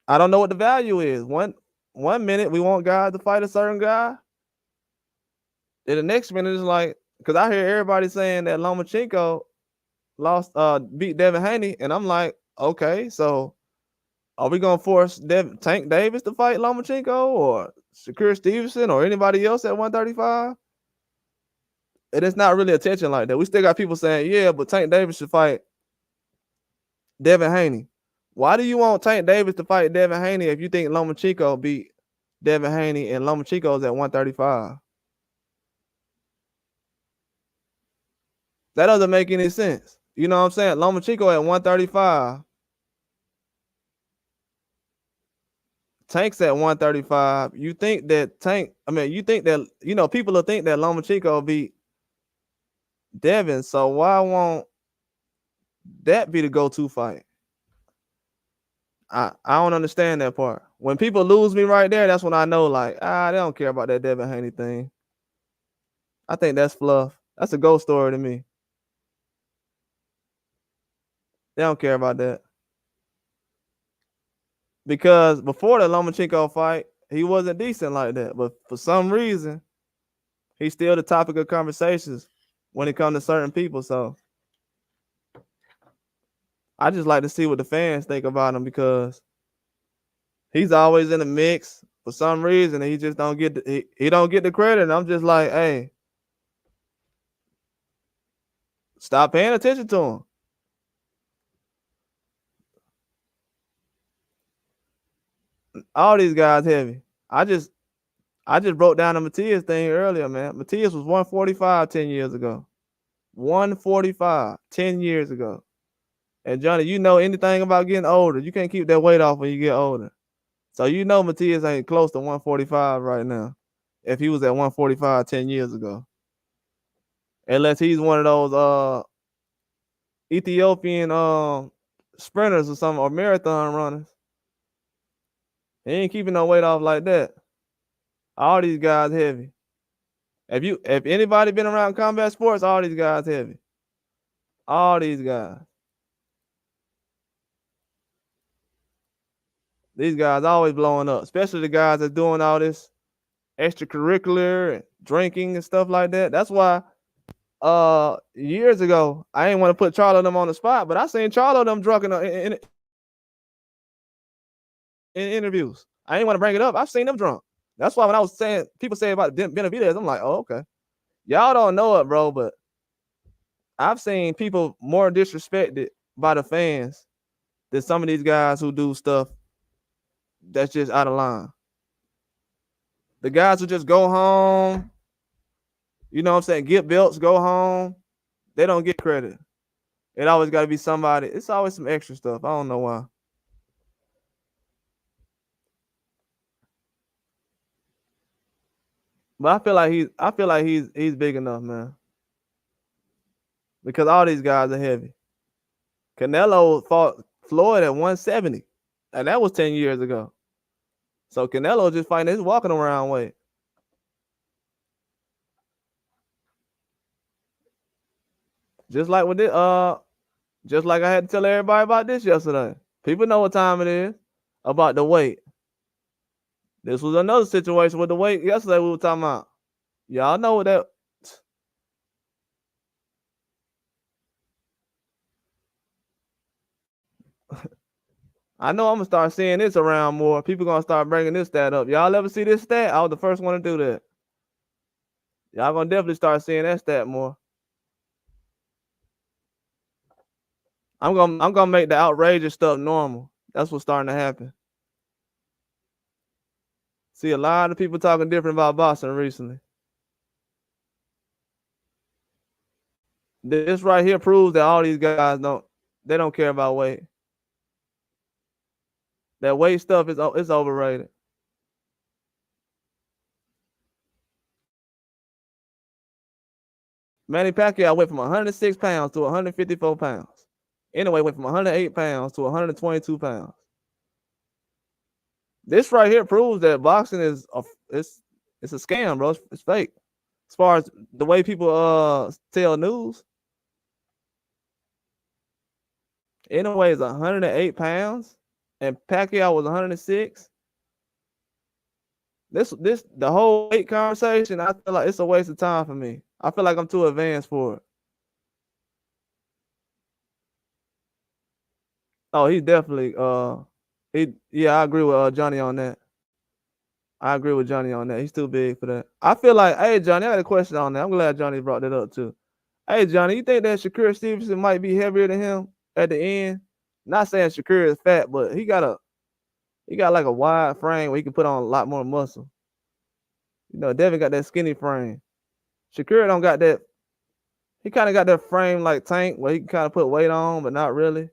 I don't know what the value is. One minute we want guys to fight a certain guy. Then the next minute is like, because I hear everybody saying that Lomachenko beat Devin Haney, and I'm like, okay, so are we gonna force Tank Davis to fight Lomachenko or Shakur Stevenson or anybody else at 135? And it's not really attention like that. We still got people saying, yeah, but Tank Davis should fight Devin Haney. Why do you want Tank Davis to fight Devin Haney if you think Lomachenko beat Devin Haney and Lomachenko's at 135? That doesn't make any sense. You know what I'm saying? Lomachenko at 135. Tank's at 135. You think that you think that, people will think that Lomachenko beat Devin. So why won't that be the go-to fight? I don't understand that part. When people lose me right there, that's when I know, like, they don't care about that Devin Haney thing. I think that's fluff. That's a ghost story to me. They don't care about that. Because before the Lomachenko fight, he wasn't decent like that. But for some reason, he's still the topic of conversations when it comes to certain people. So I just like to see what the fans think about him, because he's always in the mix for some reason, and he just don't get he don't get the credit. And I'm just like, hey, stop paying attention to him. All these guys heavy. I just broke down the Matias thing earlier, man. Matias was 145 10 years ago. 145 10 years ago. And Johnny, you know anything about getting older. You can't keep that weight off when you get older. So you know Matias ain't close to 145 right now. If he was at 145 10 years ago. Unless he's one of those Ethiopian sprinters or something, or marathon runners. He ain't keeping no weight off like that. All these guys heavy. If anybody been around combat sports, all these guys heavy. All these guys. These guys always blowing up, especially the guys that's doing all this extracurricular and drinking and stuff like that. That's why years ago I ain't want to put Charlo them on the spot, but I seen Charlo them drunk in interviews. I ain't want to bring it up. I've seen them drunk. That's why when I was saying, people say about Benavidez, I'm like, oh, okay. Y'all don't know it, bro, but I've seen people more disrespected by the fans than some of these guys who do stuff that's just out of line. The guys who just go home, you know what I'm saying, get belts, go home, they don't get credit. It always got to be somebody. It's always some extra stuff. I don't know why. But I feel like he's big enough, man. Because all these guys are heavy. Canelo fought Floyd at 170, and that was 10 years ago. So Canelo just fighting his walking around weight. Just like with it, just like I had to tell everybody about this yesterday. People know what time it is about the weight. This was another situation with the weight yesterday we were talking about. Y'all know what that. I know I'm gonna start seeing this around more. People gonna start bringing this stat up. Y'all ever see this stat? I was the first one to do that. Y'all gonna definitely start seeing that stat more. I'm gonna make the outrageous stuff normal. That's what's starting to happen. See a lot of people talking different about boxing recently. This right here proves that all these guys don't care about weight. That weight stuff is overrated. Manny Pacquiao went from 106 pounds to 154 pounds. Anyway, went from 108 pounds to 122 pounds. This right here proves that boxing is it's a scam, bro. It's fake. As far as the way people tell news. Anyway, is 108 pounds, and Pacquiao was 106. This the whole weight conversation, I feel like it's a waste of time for me. I feel like I'm too advanced for it. Oh, he's definitely I agree with Johnny on that. I agree with Johnny on that. He's too big for that. I feel like, hey Johnny, I got a question on that. I'm glad Johnny brought that up too. Hey Johnny, you think that Shakur Stevenson might be heavier than him at the end? Not saying Shakur is fat, but he got like a wide frame where he can put on a lot more muscle. You know, Devin got that skinny frame. Shakur don't got that. He kind of got that frame like Tank where he can kind of put weight on, but not really.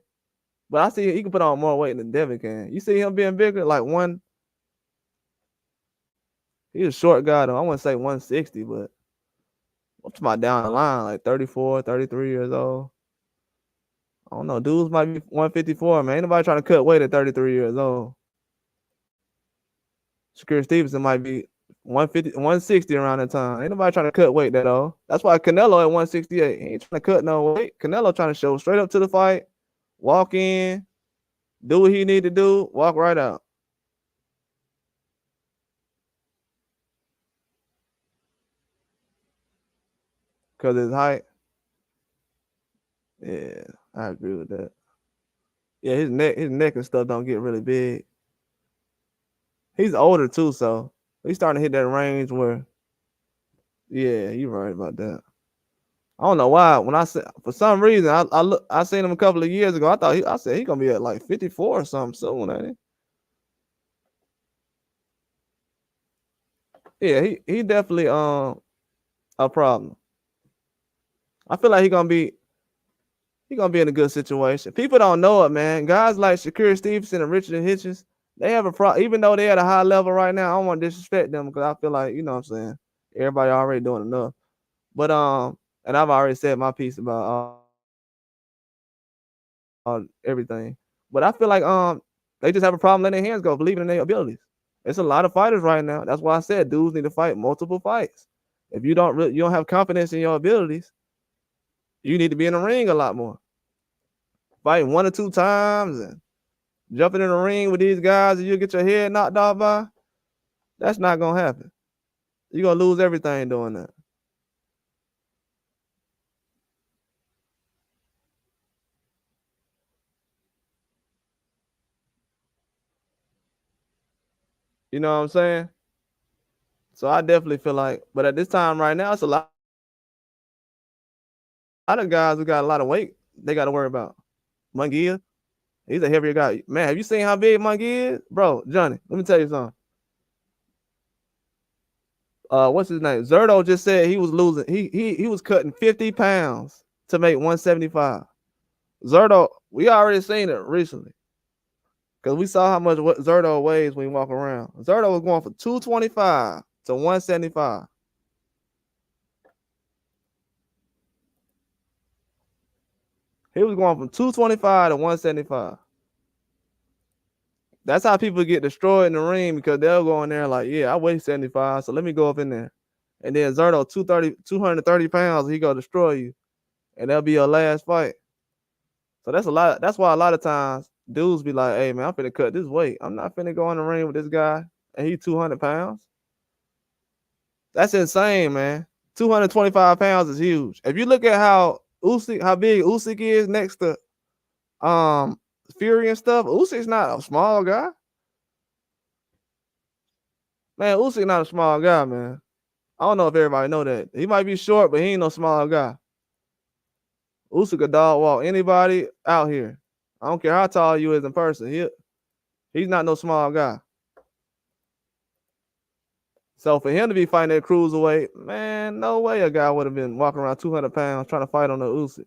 But I see he can put on more weight than Devin can. You see him being bigger, like one. He's a short guy though. I wouldn't say 160, but I'm talking about down the line, like 34, 33 years old. I don't know. Dudes might be 154, man. Ain't nobody trying to cut weight at 33 years old. Shakur Stevenson might be 150, 160 around that time. Ain't nobody trying to cut weight that old. That's why Canelo at 168. He ain't trying to cut no weight. Canelo trying to show straight up to the fight, walk in, do what he need to do, walk right out. Cause his height. Yeah, I agree with that. Yeah, his neck and stuff don't get really big. He's older too, so he's starting to hit that range where. Yeah, you're right about that. I don't know why. When I said for some reason I seen him a couple of years ago. I said he's gonna be at like 54 or something soon, ain't he? Yeah, he definitely a problem. I feel like he's gonna be in a good situation. People don't know it, man. Guys like Shakur Stevenson and Richard Hitchens, they have a problem. Even though they're at a high level right now, I don't want to disrespect them because I feel like, you know what I'm saying, everybody already doing enough. But and I've already said my piece about everything. But I feel like they just have a problem letting their hands go, believing in their abilities. It's a lot of fighters right now. That's why I said dudes need to fight multiple fights. If you don't have confidence in your abilities, you need to be in the ring a lot more. Fighting 1 or 2 times and jumping in the ring with these guys and you get your head knocked off by, that's not gonna happen. You're gonna lose everything doing that. You know what I'm saying? So I definitely feel like, but at this time right now, it's a lot of guys who got a lot of weight they got to worry about. Munguia, he's a heavier guy. Man, have you seen how big Munguia is? Bro, Johnny, let me tell you something. What's his name? Zerto just said he was losing. He was cutting 50 pounds to make 175. Zerto, we already seen it recently. Because we saw how much Zerto weighs when he walk around. Zerto was going from 225 to 175. He was going from 225 to 175. That's how people get destroyed in the ring because they'll go in there like, yeah, I weigh 75, so let me go up in there. And then Zerto, 230 pounds, he go destroy you. and that'll be your last fight. So that's a lot. That's why a lot of times dudes be like, "Hey man, I'm finna cut this weight. I'm not finna go in the ring with this guy, and he 200 pounds. That's insane, man. 225 pounds is huge. If you look at how big Usyk is next to Fury and stuff, Usyk's not a small guy. Man, Usyk not a small guy, man. I don't know if everybody know that. He might be short, but he ain't no small guy. Usyk a dog walk anybody out here. I don't care how tall you is in person. He's not no small guy. So for him to be fighting that cruiserweight, man, no way a guy would have been walking around 200 pounds trying to fight on the Usyk.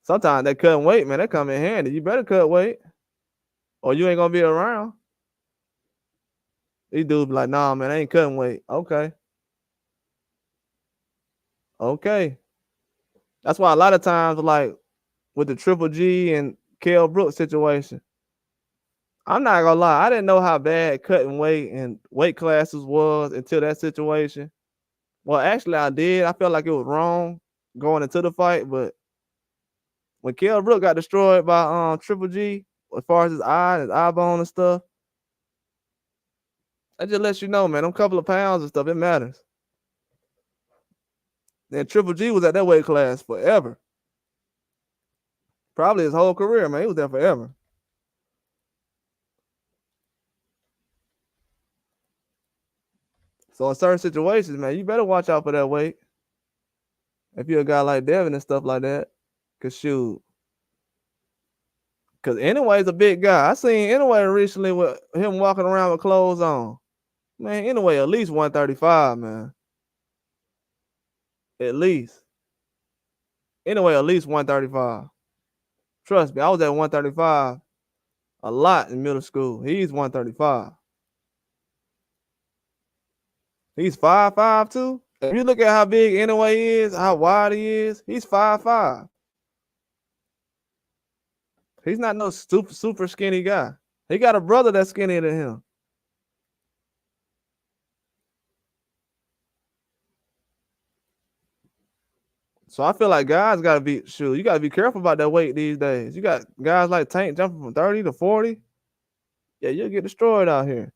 Sometimes that cutting weight, man, that come in handy. You better cut weight, or you ain't gonna be around. These dudes be like, nah, man, I ain't cutting weight. Okay. That's why a lot of times, like with the Triple G and Kell Brooks situation, I'm not gonna lie, I didn't know how bad cutting weight and weight classes was until that situation. Well, actually, I did. I felt like it was wrong going into the fight, but when Kell Brooks got destroyed by Triple G, as far as his eye bone and stuff, that just lets you know, man, them couple of pounds and stuff, it matters. Then Triple G was at that weight class forever. Probably his whole career, man. He was there forever. So in certain situations, man, you better watch out for that weight. If you're a guy like Devin and stuff like that, cause shoot. Cause Anyway's a big guy. I seen Anyway recently with him walking around with clothes on. Man, Anyway, at least 135, man. At least. Anyway, at least 135. Trust me, I was at 135 a lot in middle school. He's 135. He's 5'5" too. If you look at how big Anyway is, how wide he is, he's 5'5". He's not no super skinny guy. He got a brother that's skinnier than him. So I feel like guys gotta be you gotta be careful about that weight these days. You got guys like Tank jumping from 30 to 40. Yeah, you'll get destroyed out here.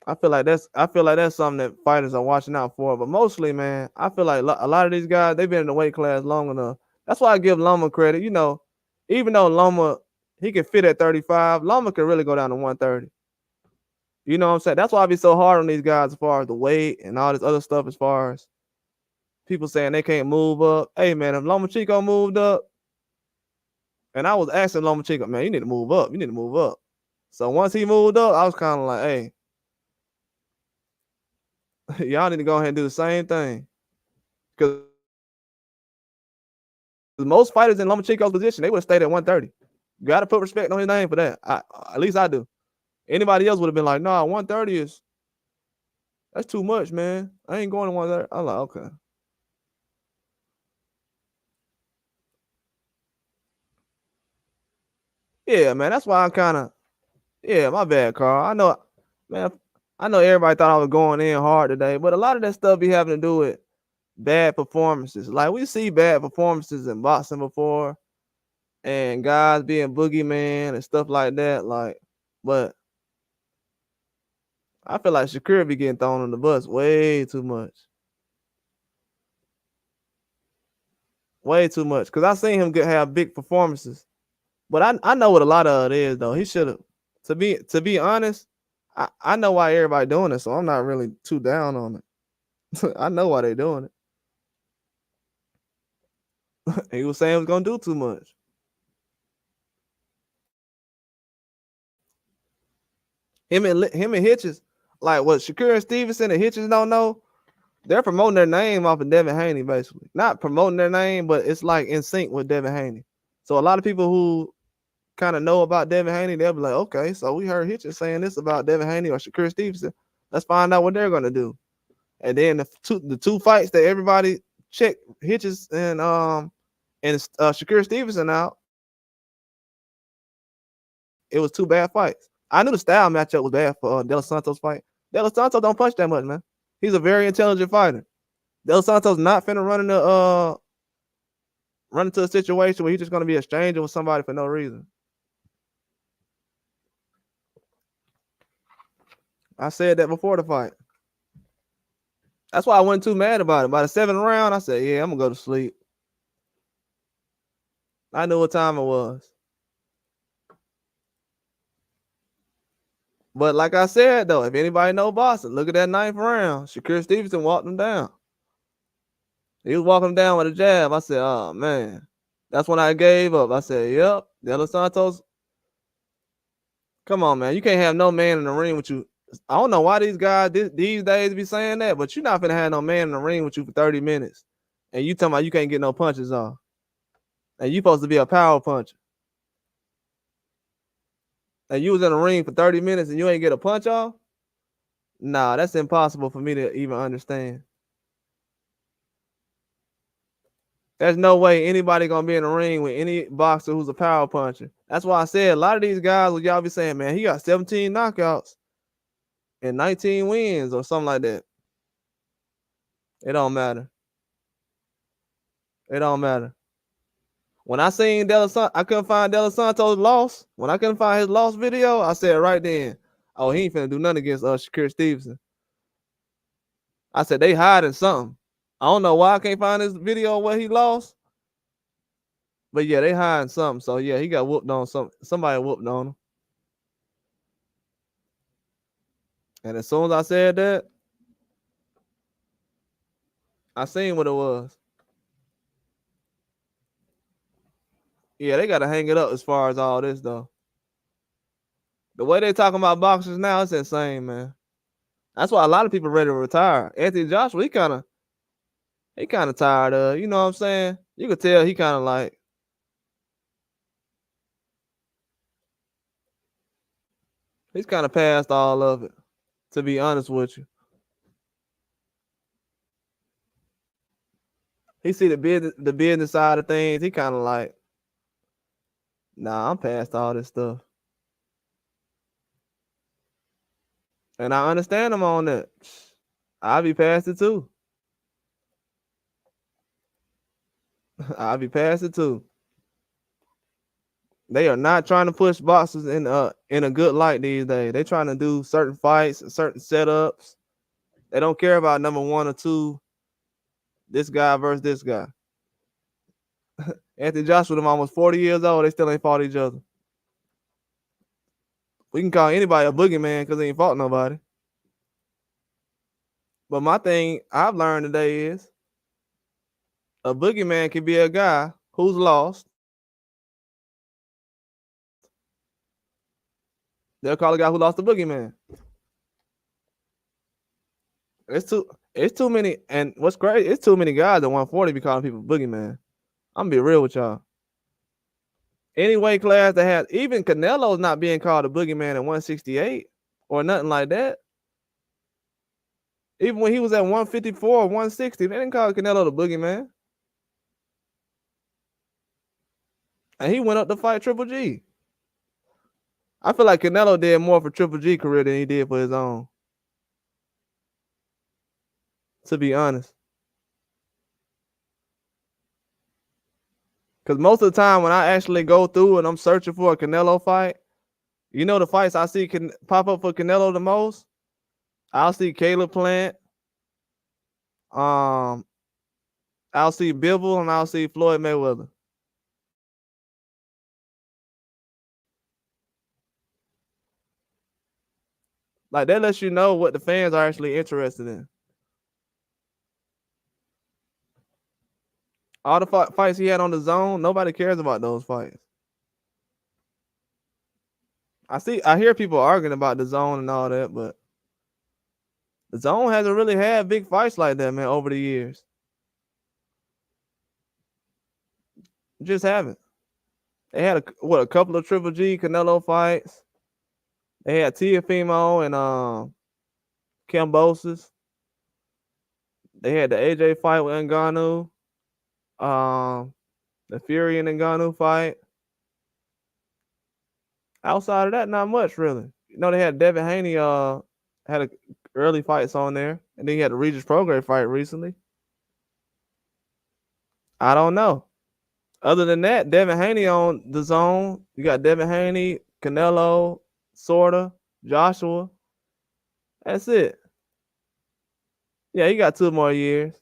I feel like that's something that fighters are watching out for. But mostly, man, I feel like a lot of these guys, they've been in the weight class long enough. That's why I give Loma credit. You know, even though Loma, he can fit at 35, Loma can really go down to 130. You know what I'm saying? That's why I be so hard on these guys as far as the weight and all this other stuff, as far as people saying they can't move up. Hey, man, if Lomachenko moved up, and I was asking Lomachenko, man, you need to move up. You need to move up. So once he moved up, I was kind of like, hey, y'all need to go ahead and do the same thing. Because most fighters in Lomachenko's position, they would have stayed at 130. You got to put respect on his name for that. At least I do. Anybody else would have been like, nah, 130 that's too much, man. I ain't going to 130. I'm like, okay. Yeah, man. That's why I'm kind of, yeah, my bad, Carl. I know, man, I know everybody thought I was going in hard today, but a lot of that stuff be having to do with bad performances. Like, we see bad performances in boxing before, and guys being boogeyman and stuff like that. Like, but I feel like Shakur be getting thrown on the bus way too much. Way too much. Because I seen him have big performances. But I know what a lot of it is, though. He should have, to be honest, I know why everybody doing it, so I'm not really too down on it. I know why they doing it. He was saying he was gonna do too much. Him and Hitches, like what Shakur and Stevenson and Hitches don't know, they're promoting their name off of Devin Haney, basically. Not promoting their name, but it's like in sync with Devin Haney. So a lot of people who kind of know about Devin Haney, they'll be like, okay, so we heard Hitches saying this about Devin Haney or Shakur Stevenson. Let's find out what they're gonna do. And then the two fights that everybody checked Hitches and Shakur Stevenson out, it was two bad fights. I knew the style matchup was bad for De Los Santos fight. De Los Santos don't punch that much, man. He's a very intelligent fighter. De Los Santos not finna run into a situation where he's just gonna be exchanging with somebody for no reason. I said that before the fight. That's why I wasn't too mad about it. By the 7th round, I said, yeah, I'm gonna go to sleep. I knew what time it was. But like I said, though, if anybody know boxing, look at that 9th round. Shakur Stevenson walked him down. He was walking him down with a jab. I said, oh, man. That's when I gave up. I said, yep, De Los Santos. Come on, man. You can't have no man in the ring with you. I don't know why these guys these days be saying that, but you're not finna have no man in the ring with you for 30 minutes. And you talking about you can't get no punches off. And you supposed to be a power puncher. And you was in the ring for 30 minutes and you ain't get a punch off? Nah, that's impossible for me to even understand. There's no way anybody gonna be in the ring with any boxer who's a power puncher. That's why I said a lot of these guys, what y'all be saying, man, he got 17 knockouts and 19 wins or something like that. It don't matter. It don't matter. When I seen De Los Santos, I couldn't find De Los Santos' loss. When I couldn't find his loss video, I said right then, oh, he ain't finna do nothing against Shakur Stevenson. I said they hiding something. I don't know why I can't find this video where he lost. But yeah, they hiding something. So yeah, he got whooped on somebody whooped on him. And as soon as I said that, I seen what it was. Yeah, they gotta hang it up as far as all this though. The way they talking about boxers now, it's insane, man. That's why a lot of people ready to retire. Anthony Joshua, he kind of tired of, you know what I'm saying? You could tell he kind of like, he's kind of past all of it, to be honest with you. He see the business side of things. He kind of like, nah, I'm past all this stuff. And I understand him on that. I'll be past it too. I'll be past it too. They are not trying to push boxers in a good light these days. They're trying to do certain fights, certain setups. They don't care about number 1 or 2. This guy versus this guy. Anthony Joshua, them almost 40 years old. They still ain't fought each other. We can call anybody a boogeyman because they ain't fought nobody. But my thing I've learned today is a boogeyman can be a guy who's lost. They'll call a guy who lost the boogeyman. It's too many, and what's crazy, it's too many guys at 140 be calling people boogeyman. I'm gonna be real with y'all. Any weight class that has, even Canelo's not being called a boogeyman at 168 or nothing like that. Even when he was at 154 or 160, they didn't call Canelo the boogeyman. And he went up to fight Triple G. I feel like Canelo did more for Triple G career than he did for his own. To be honest. Because most of the time when I actually go through and I'm searching for a Canelo fight, you know the fights I see can pop up for Canelo the most? I'll see Caleb Plant. I'll see Bivol and I'll see Floyd Mayweather. Like, that lets you know what the fans are actually interested in. All the fights he had on the zone, nobody cares about those fights. I hear people arguing about the zone and all that, but the zone hasn't really had big fights like that, man, over the years. Just haven't. They had a couple of Triple G Canelo fights. They had Teofimo and Kambosos. They had the AJ fight with Ngannou. The Fury and Ngannou fight. Outside of that, not much really. You know they had Devin Haney had a early fights on there, and then he had the Regis Prograis fight recently. I don't know. Other than that, Devin Haney on the zone. You got Devin Haney, Canelo, sorta, Joshua. That's it. Yeah, he got 2 more years.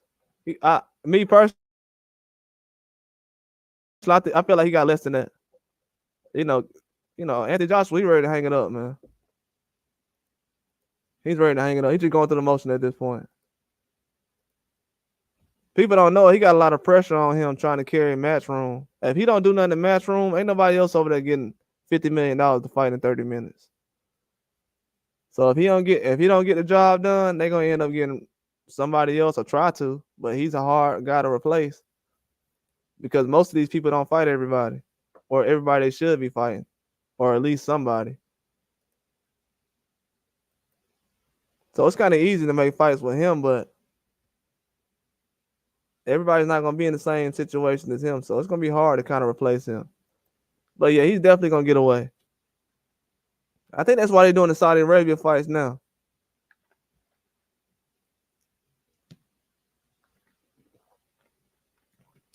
Me personally, I feel like he got less than that. You know, Anthony Joshua, he ready to hang it up, man. He's ready to hang it up. He's just going through the motion at this point. People don't know he got a lot of pressure on him trying to carry Matchroom. If he don't do nothing in Matchroom, ain't nobody else over there getting $50 million to fight in 30 minutes. So if he don't get the job done, they're gonna end up getting somebody else or try to, but he's a hard guy to replace because most of these people don't fight everybody, or everybody they should be fighting, or at least somebody. So it's kind of easy to make fights with him, but everybody's not gonna be in the same situation as him, so it's gonna be hard to kind of replace him. But yeah, he's definitely gonna get away. I think that's why they're doing the Saudi Arabia fights now.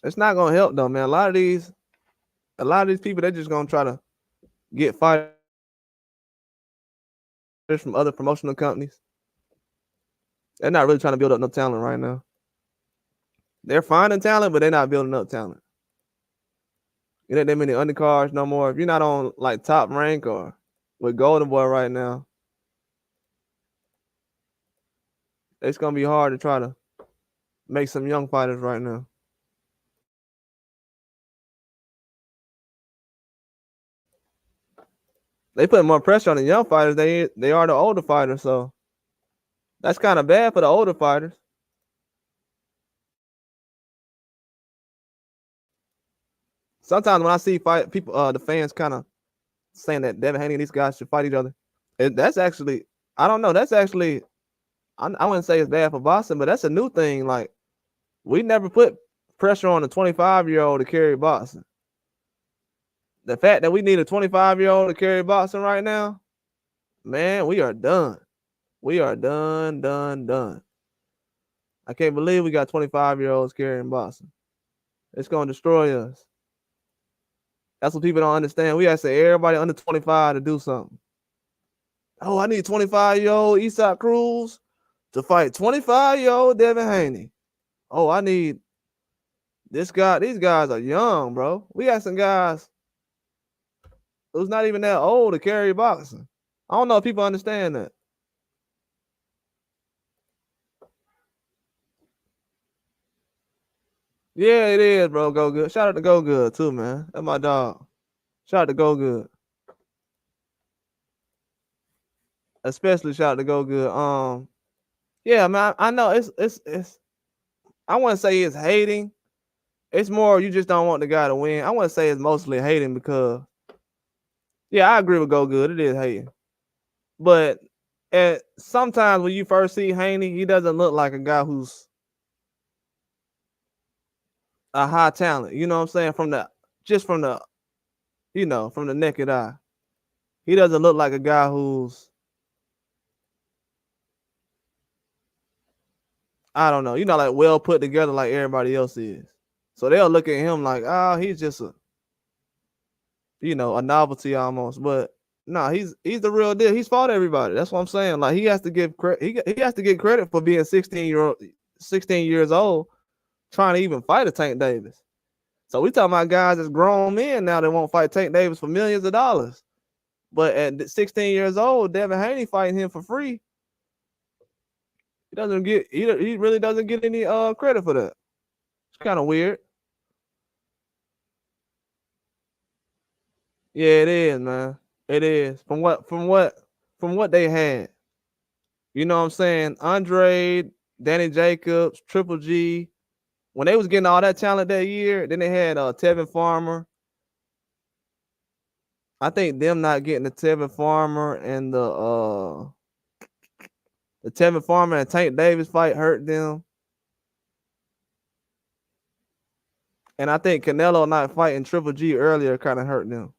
It's not gonna help though, man. A lot of these people, they're just gonna try to get fighters from other promotional companies. They're not really trying to build up no talent right now. They're finding talent, but they're not building up talent. You know, that many undercards no more. If you're not on like Top Rank or with Golden Boy right now, it's gonna be hard to try to make some young fighters right now. They put more pressure on the young fighters. They are the older fighters, so that's kind of bad for the older fighters. Sometimes when I see fight people, the fans kind of saying that Devin Haney and these guys should fight each other. That's actually, I don't know. That's actually, I wouldn't say it's bad for boxing, but that's a new thing. Like, we never put pressure on a 25-year-old to carry boxing. The fact that we need a 25-year-old to carry boxing right now, man, we are done. We are done. I can't believe we got 25-year-olds carrying boxing. It's gonna destroy us. That's what people don't understand. We have to say everybody under 25 to do something. Oh, I need 25-year-old Eastside Cruz to fight 25-year-old Devin Haney. Oh, I need this guy. These guys are young, bro. We got some guys who's not even that old to carry boxing. I don't know if people understand that. Yeah, it is, bro. Go Good. Shout out to Go Good too, man. That's my dog. Shout out to Go Good. Especially shout out to Go Good. Yeah, man. I know it's I wouldn't say it's hating. It's more you just don't want the guy to win. I wouldn't say it's mostly hating because yeah, I agree with Go Good. It is hating. But sometimes when you first see Haney, he doesn't look like a guy who's a high talent. You know what I'm saying? From the naked eye. He doesn't look like a guy who's, I don't know, like well put together like everybody else is. So they'll look at him like, he's just a novelty almost. But no, he's the real deal. He's fought everybody. That's what I'm saying. Like he has to give credit. He has to get credit for being 16 years old, trying to even fight a Tank Davis. So we talking about guys that's grown men now that won't fight Tank Davis for millions of dollars. But at 16 years old, Devin Haney fighting him for free. He really doesn't get any credit for that. It's kind of weird. Yeah, it is, man. It is. From what they had. You know what I'm saying? Andre, Danny Jacobs, Triple G. When they was getting all that talent that year, then they had Tevin Farmer. I think them not getting the Tevin Farmer and the Tevin Farmer and Tank Davis fight hurt them. And I think Canelo not fighting Triple G earlier kind of hurt them.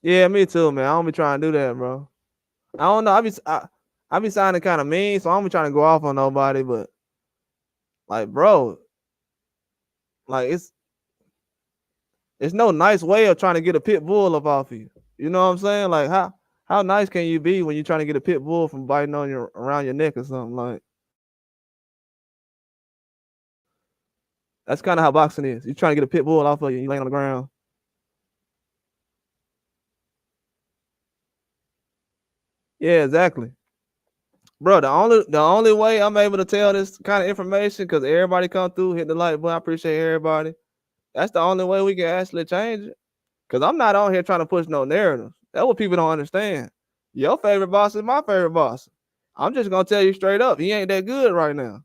Yeah, me too, man. I don't be trying to do that, bro. I don't know. I be sounding kind of mean, so I don't be trying to go off on nobody. But like, bro, like it's no nice way of trying to get a pit bull up off you. You know what I'm saying? Like how nice can you be when you're trying to get a pit bull from biting on your around your neck or something? Like that's kind of how boxing is. You're trying to get a pit bull off of you. You laying on the ground. Yeah, exactly. Bro, the only way I'm able to tell this kind of information because everybody come through, hit the like button. I appreciate everybody. That's the only way we can actually change it. Cause I'm not on here trying to push no narrative. That's what people don't understand. Your favorite boss is my favorite boss. I'm just gonna tell you straight up, he ain't that good right now.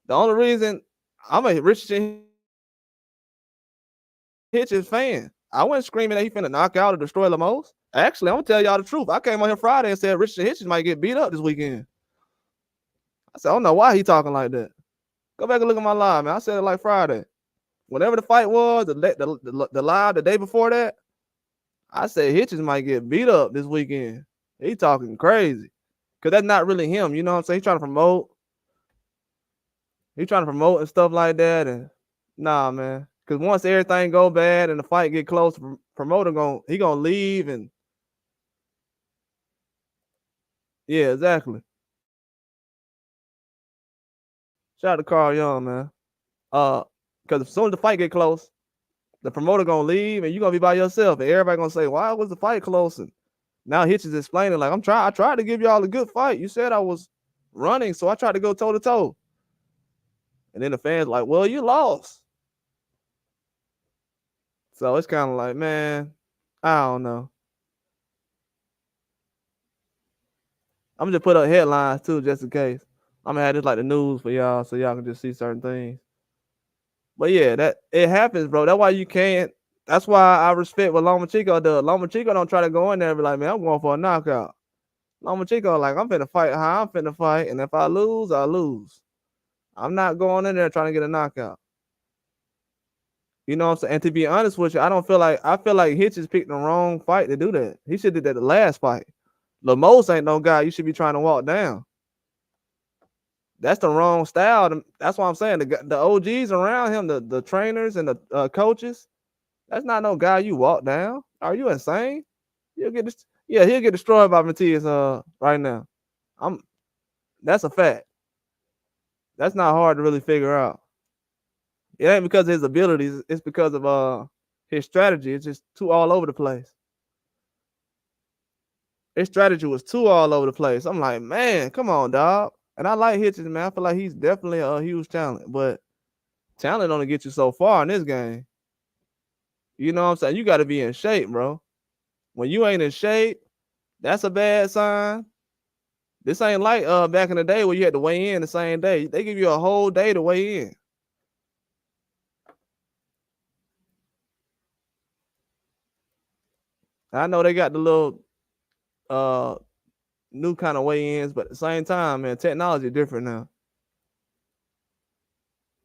The only reason I'm a Richardson Hitchens fan. I wasn't screaming that he finna knock out or destroy Lemos. Actually, I'm gonna tell y'all the truth. I came on here Friday and said Richardson Hitchens might get beat up this weekend. I said, I don't know why he talking like that. Go back and look at my live, man. I said it like Friday. Whenever the fight was, the live the day before that, I said Hitchens might get beat up this weekend. He talking crazy. Cause that's not really him, you know what I'm saying? He's trying to promote. He's trying to promote and stuff like that. And nah, man. Cause once everything go bad and the fight get close, promoter gonna leave and yeah, exactly. Shout out to Carl Young, man. Cause as soon as the fight get close, the promoter gonna leave and you gonna be by yourself, and everybody gonna say, "Why was the fight close?" And now Hitch is explaining like, I tried to give y'all a good fight. You said I was running, so I tried to go toe to toe." And then the fans like, "Well, you lost." So it's kind of like, man, I don't know. I'm just put up headlines too, just in case. I'm gonna have this like the news for y'all, so y'all can just see certain things. But yeah, that it happens, bro. That's why you can't. That's why I respect what Lomachenko does. Lomachenko don't try to go in there and be like, man, I'm going for a knockout. Lomachenko like, I'm finna fight how I'm finna fight, and if I lose, I lose. I'm not going in there trying to get a knockout. You know what I'm saying? And to be honest with you, I feel like Hitch has picked the wrong fight to do that. He should have did that the last fight. Lemos ain't no guy you should be trying to walk down. That's the wrong style. That's why I'm saying the OGs around him, the trainers and the coaches. That's not no guy you walk down. Are you insane? He'll get this. Yeah, he'll get destroyed by Matias right now. I'm. That's a fact. That's not hard to really figure out. It ain't because of his abilities. It's because of his strategy. It's just too all over the place. His strategy was too all over the place. I'm like, man, come on, dog. And I like Hitchens, man. I feel like he's definitely a huge talent, but talent only gets you so far in this game. You know what I'm saying? You got to be in shape, bro. When you ain't in shape, that's a bad sign. This ain't like back in the day where you had to weigh in the same day. They give you a whole day to weigh in. I know they got the little new kind of weigh-ins, but at the same time, man, technology different now.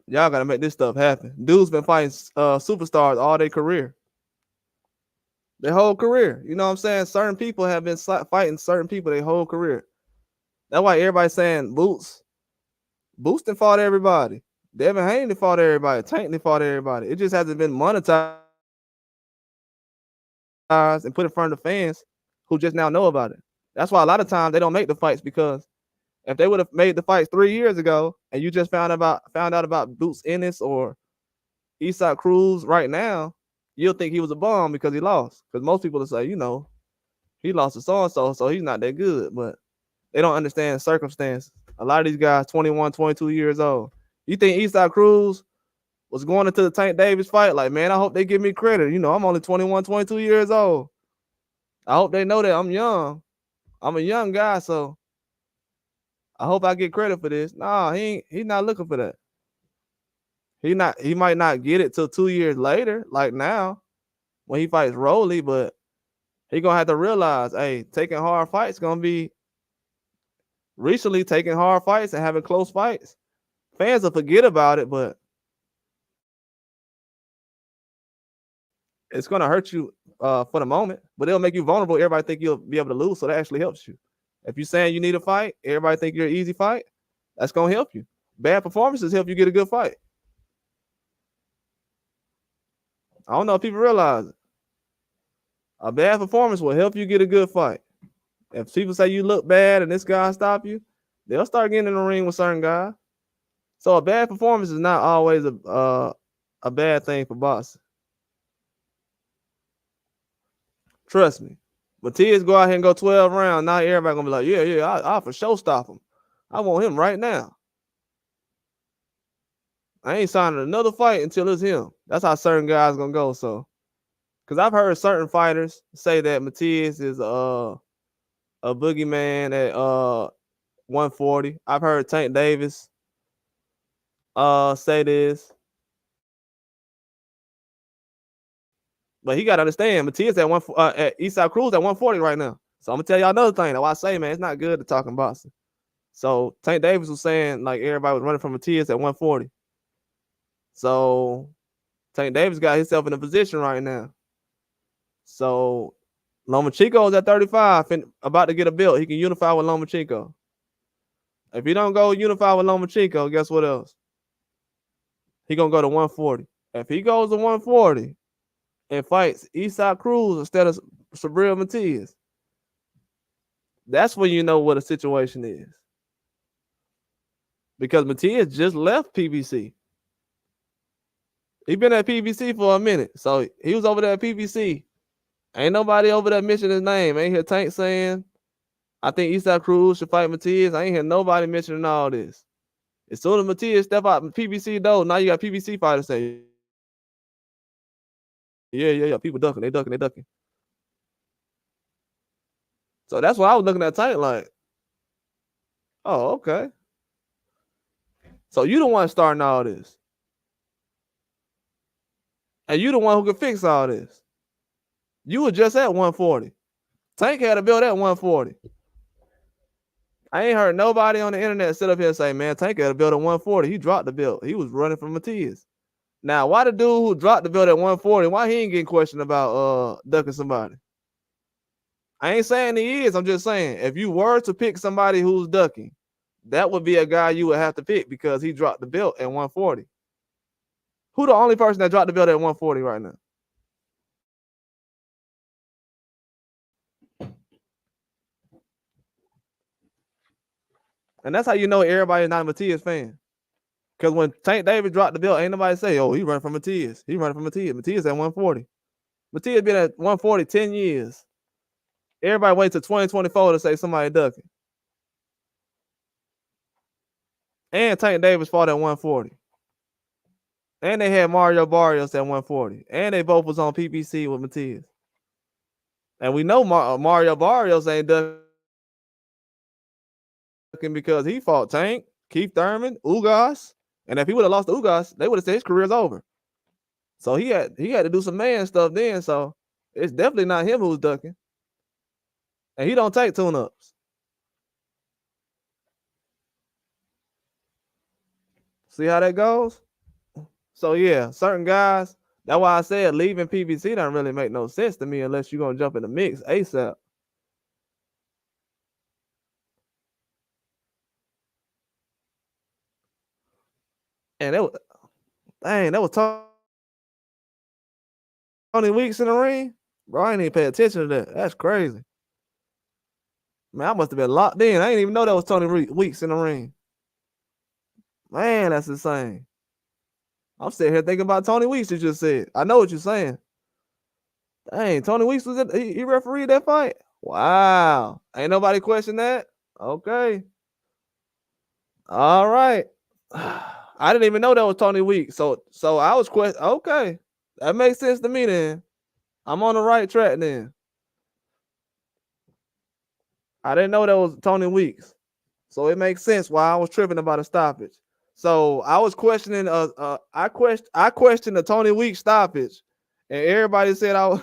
Y'all gotta make this stuff happen. Dudes been fighting superstars all their career. Their whole career. You know what I'm saying? Certain people have been fighting certain people their whole career. That's why everybody's saying Boots. Boots done fought everybody. Devin Haney done fought everybody. Tank done fought everybody. It just hasn't been monetized and put in front of the fans who just now know about it. That's why a lot of times they don't make the fights, because if they would have made the fights 3 years ago and you just found out about Boots Ennis or Eastside Cruz right now, you'll think he was a bum because he lost. Because most people will say, you know, he lost to so-and-so, so he's not that good. But they don't understand circumstances. A lot of these guys, 21, 22 years old. You think Eastside Cruz was going into the Tank Davis fight? Like, man, I hope they give me credit. You know, I'm only 21, 22 years old. I hope they know that I'm young. I'm a young guy, so I hope I get credit for this. Nah, he's not looking for that. He might not get it till 2 years later, like now, when he fights Rolly, but he gonna have to realize, hey, taking hard fights gonna be recently taking hard fights and having close fights. Fans will forget about it, but it's gonna hurt you for the moment, but it'll make you vulnerable. Everybody think you'll be able to lose, so that actually helps you. If you're saying you need a fight, everybody think you're an easy fight, that's gonna help you. Bad performances help you get a good fight. I don't know if people realize it. A bad performance will help you get a good fight. If people say you look bad and this guy stop you, they'll start getting in the ring with certain guys. So a bad performance is not always a bad thing for boxing. Trust me. Matias go out here and go 12 rounds. Now everybody gonna be like, yeah, I'll for sure stop him. I want him right now. I ain't signing another fight until it's him. That's how certain guys gonna go. So, because I've heard certain fighters say that Matias is a boogeyman at 140. I've heard Tank Davis say this. But he got to understand, Matias at Eastside Cruz at 140 right now. So I'm gonna tell y'all another thing. That's why I say, man, it's not good to talk in boxing. So Tank Davis was saying like everybody was running from Matias at 140. So Tank Davis got himself in a position right now. So Lomachenko's at 35 and about to get a belt. He can unify with Lomachenko. If he don't go unify with Lomachenko, guess what else? He gonna go to 140. If he goes to 140 and fights Eastside Cruz instead of Subriel Matias, that's when you know what a situation is. Because Matias just left PBC. He been at PBC for a minute. So he was over there at PBC. Ain't nobody over there mentioning his name. Ain't hear Tank saying, I think Eastside Cruz should fight Matias. I ain't hear nobody mentioning all this. As soon as Matias step out PBC though, now you got PBC fighters saying, yeah, people ducking, they ducking. So that's why I was looking at Tank like, oh, okay. So you the one starting all this. And you the one who can fix all this. You were just at 140. Tank had a belt at 140. I ain't heard nobody on the internet sit up here and say, man, Tank had a belt at 140. He dropped the belt. He was running from Matias. Now, why the dude who dropped the belt at 140, why he ain't getting questioned about ducking somebody? I ain't saying he is. I'm just saying, if you were to pick somebody who's ducking, that would be a guy you would have to pick because he dropped the belt at 140. Who the only person that dropped the belt at 140 right now? And that's how you know everybody's not a Matias fan. Because when Tank Davis dropped the belt, ain't nobody say, oh, he running from Matias. He running from Matias. Matias at 140. Matias been at 140 10 years. Everybody wait till 2024 to say somebody ducking. And Tank Davis fought at 140. And they had Mario Barrios at 140. And they both was on PPC with Matias. And we know Mario Barrios ain't ducking because he fought Tank, Keith Thurman, Ugas. And if he would have lost to Ugas, they would have said his career's over. So he had to do some man stuff then. So it's definitely not him who's ducking. And he don't take tune-ups. See how that goes? So yeah, certain guys, that's why I said leaving PBC doesn't really make no sense to me unless you're gonna jump in the mix ASAP. And that was Tony Weeks in the ring. Bro, I ain't even pay attention to that. That's crazy. Man, I must have been locked in. I didn't even know that was Tony Weeks in the ring. Man, that's insane. I'm sitting here thinking about Tony Weeks you just said. I know what you're saying. Dang, Tony Weeks was he refereed that fight? Wow. Ain't nobody question that? Okay. All right. I didn't even know that was Tony Weeks. So I was okay. That makes sense to me then. I'm on the right track then. I didn't know that was Tony Weeks. So it makes sense why I was tripping about a stoppage. So I was questioning I questioned the Tony Weeks stoppage, and everybody said I was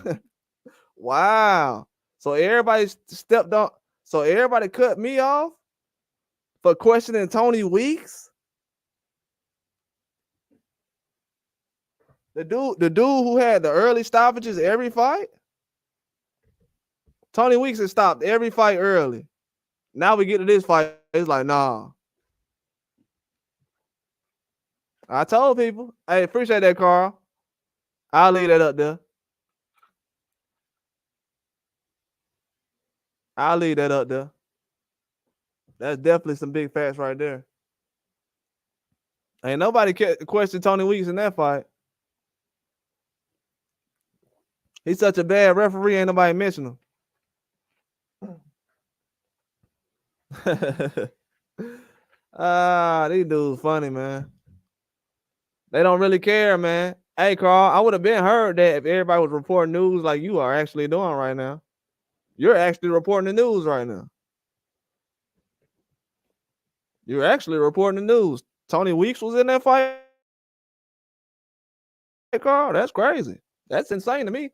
wow. So everybody stepped on. So everybody cut me off for questioning Tony Weeks. The dude who had the early stoppages every fight. Tony Weeks has stopped every fight early. Now we get to this fight. It's like, nah. I told people. Hey, appreciate that, Carl. I'll leave that up there. I'll leave that up there. That's definitely some big facts right there. Ain't nobody question Tony Weeks in that fight. He's such a bad referee, ain't nobody mention him. These dudes funny, man. They don't really care, man. Hey, Carl, I would have been heard that if everybody was reporting news like you are actually doing right now. You're actually reporting the news right now. You're actually reporting the news. Tony Weeks was in that fight, Carl. That's crazy. That's insane to me.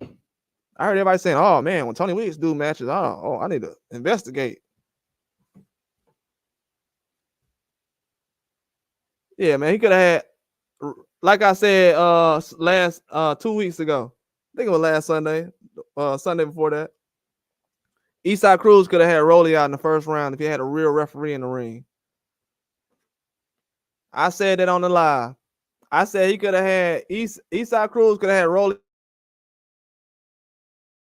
I heard everybody saying, "Oh man, when Tony Weeks do matches, I need to investigate." Yeah, man, he could have had, like I said, last 2 weeks ago. I think it was last Sunday, Sunday before that. Eastside Cruz could have had Rolly out in the first round if he had a real referee in the ring. I said that on the live. I said he could have had Eastside Cruz could have had Rolly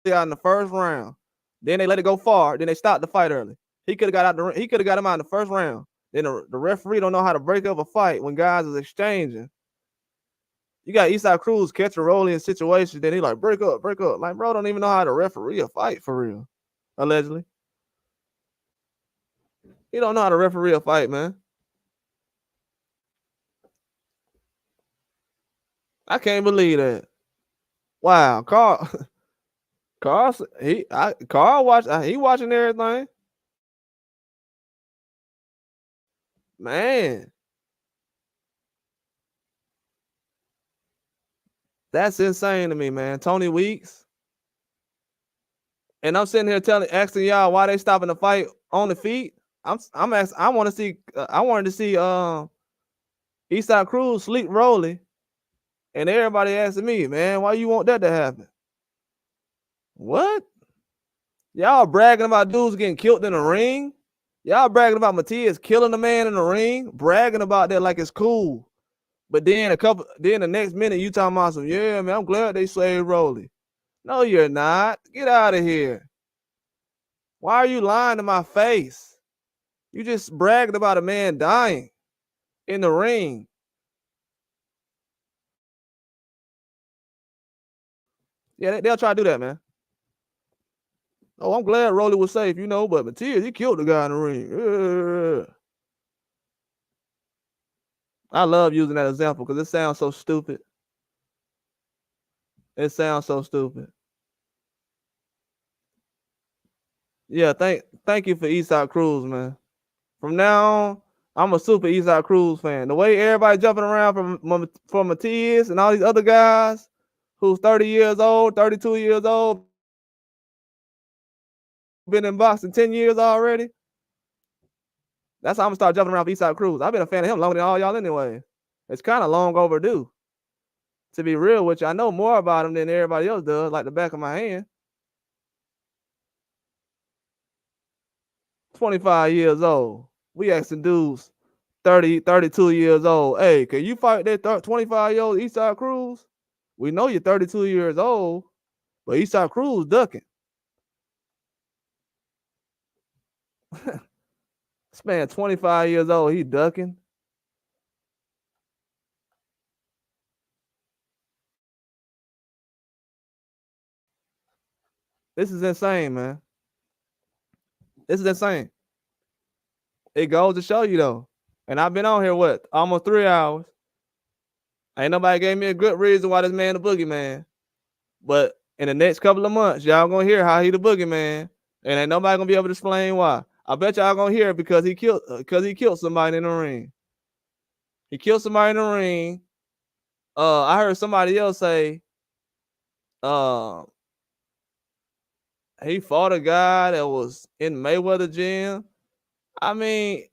out in the first round. Then they let it go far. Then they stopped the fight early. He could have got out. He could have got him out in the first round. Then the referee don't know how to break up a fight when guys is exchanging. You got Eastside Cruz catching Rolly in situations. Then he like break up. Like bro, don't even know how to referee a fight for real. Allegedly, he don't know how to referee a fight, man. I can't believe that. Wow, Carl he watching everything. Man. That's insane to me, man. Tony Weeks. And I'm sitting here asking y'all why they stopping the fight on the feet. I'm asking, I wanted to see Eastside Cruz sleep Rolly. And everybody asking me, man, why you want that to happen? What? Y'all bragging about dudes getting killed in the ring? Y'all bragging about Matias killing a man in the ring, bragging about that like it's cool. But then the next minute you talking about some, yeah, man, I'm glad they saved Rolly. No, you're not. Get out of here. Why are you lying to my face? You just bragged about a man dying in the ring. Yeah, they'll try to do that, man. Oh, I'm glad Rolly was safe, but Matias, he killed the guy in the ring. I love using that example because it sounds so stupid. It sounds so stupid. Yeah, thank you for Eastside Cruz, man. From now on, I'm a super Eastside Cruz fan. The way everybody jumping around from Matias and all these other guys who's 30 years old, 32 years old, been in boxing 10 years already. That's how I'm gonna start jumping around for Eastside Cruz. I've been a fan of him longer than all y'all anyway. It's kind of long overdue. To be real with you, I know more about him than everybody else does, like the back of my hand. 25 years old. We asking dudes 30, 32 years old. Hey, can you fight that 25-year-old Eastside Cruz? We know you're 32 years old, but Eastside Cruz ducking. This man 25 years old, he ducking. This is insane, man. This is insane. It goes to show you though. And I've been on here almost 3 hours. Ain't nobody gave me a good reason why this man the boogeyman. But in the next couple of months, y'all gonna hear how he the boogeyman, and ain't nobody gonna be able to explain why. I bet y'all gonna hear it because he killed somebody in the ring. He killed somebody in the ring. I heard somebody else say, he fought a guy that was in Mayweather gym. I mean,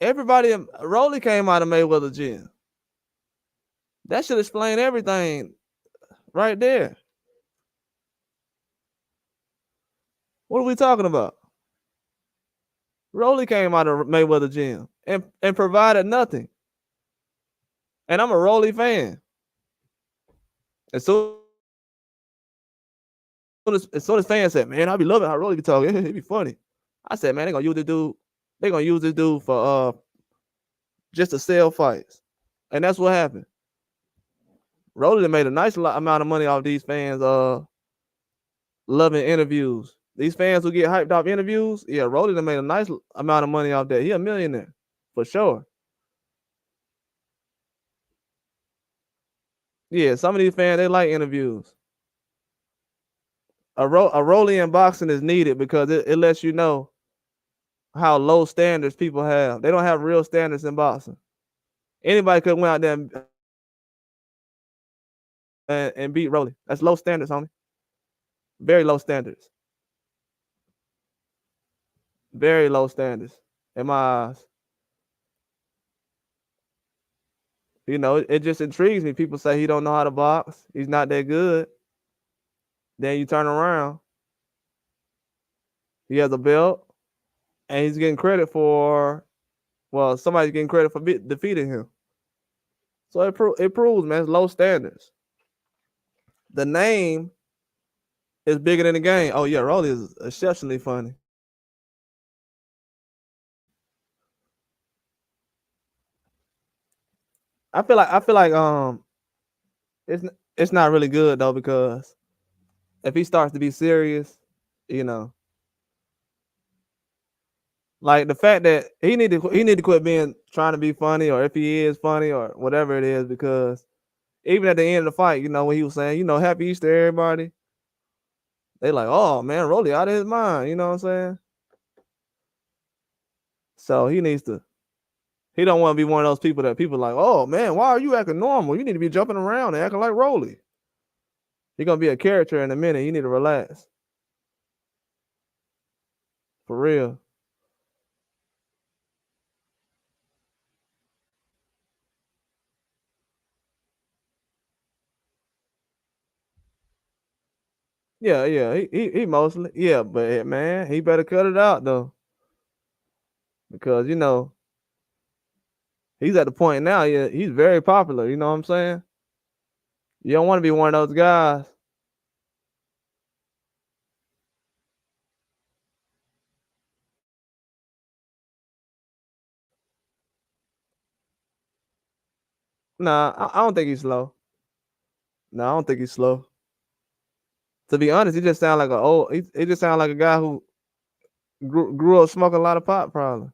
Rolly came out of Mayweather gym. That should explain everything right there. What are we talking about? Rolly came out of Mayweather gym and provided nothing. And I'm a Rolly fan. As soon as fans said, man, I be loving how Rolly be talking. It be funny. I said, man, they gonna use this dude. They gonna use this dude for just to sell fights. And that's what happened. Rolly made a nice amount of money off these fans loving interviews. These fans who get hyped off interviews, yeah, Rolly made a nice amount of money off that. He a millionaire for sure. Yeah, some of these fans, they like interviews. A Rolly in boxing is needed because it lets you know how low standards people have. They don't have real standards in boxing. Anybody could went out there and beat Rolly. That's low standards, homie. Very low standards. Very low standards in my eyes. You know, it just intrigues me. People say he don't know how to box. He's not that good. Then you turn around. He has a belt, and he's getting credit for, well, somebody's getting credit for defeating him. So it proves, man, it's low standards. The name is bigger than the game. Oh yeah, Rolly is exceptionally funny. I feel like it's not really good though, because if he starts to be serious, you know, like the fact that he need to quit being trying to be funny, or if he is funny or whatever it is, because even at the end of the fight, you know, when he was saying, you know, Happy Easter everybody, they like, oh man, Rolly out of his mind, you know what I'm saying? So he don't want to be one of those people that people like, oh man, why are you acting normal? You need to be jumping around and acting like Rolly. You're gonna be a character in a minute. You need to relax. For real. Yeah, yeah. He mostly, yeah, but man, he better cut it out though. Because you know, he's at the point now, yeah, he's very popular, you know what I'm saying? You don't want to be one of those guys. Nah, I don't think he's slow. No, I don't think he's slow. To be honest, he just sound like he just sound like a guy who grew up smoking a lot of pot, probably.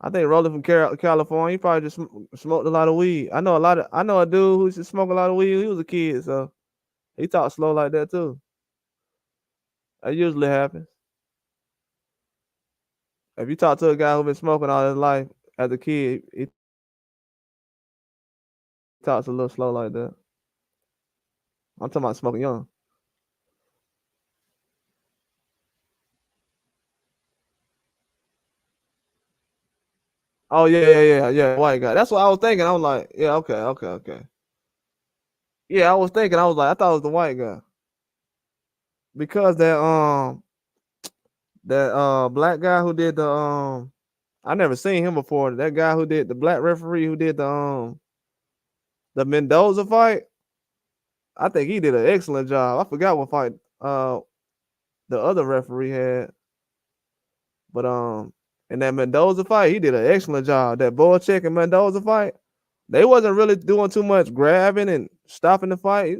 I think rolling from California, he probably just smoked a lot of weed. I know a dude who used to smoke a lot of weed when he was a kid, so he talks slow like that too. That usually happens. If you talk to a guy who been smoking all his life as a kid, he talks a little slow like that. I'm talking about smoking young. Oh yeah. White guy. That's what I was thinking. I was like, yeah, okay. Yeah, I was thinking. I was like, I thought it was the white guy, because that black guy who did the. I never seen him before. That guy who did the black referee who did the Mendoza fight. I think he did an excellent job. I forgot what fight the other referee had, but in that Mendoza fight, he did an excellent job. That Boychek and Mendoza fight, they wasn't really doing too much grabbing and stopping the fight.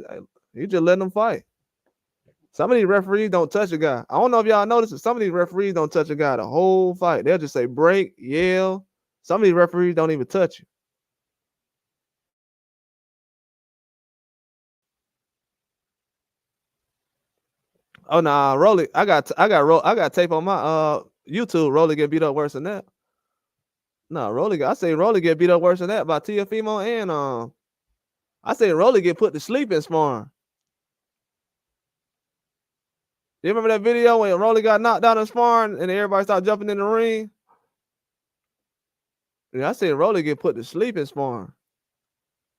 He just letting them fight. Some of these referees don't touch a guy. I don't know if y'all noticed it. Some of these referees don't touch a guy the whole fight. They'll just say break, yell. Some of these referees don't even touch you. Oh nah, Rolly. I got tape on my YouTube. Rolly get beat up worse than that. Nah, I say Rolly get beat up worse than that by Tiafimo, and I say Rolly get put to sleep in sparring. You remember that video when Rolly got knocked out in sparring and everybody started jumping in the ring? Yeah, I said Rolly get put to sleep in sparring.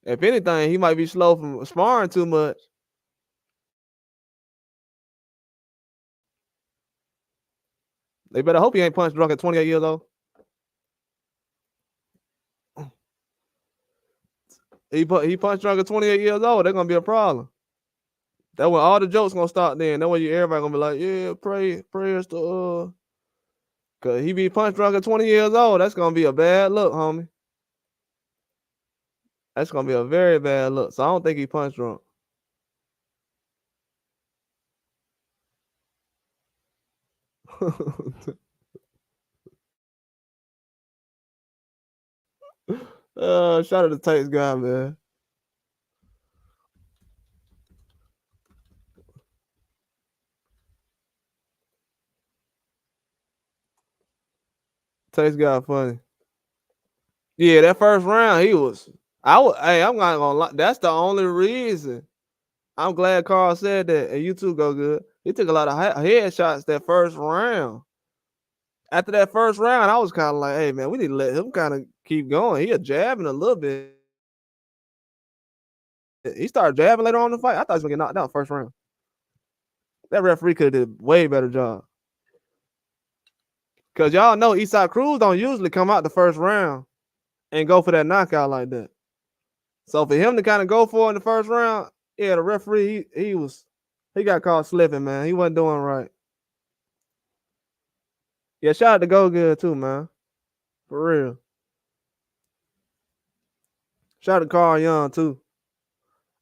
If anything, he might be slow from sparring too much. They better hope he ain't punch drunk at 28 years old. He punch drunk at 28 years old. They're gonna be a problem. That when all the jokes gonna stop. Then that when everybody gonna be like, yeah, prayers to cause he be punch drunk at 20 years old. That's gonna be a bad look, homie. That's gonna be a very bad look. So I don't think he punch drunk. Shout out to Tate's guy, man. Tate's guy funny. Yeah, that first round, he was. Hey, I'm not gonna lie. That's the only reason. I'm glad Carl said that, and you too, go good. He took a lot of headshots that first round. After that first round, I was kind of like, hey, man, we need to let him kind of keep going. He a jabbing a little bit. He started jabbing later on in the fight. I thought he was gonna get knocked out first round. That referee could have did a way better job. Cause y'all know Eastside Cruz don't usually come out the first round and go for that knockout like that. So for him to kind of go for it in the first round, yeah, the referee he got caught slipping, man. He wasn't doing right. Yeah, shout out to Go Good too, man. For real. Shout out to Carl Young too.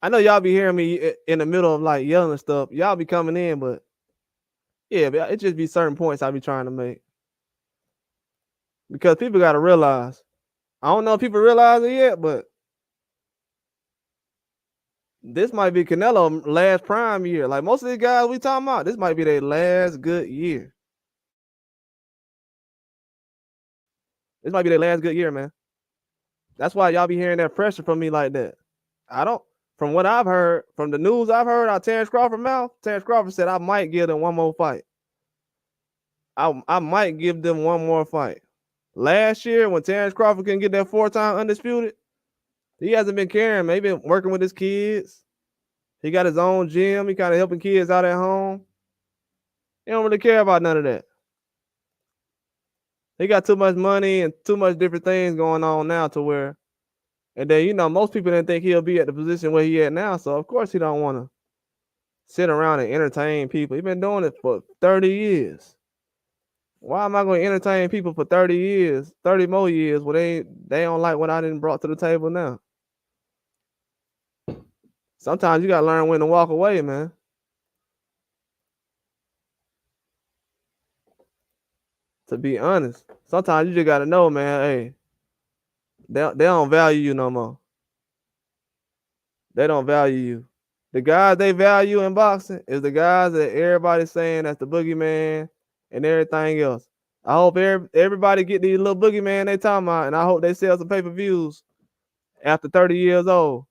I know y'all be hearing me in the middle of like yelling and stuff. Y'all be coming in, but yeah, it just be certain points I be trying to make. Because people gotta realize. I don't know if people realize it yet, but this might be Canelo last prime year. Like most of these guys we talking about, this might be their last good year. This might be their last good year, man. That's why y'all be hearing that pressure from me like that. From what I've heard, from the news I've heard out Terence Crawford mouth, Terence Crawford said I might give them one more fight. I might give them one more fight. Last year, when Terence Crawford couldn't get that 4-time undisputed, he hasn't been caring. Maybe been working with his kids. He got his own gym. He kind of helping kids out at home. He don't really care about none of that. He got too much money and too much different things going on now to where, and then, most people didn't think he'll be at the position where he at now. So, of course, he don't want to sit around and entertain people. He's been doing it for 30 years. Why am I going to entertain people for 30 years, 30 more years when they don't like what I didn't brought to the table now? Sometimes you got to learn when to walk away, man. To be honest, sometimes you just got to know, man, hey, they don't value you no more. They don't value you. The guys they value in boxing is the guys that everybody's saying that's the boogeyman and everything else. I hope everybody get these little boogeyman they talking about, and I hope they sell some pay-per-views after 30 years old.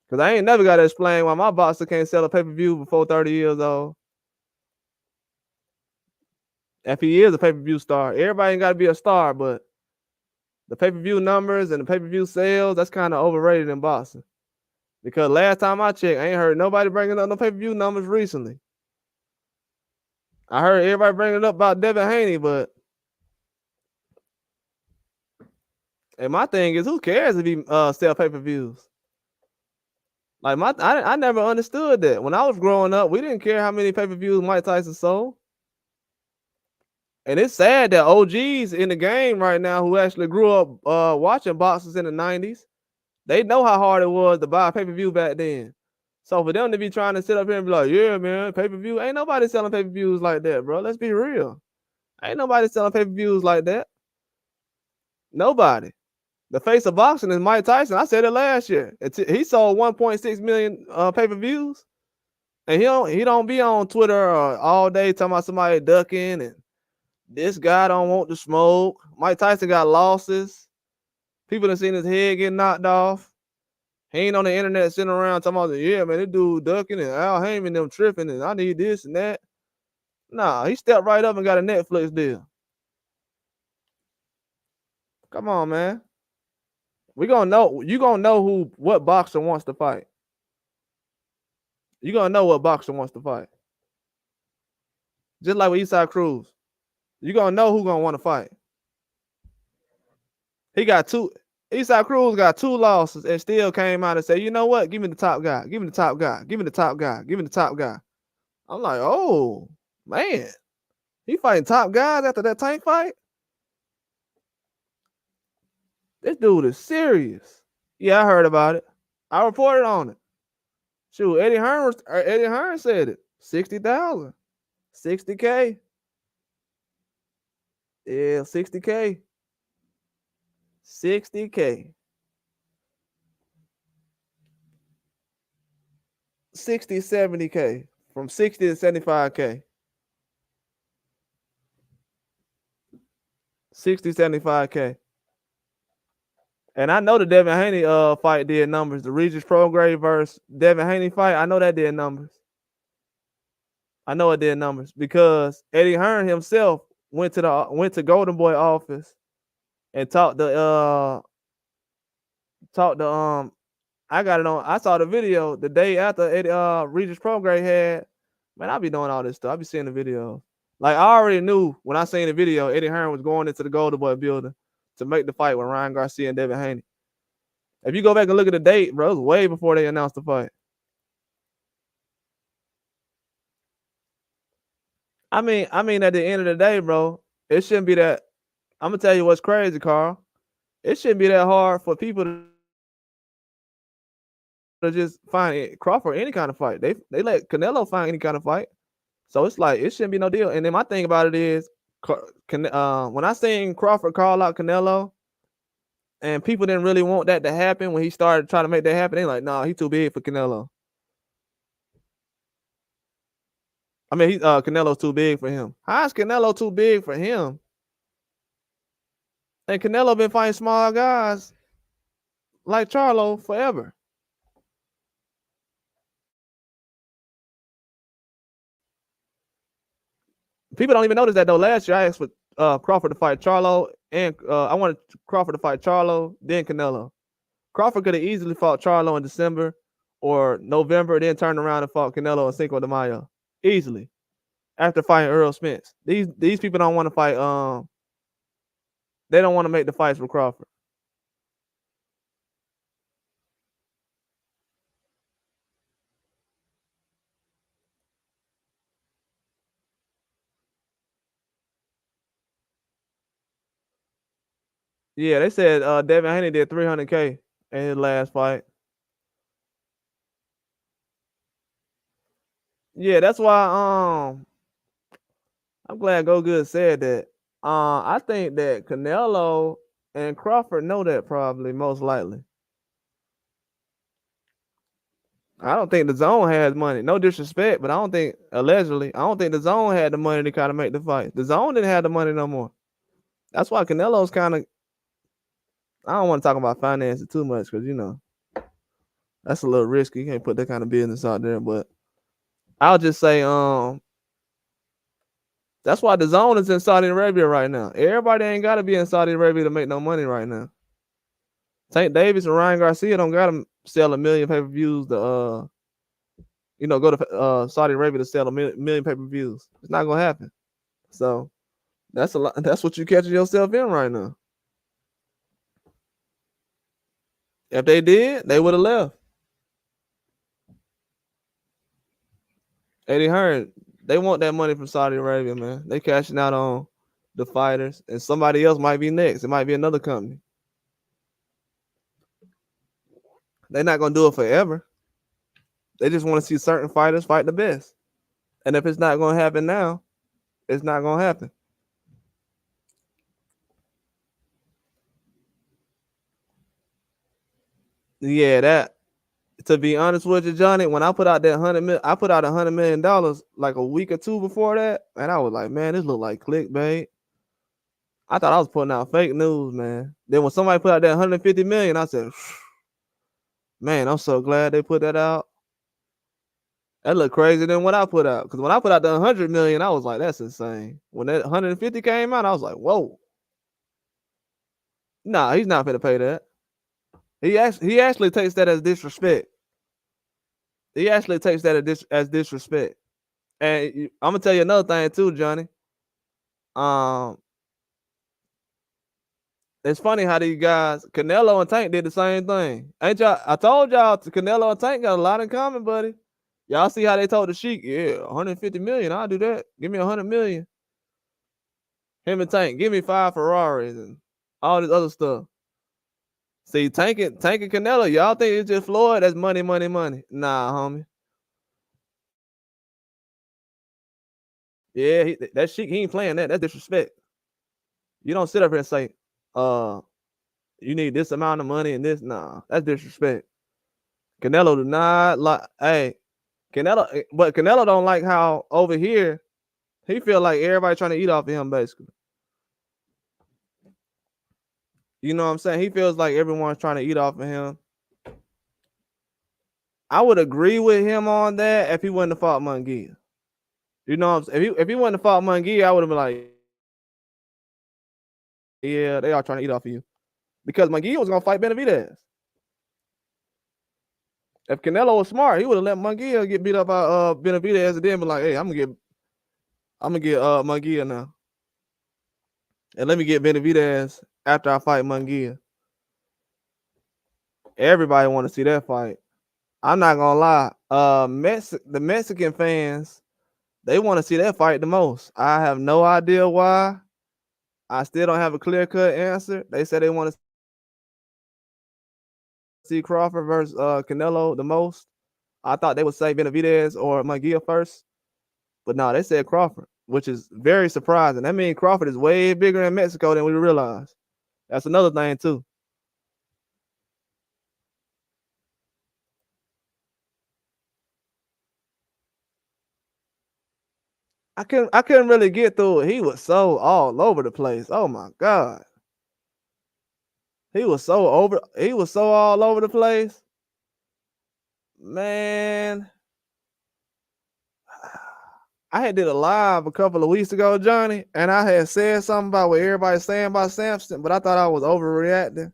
Because I ain't never got to explain why my boxer can't sell a pay-per-view before 30 years old. If he is a pay-per-view star, everybody ain't got to be a star, but the pay-per-view numbers and the pay-per-view sales, that's kind of overrated in boxing. Because last time I checked, I ain't heard nobody bringing up no pay-per-view numbers recently. I heard everybody bringing up about Devin Haney, but and my thing is, who cares if he sell pay-per-views? Like I never understood that. When I was growing up, we didn't care how many pay-per-views Mike Tyson sold. And it's sad that OGs in the game right now who actually grew up watching boxers in the 90s, they know how hard it was to buy a pay-per-view back then. So for them to be trying to sit up here and be like, yeah, man, pay-per-view, ain't nobody selling pay-per-views like that, bro. Let's be real. Ain't nobody selling pay-per-views like that. Nobody. The face of boxing is Mike Tyson. I said it last year. He sold 1.6 million pay-per-views. And he don't be on Twitter all day talking about somebody ducking and this guy don't want to smoke. Mike Tyson got losses. People done seen his head get knocked off. He ain't on the internet sitting around talking about, yeah, man, this dude ducking and Al Heyman them tripping and I need this and that. Nah, he stepped right up and got a Netflix deal. Come on, man. You gonna know what boxer wants to fight. You gonna know what boxer wants to fight. Just like with Eastside Cruz. You gonna know who gonna want to fight. He got two. Eastside Cruz got 2 losses and still came out and said, you know what? Give me the top guy. Give me the top guy. Give me the top guy. Give me the top guy. I'm like, oh man, he fighting top guys after that Tank fight. This dude is serious. Yeah, I heard about it. I reported on it. Shoot, Eddie Hearn said it. 60,000. 60K. Yeah, 60K. 60K. 60, 70K. From 60 to 75K. 60, 75K. And I know the Devin Haney fight did numbers. The Regis Prograis versus Devin Haney fight, I know that did numbers. I know it did numbers because Eddie Hearn himself went to Golden Boy office and talked to I got it on. I saw the video the day after Eddie Regis Prograis had. Man, I be doing all this stuff. I be seeing the video. Like I already knew when I seen the video, Eddie Hearn was going into the Golden Boy building to make the fight with Ryan Garcia and Devin Haney. If you go back and look at the date, bro, it was way before they announced the fight. I mean, at the end of the day, bro, it shouldn't be that. I'm gonna tell you what's crazy, Carl. It shouldn't be that hard for people to just find Crawford any kind of fight. They let Canelo find any kind of fight. So it's like it shouldn't be no deal. And then my thing about it is, when I seen Crawford call out Canelo, and people didn't really want that to happen when he started trying to make that happen, they like, nah, he's too big for Canelo. I mean, Canelo's too big for him. How is Canelo too big for him? And Canelo been fighting small guys like Charlo forever. People don't even notice that though. Last year I asked for Crawford to fight Charlo, and I wanted Crawford to fight Charlo, then Canelo. Crawford could have easily fought Charlo in December or November, then turned around and fought Canelo and Cinco de Mayo easily after fighting Earl Spence. These people don't want to fight. They don't want to make the fights with Crawford. Yeah, they said Devin Haney did 300K in his last fight. Yeah, that's why I'm glad Go Good said that. I think that Canelo and Crawford know that probably most likely. I don't think the zone has money. No disrespect, but I don't think allegedly. I don't think the zone had the money to kind of make the fight. The zone didn't have the money no more. That's why Canelo's kind of. I don't want to talk about finances too much because you know that's a little risky. You can't put that kind of business out there. But I'll just say, that's why the zone is in Saudi Arabia right now. Everybody ain't got to be in Saudi Arabia to make no money right now. Tank Davis and Ryan Garcia don't got to sell 1 million pay-per-views to go to Saudi Arabia to sell 1 million pay-per-views. It's not gonna happen. So that's a lot. That's what you catching yourself in right now. If they did, they would have left. Eddie Hearn, they want that money from Saudi Arabia, man. They cashing out on the fighters, and somebody else might be next. It might be another company. They're not gonna do it forever. They just want to see certain fighters fight the best. And if it's not gonna happen now, it's not gonna happen. Yeah, that. To be honest with you, Johnny, when I put out that I put out $100 million like a week or two before that, and I was like, man, this look like clickbait. I thought I was putting out fake news, man. Then when somebody put out that 150 million, I said, man, I'm so glad they put that out. That looked crazier than what I put out. Because when I put out the 100 million, I was like, that's insane. When that 150 came out, I was like, whoa. Nah, he's not gonna pay that. He actually takes that as disrespect. He actually takes that as disrespect. And I'm gonna tell you another thing too, Johnny. Um, it's funny how these guys, Canelo and Tank, did the same thing. Ain't y'all? I told y'all, Canelo and Tank got a lot in common, buddy. Y'all see how they told the Sheik, yeah, 150 million, I'll do that. Give me 100 million. Him and Tank, give me 5 Ferraris and all this other stuff. See, Tank and Canelo, y'all think it's just Floyd? That's money, money, money. Nah, homie. Yeah, that Sheik, he ain't playing that. That's disrespect. You don't sit up here and say, you need this amount of money and this. Nah, that's disrespect. Canelo do not like. Hey, Canelo, but Canelo don't like how over here he feel like everybody trying to eat off of him, basically. You know what I'm saying? He feels like everyone's trying to eat off of him. I would agree with him on that if he wouldn't have fought Munguia. You know what I'm saying? If he wouldn't have fought Munguia, I would have been like, yeah, they are trying to eat off of you. Because Munguia was gonna fight Benavidez. If Canelo was smart, he would have let Munguia get beat up by Benavidez and then be like, hey, I'm gonna get Munguia now. And let me get Benavidez after I fight Munguia. Everybody want to see that fight. I'm not gonna lie. The Mexican fans, they want to see that fight the most. I have no idea why. I still don't have a clear-cut answer. They said they want to see Crawford versus Canelo the most. I thought they would say Benavidez or Munguia first, but no, they said Crawford, which is very surprising. That means Crawford is way bigger in Mexico than we realize. That's another thing too. I couldn't really get through it. He was so all over the place. Oh my God. He was so all over the place. Man. I had did a live a couple of weeks ago, Johnny, and I had said something about what everybody's saying about Samson, but I thought I was overreacting.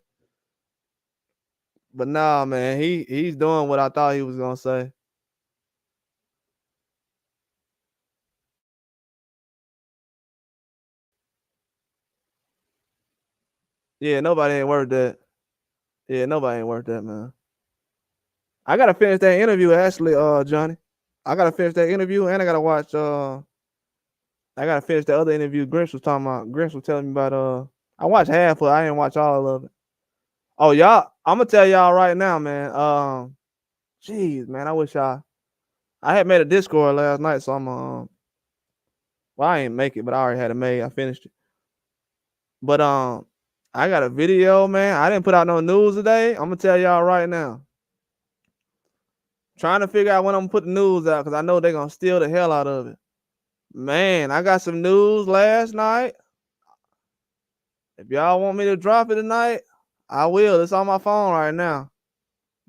But nah, man, he's doing what I thought he was gonna say. Yeah, nobody ain't worth that. Yeah, nobody ain't worth that, man. I gotta finish that interview, actually, Johnny. I gotta finish that interview, and I gotta watch. I gotta finish the other interview. Grinch was talking about. Grinch was telling me about. I watched half of it. I didn't watch all of it. Oh, y'all! I'm gonna tell y'all right now, man. Jeez, man, I wish I had made a Discord last night, so I'm well, I ain't make it, but I already had it made. I finished it. But I got a video, man. I didn't put out no news today. I'm gonna tell y'all right now. Trying to figure out when I'm gonna put the news out because I know they're gonna steal the hell out of it. Man, I got some news last night. If y'all want me to drop it tonight, I will. It's on my phone right now.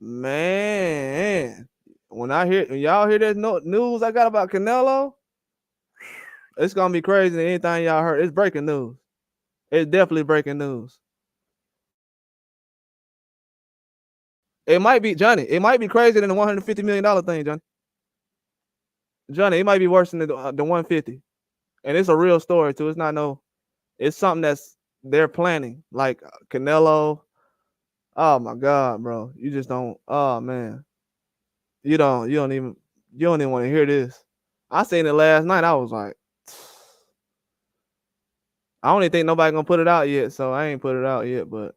Man, when y'all hear this news I got about Canelo, it's gonna be crazy than anything y'all heard. It's breaking news. It's definitely breaking news. It might be, Johnny. It might be crazier than the $150 million thing, Johnny. Johnny, it might be worse than the 150, and it's a real story too. It's not no. It's something that's they're planning, like Canelo. Oh my God, bro! You just don't. Oh man, you don't even want to hear this. I seen it last night. I was like, I don't even think nobody gonna put it out yet, so I ain't put it out yet. But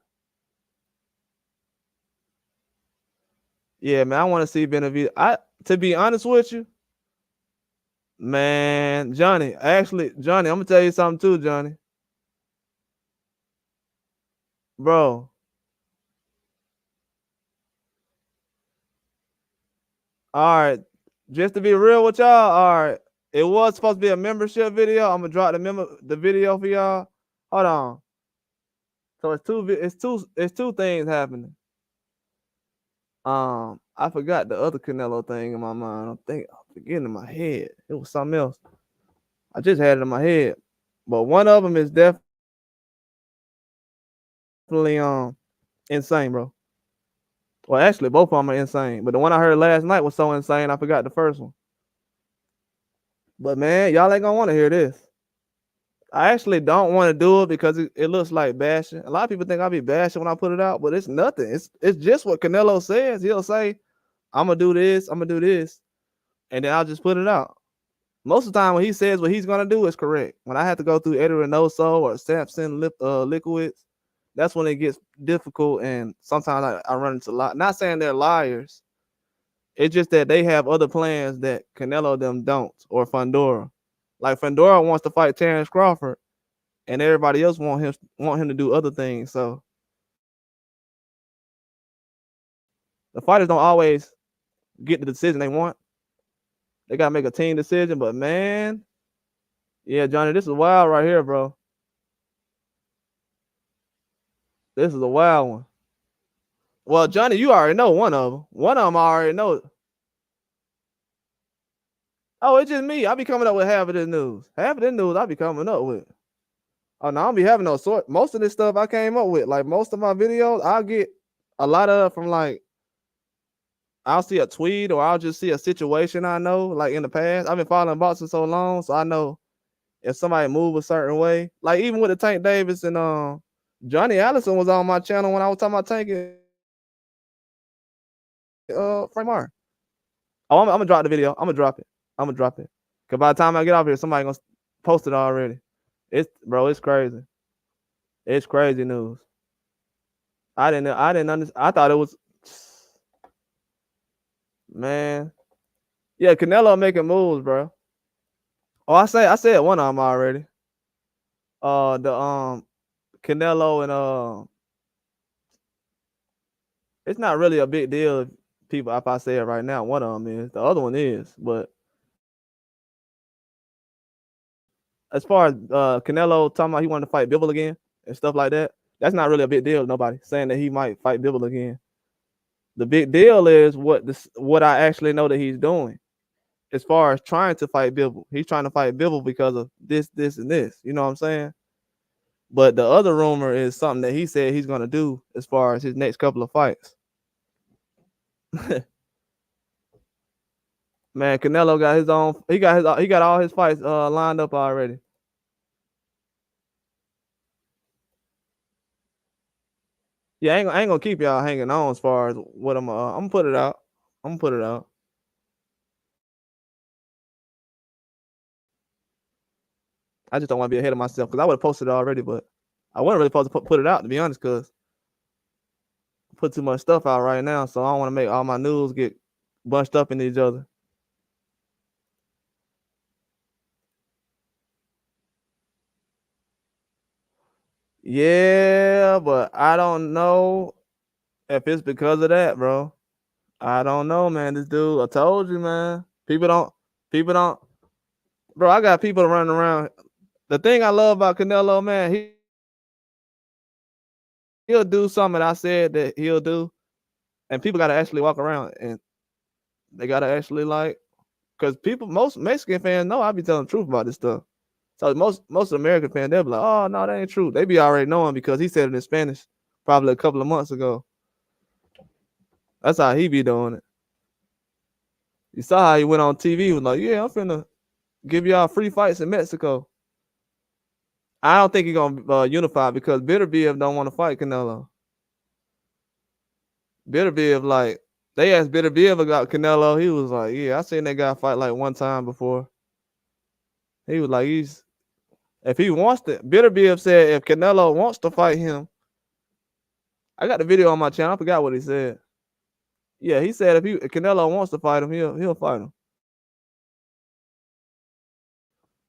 yeah, man, I want to see Benavidez. To be honest with you, man, Johnny. Actually, Johnny, I'm gonna tell you something too, Johnny. Bro, all right. Just to be real with y'all, all right. It was supposed to be a membership video. I'm gonna drop the video for y'all. Hold on. So it's two things happening. I forgot the other Canelo thing in my mind. I'm forgetting in my head. It was something else. I just had it in my head. But one of them is definitely insane, bro. Well, actually, both of them are insane. But the one I heard last night was so insane, I forgot the first one. But man, y'all ain't gonna want to hear this. I actually don't want to do it because it looks like bashing. A lot of people think I be bashing when I put it out, but it's nothing. It's just what Canelo says. He'll say, "I'm gonna do this. I'm gonna do this," and then I'll just put it out. Most of the time, when he says what he's gonna do is correct. When I have to go through Eddie Reynoso or Samson Liquids, that's when it gets difficult, and sometimes I run into not saying they're liars. It's just that they have other plans that Canelo them don't, or Fundora. Like Fundora wants to fight Terence Crawford, and everybody else want him to do other things. So the fighters don't always get the decision they want. They gotta make a team decision. But man, yeah, Johnny, this is wild right here, bro. This is a wild one. Well, Johnny, you already know one of them. One of them I already know. Oh, it's just me. I be coming up with half of this news. Half of this news I be coming up with. Oh, no, I don't be having no sort. Most of this stuff I came up with. Like most of my videos, I'll get a lot of from like I'll see a tweet or I'll just see a situation I know. Like in the past, I've been following boxing so long, so I know if somebody move a certain way. Like even with the Tank Davis and Johnny Allison was on my channel when I was talking about Tank Frank Martin. Oh, I'm gonna drop the video. I'm gonna drop it. Cause by the time I get off here, somebody gonna post it already. It's crazy. It's crazy news. I didn't understand. I thought it was, man. Yeah, Canelo making moves, bro. Oh, I said one of them already. The Canelo and it's not really a big deal if people if I say it right now. One of them is. The other one is, but as far as Canelo talking about he wanted to fight Bivol again and stuff like that, that's not really a big deal to nobody saying that he might fight Bivol again. The big deal is what I actually know that he's doing. As far as trying to fight Bivol, he's trying to fight Bivol because of this, and this. You know what I'm saying? But the other rumor is something that he said he's gonna do as far as his next couple of fights. Man, Canelo got his own. He got all his fights lined up already. Yeah, I ain't gonna keep y'all hanging on as far as what I'm gonna put it out. I'm gonna put it out. I just don't want to be ahead of myself because I would have posted it already, but I wasn't really supposed to put it out, to be honest, because I put too much stuff out right now, so I don't want to make all my news get bunched up in each other. Yeah, but I don't know if it's because of that, bro. I don't know, man. This dude, I told you, man. People don't, bro. I got people running around. The thing I love about Canelo, man, he'll do something that I said that he'll do, and people got to actually walk around and they got to actually like, because most Mexican fans know I be telling the truth about this stuff. So most American fans, they'll be like, oh no, that ain't true. They be already knowing because he said it in Spanish probably a couple of months ago. That's how he be doing it. You saw how he went on TV. He was like, yeah, I'm finna give y'all free fights in Mexico. I don't think he's gonna unify because Bitterbeef don't want to fight Canelo. Bitterbeef, like, they asked Bitterbeef about Canelo. He was like, yeah, I seen that guy fight like one time before. He was like, if he wants to, Bitterbeef said if Canelo wants to fight him, I got the video on my channel. I forgot what he said. Yeah, he said if Canelo wants to fight him, he'll fight him.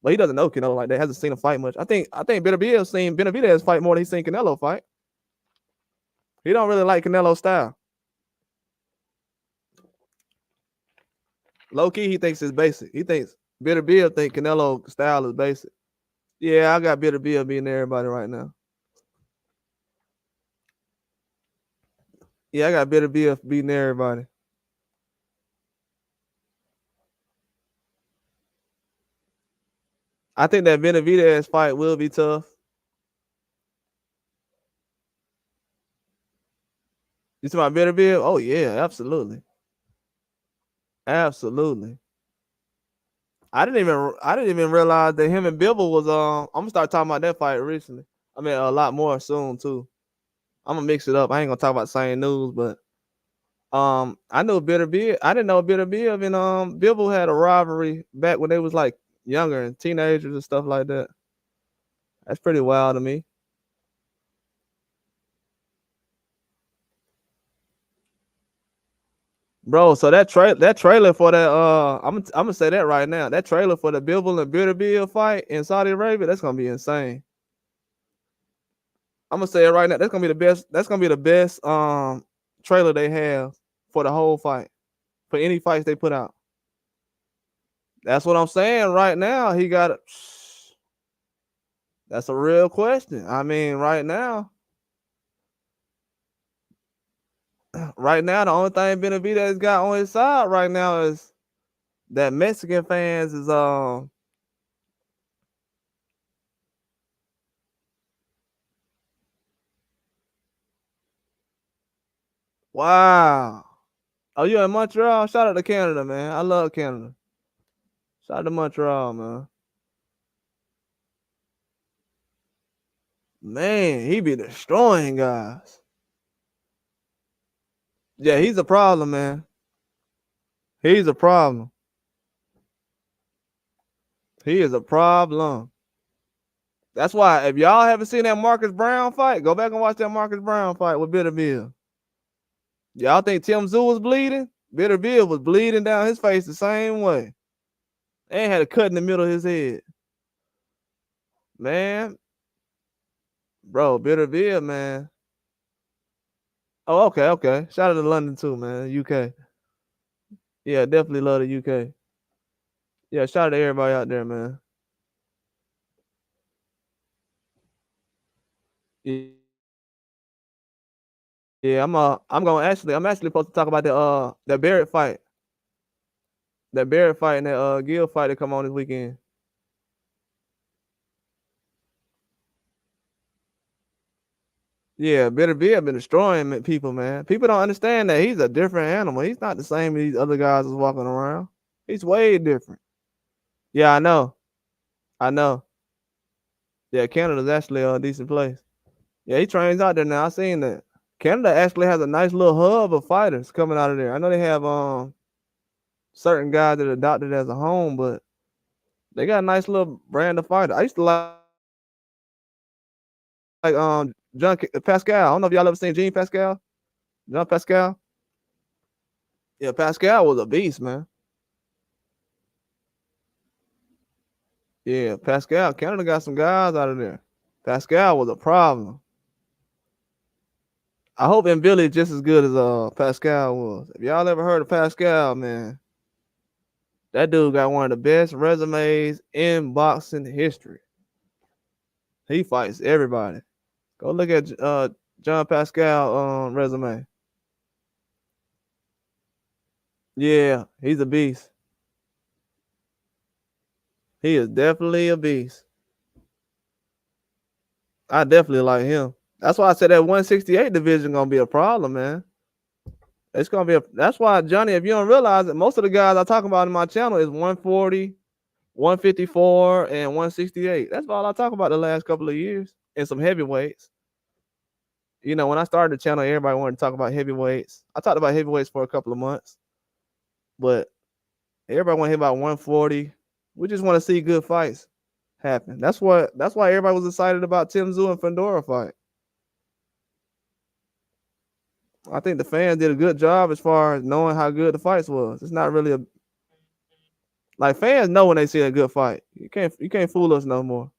But he doesn't know Canelo like that. Hasn't seen him fight much. I think Benavidez seen Benavidez fight more than he's seen Canelo fight. He don't really like Canelo's style. Low key, he thinks it's basic. He thinks Benavidez think Canelo style is basic. Yeah, I got Benavidez beating everybody right now. Yeah, I got Benavidez beating everybody. I think that Benavidez fight will be tough. You talking about Benavidez? Oh yeah, absolutely. Absolutely. I didn't even realize that him and Bibble was I'm gonna start talking about that fight recently. I mean a lot more soon too. I'm gonna mix it up. I ain't gonna talk about the same news, but I know Bitter Bill. I didn't know Bitter Bill and Bibble had a rivalry back when they was like younger and teenagers and stuff like that. That's pretty wild to me. Bro, so that trailer for that I'm gonna say that right now. That trailer for the Bibble and Bitter Bill fight in Saudi Arabia, that's gonna be insane. I'm gonna say it right now. That's gonna be the best. That's gonna be the best trailer they have for the whole fight. For any fights they put out. That's what I'm saying right now. He got it. That's a real question. I mean, right now, the only thing Benavidez got on his side right now is that Mexican fans is wow. Oh, you in Montreal? Shout out to Canada, man. I love Canada. Shout out to Montreal, man. Man, he be destroying guys. Yeah, he's a problem, man. He's a problem. He is a problem. That's why if y'all haven't seen that Marcus Brown fight, go back and watch that Marcus Brown fight with Bitter Bill. Y'all think Tim Tszyu was bleeding? Bitter Bill was bleeding down his face the same way. And had a cut in the middle of his head. Man. Bro, Bitter Bill, man. Oh, okay. Shout out to London too, man. UK. Yeah, definitely love the UK. Yeah, shout out to everybody out there, man. Yeah, I'm actually supposed to talk about the Barrett fight. That Barrett fight and that Gill fight that come on this weekend. Yeah, Bitter Bill been destroying people, man. People don't understand that he's a different animal. He's not the same as these other guys that's walking around. He's way different. Yeah, I know. Yeah, Canada's actually a decent place. Yeah, he trains out there now. I seen that. Canada actually has a nice little hub of fighters coming out of there. I know they have certain guys that adopted as a home, but they got a nice little brand of fighter. I used to like John Pascal. I don't know if y'all ever seen Jean Pascal. John Pascal. Yeah, Pascal was a beast, man. Yeah, Pascal. Canada got some guys out of there. Pascal was a problem. I hope Billy just as good as Pascal was. If y'all ever heard of Pascal, man, that dude got one of the best resumes in boxing history. He fights everybody. Go look at John Pascal resume. Yeah, he's a beast. He is definitely a beast. I definitely like him. That's why I said that 168 division gonna be a problem, man. It's gonna be that's why, Johnny, if you don't realize it, most of the guys I talk about in my channel is 140, 154, and 168. That's all I talk about the last couple of years. And some heavyweights. You know, when I started the channel, everybody wanted to talk about heavyweights. I talked about heavyweights for a couple of months, but everybody want to hear about 140. We just want to see good fights happen. That's why everybody was excited about Tim Tszyu and Fedora fight. I think the fans did a good job as far as knowing how good the fights was. It's not really like fans know when they see a good fight. You can't fool us no more.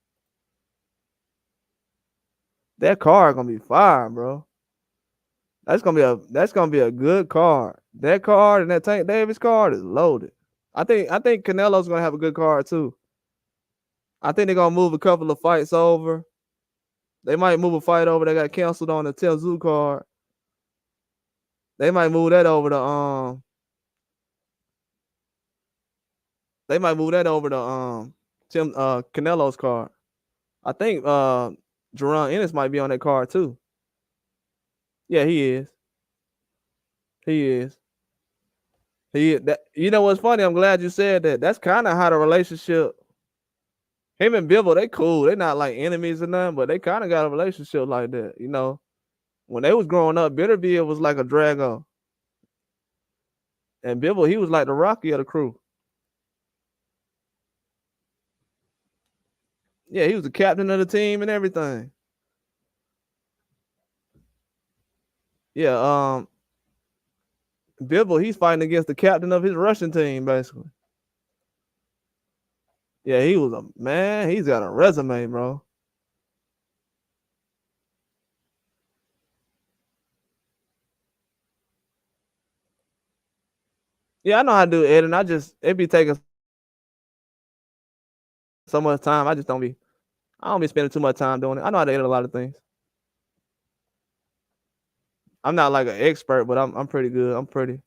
That card gonna be fire, bro. That's gonna be a good card. That card and that Tank Davis card is loaded. I think Canelo's gonna have a good card too. I think they're gonna move a couple of fights over. They might move a fight over that got canceled on the Tim Tszyu card. They might move that over to They might move that over to Canelo's card. I think Jerron Ennis might be on that card too. Yeah, he is. You know what's funny? I'm glad you said that. That's kind of how the relationship. Him and Bibble, they cool. They not like enemies or nothing, but they kind of got a relationship like that. You know, when they was growing up, Bitterbeard was like a Drago, and Bibble, he was like the Rocky of the crew. Yeah, he was the captain of the team and everything. Yeah, Bibble, he's fighting against the captain of his Russian team, basically. Yeah, he was a man. He's got a resume, bro. Yeah, I know how to do editing. It be taking so much time. I don't be spending too much time doing it. I know how to edit a lot of things. I'm not like an expert, but I'm pretty good. I'm pretty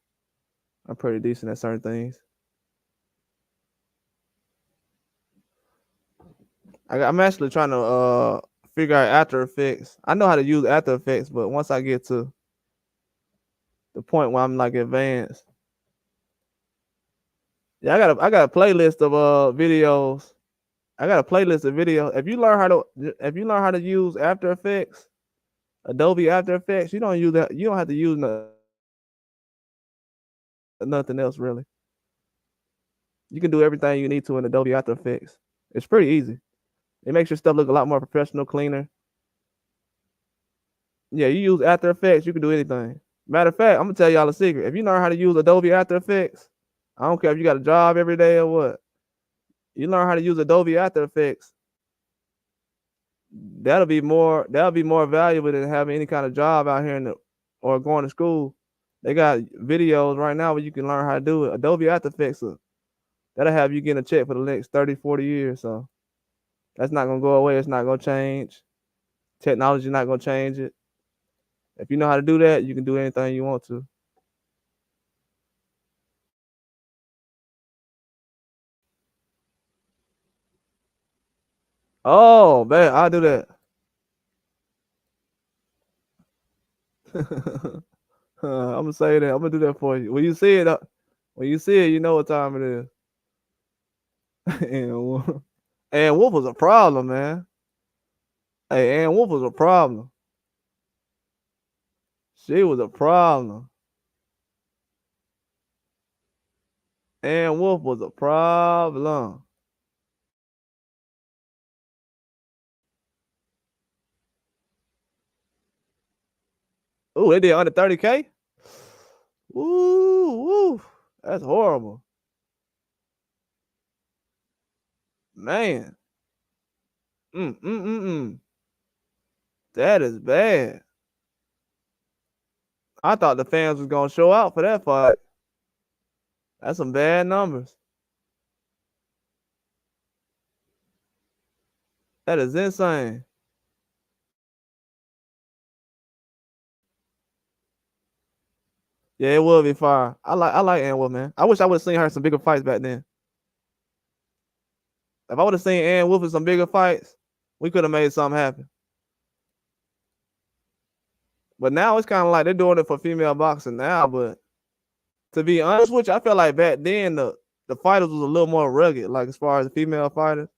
decent at certain things. I'm actually trying to figure out After Effects. I know how to use After Effects, but once I get to the point where I'm like advanced, yeah, I got a playlist of videos. I got a playlist of videos. If you learn how to use After Effects, Adobe After Effects, you don't use that. You don't have to use nothing else really. You can do everything you need to in Adobe After Effects. It's pretty easy. It makes your stuff look a lot more professional, cleaner. Yeah, you use After Effects, you can do anything. Matter of fact, I'm gonna tell y'all a secret. If you learn how to use Adobe After Effects, I don't care if you got a job every day or what. You learn how to use Adobe After Effects. That'll be more valuable than having any kind of job out here or going to school. They got videos right now where you can learn how to do it. Adobe After Effects, that'll have you getting a check for the next 30, 40 years. So that's not gonna go away. It's not gonna change. Technology not gonna change it. If you know how to do that, you can do anything you want to. Oh man, I'll do that. I'm gonna say that. I'm gonna do that for you. When you see it, you know what time it is. And Wolf was a problem, man. Hey, Ann Wolf was a problem. She was a problem. Ann Wolf was a problem. Ooh, they did under 30K? Woo. That's horrible. Man. That is bad. I thought the fans was gonna show out for that fight. That's some bad numbers. That is insane. Yeah, it will be fire. I like Ann Wolf, man. I wish I would have seen her in some bigger fights back then. If I would have seen Ann Wolf in some bigger fights, we could have made something happen. But now it's kind of like they're doing it for female boxing now. But to be honest with you, I feel like back then the fighters was a little more rugged, like as far as the female fighters.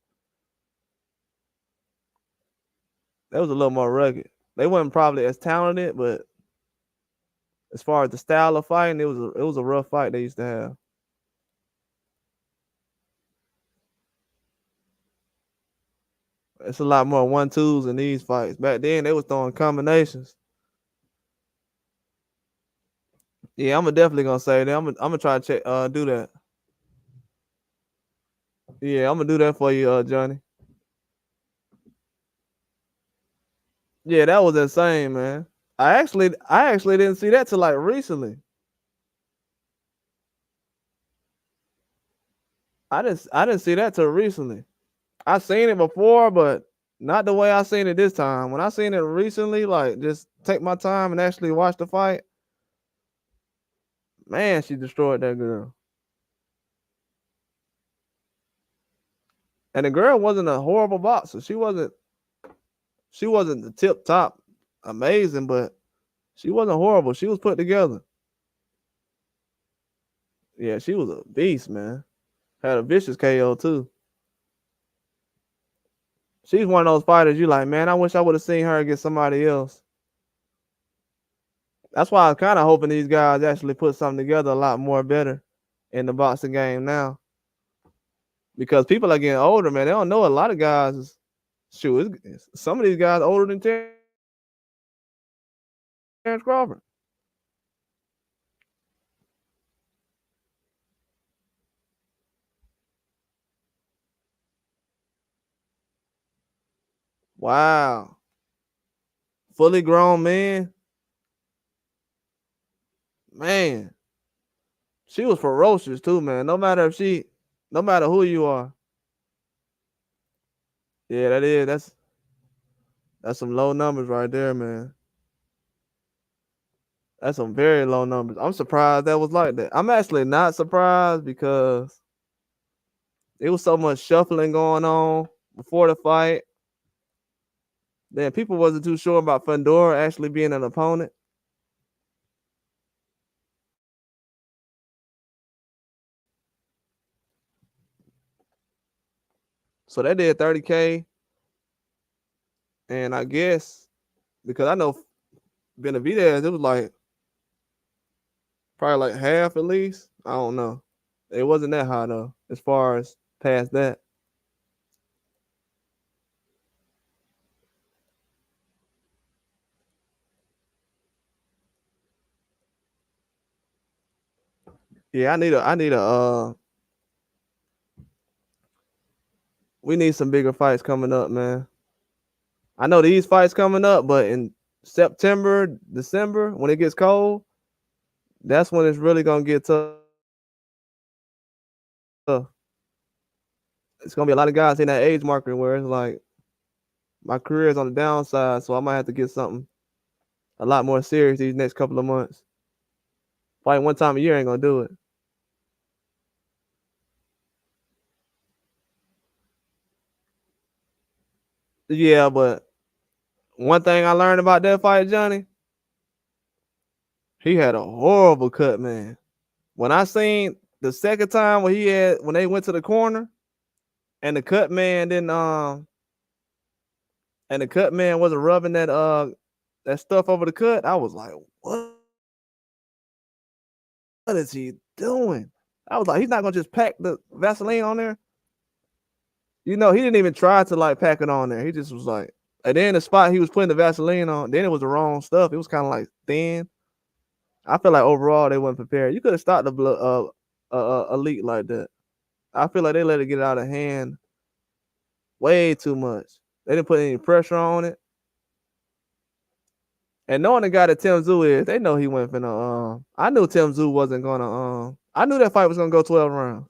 They was a little more rugged. They weren't probably as talented, but as far as the style of fighting, it was a rough fight they used to have. It's a lot more 1-2s in these fights. Back then, they was throwing combinations. Yeah, I'm definitely gonna say that. I'm gonna try to do that. Yeah, I'm gonna do that for you, Johnny. Yeah, that was insane, man. I actually didn't see that till like recently. I didn't see that till recently. I seen it before, but not the way I seen it this time. When I seen it recently, like just take my time and actually watch the fight, man, she destroyed that girl. And the girl wasn't a horrible boxer. She wasn't the tip top amazing, but she wasn't horrible. She was put together. Yeah, she was a beast, man. Had a vicious KO too. She's one of those fighters you like, man, I wish I would have seen her against somebody else. That's why I'm kind of hoping these guys actually put something together a lot more better in the boxing game now. Because people are getting older, man. They don't know a lot of guys. Shoot, some of these guys older than Terence Crawford. Wow. Fully grown man. Man. She was ferocious too, man. No matter who you are. Yeah, that's some low numbers right there, man. That's some very low numbers. I'm surprised that was like that. I'm actually not surprised because it was so much shuffling going on before the fight. Then people wasn't too sure about Fundora actually being an opponent. So they did 30K. And I guess because I know Benavidez, it was like probably like half at least. I don't know. It wasn't that high though, as far as past that. Yeah, we need some bigger fights coming up, man. I know these fights coming up, but in September, December, when it gets cold, that's when it's really gonna get tough. It's gonna be a lot of guys in that age marker where it's like my career is on the downside, so I might have to get something a lot more serious these next couple of months. Fighting one time a year ain't gonna do it. Yeah, but one thing I learned about that fight, Johnny, he had a horrible cut, man. When I seen the second time when they went to the corner and the cut man didn't and the cut man wasn't rubbing that stuff over the cut, I was like, what is he doing? I was like, he's not gonna just pack the Vaseline on there. You know, he didn't even try to like pack it on there. He just was like, and then the spot he was putting the Vaseline on, then it was the wrong stuff. It was kind of like thin. I feel like overall they weren't prepared. You could have stopped the a leak like that. I feel like they let it get out of hand way too much. They didn't put any pressure on it. And knowing the guy that Tim Tszyu is, they know he went finna. I knew Tim Tszyu wasn't gonna. I knew that fight was gonna go 12 rounds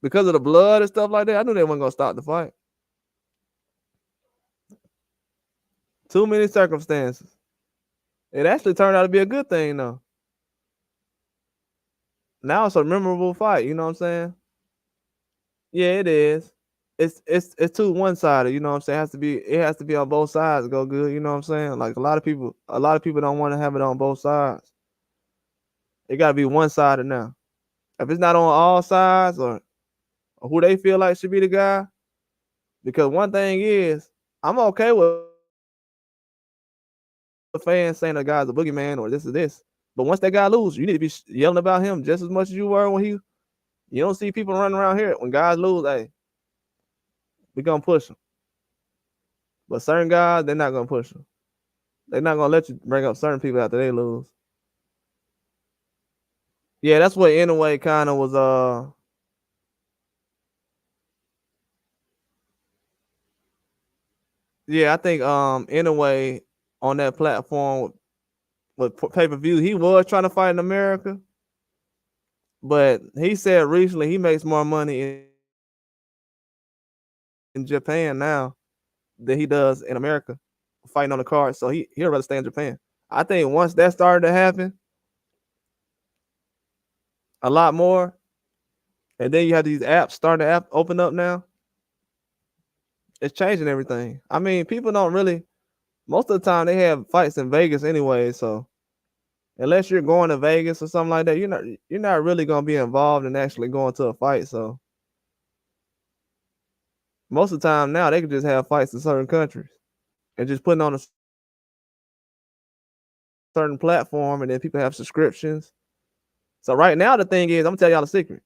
because of the blood and stuff like that. I knew they weren't gonna stop the fight. Too many circumstances. It actually turned out to be a good thing though. Now it's a memorable fight. You know what I'm saying? Yeah, it is. It's too one sided. You know what I'm saying? It has to be on both sides to go good. You know what I'm saying? Like a lot of people don't want to have it on both sides. It got to be one sided now. If it's not on all sides or who they feel like should be the guy, because one thing is, I'm okay with the fans saying the guy's a boogeyman or this is this. But once that guy lose, you need to be yelling about him just as much as you were when he. You don't see people running around here when guys lose. Hey, we gonna push them. But certain guys, they're not gonna push them. They're not gonna let you bring up certain people after they lose. Yeah, that's what Inouye kind of was. Yeah, I think Inouye on that platform with pay-per-view, he was trying to fight in America, but he said recently he makes more money in Japan now than he does in America fighting on the card. So he'd rather stay in Japan. I think once that started to happen, a lot more, and then you have these apps starting to open up now. It's changing everything. I mean, people don't really. Most of the time they have fights in Vegas anyway, so unless you're going to Vegas or something like that, you're not really gonna be involved in actually going to a fight. So most of the time now they can just have fights in certain countries and just putting on a certain platform, and then people have subscriptions. So right now the thing is, I'm gonna tell y'all a secret.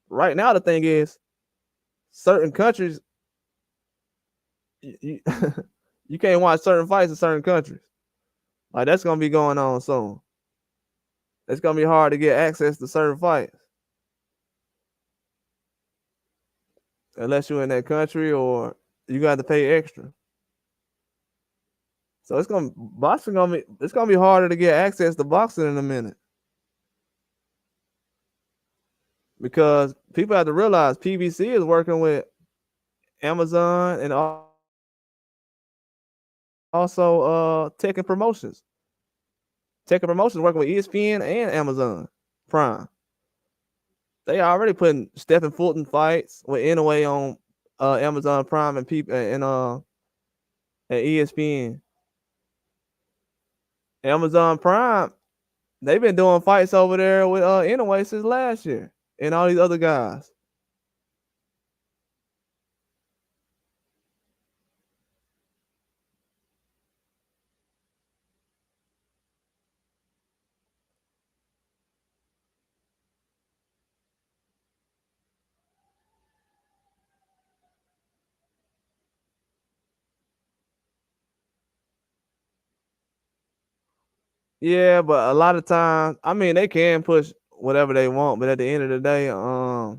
Right now the thing is, certain countries you, you can't watch certain fights in certain countries. Like that's gonna be going on soon. It's gonna be hard to get access to certain fights unless you're in that country or you got to pay extra. So it's gonna be harder to get access to boxing in a minute because people have to realize PBC is working with Amazon and also Tekken Promotions. Tekken Promotions working with ESPN and Amazon Prime. They already putting Stephen Fulton fights with Inoue on Amazon Prime and ESPN. Amazon Prime, they've been doing fights over there with Inoue since last year and all these other guys. Yeah, but a lot of times, I mean, they can push whatever they want, but at the end of the day, uh,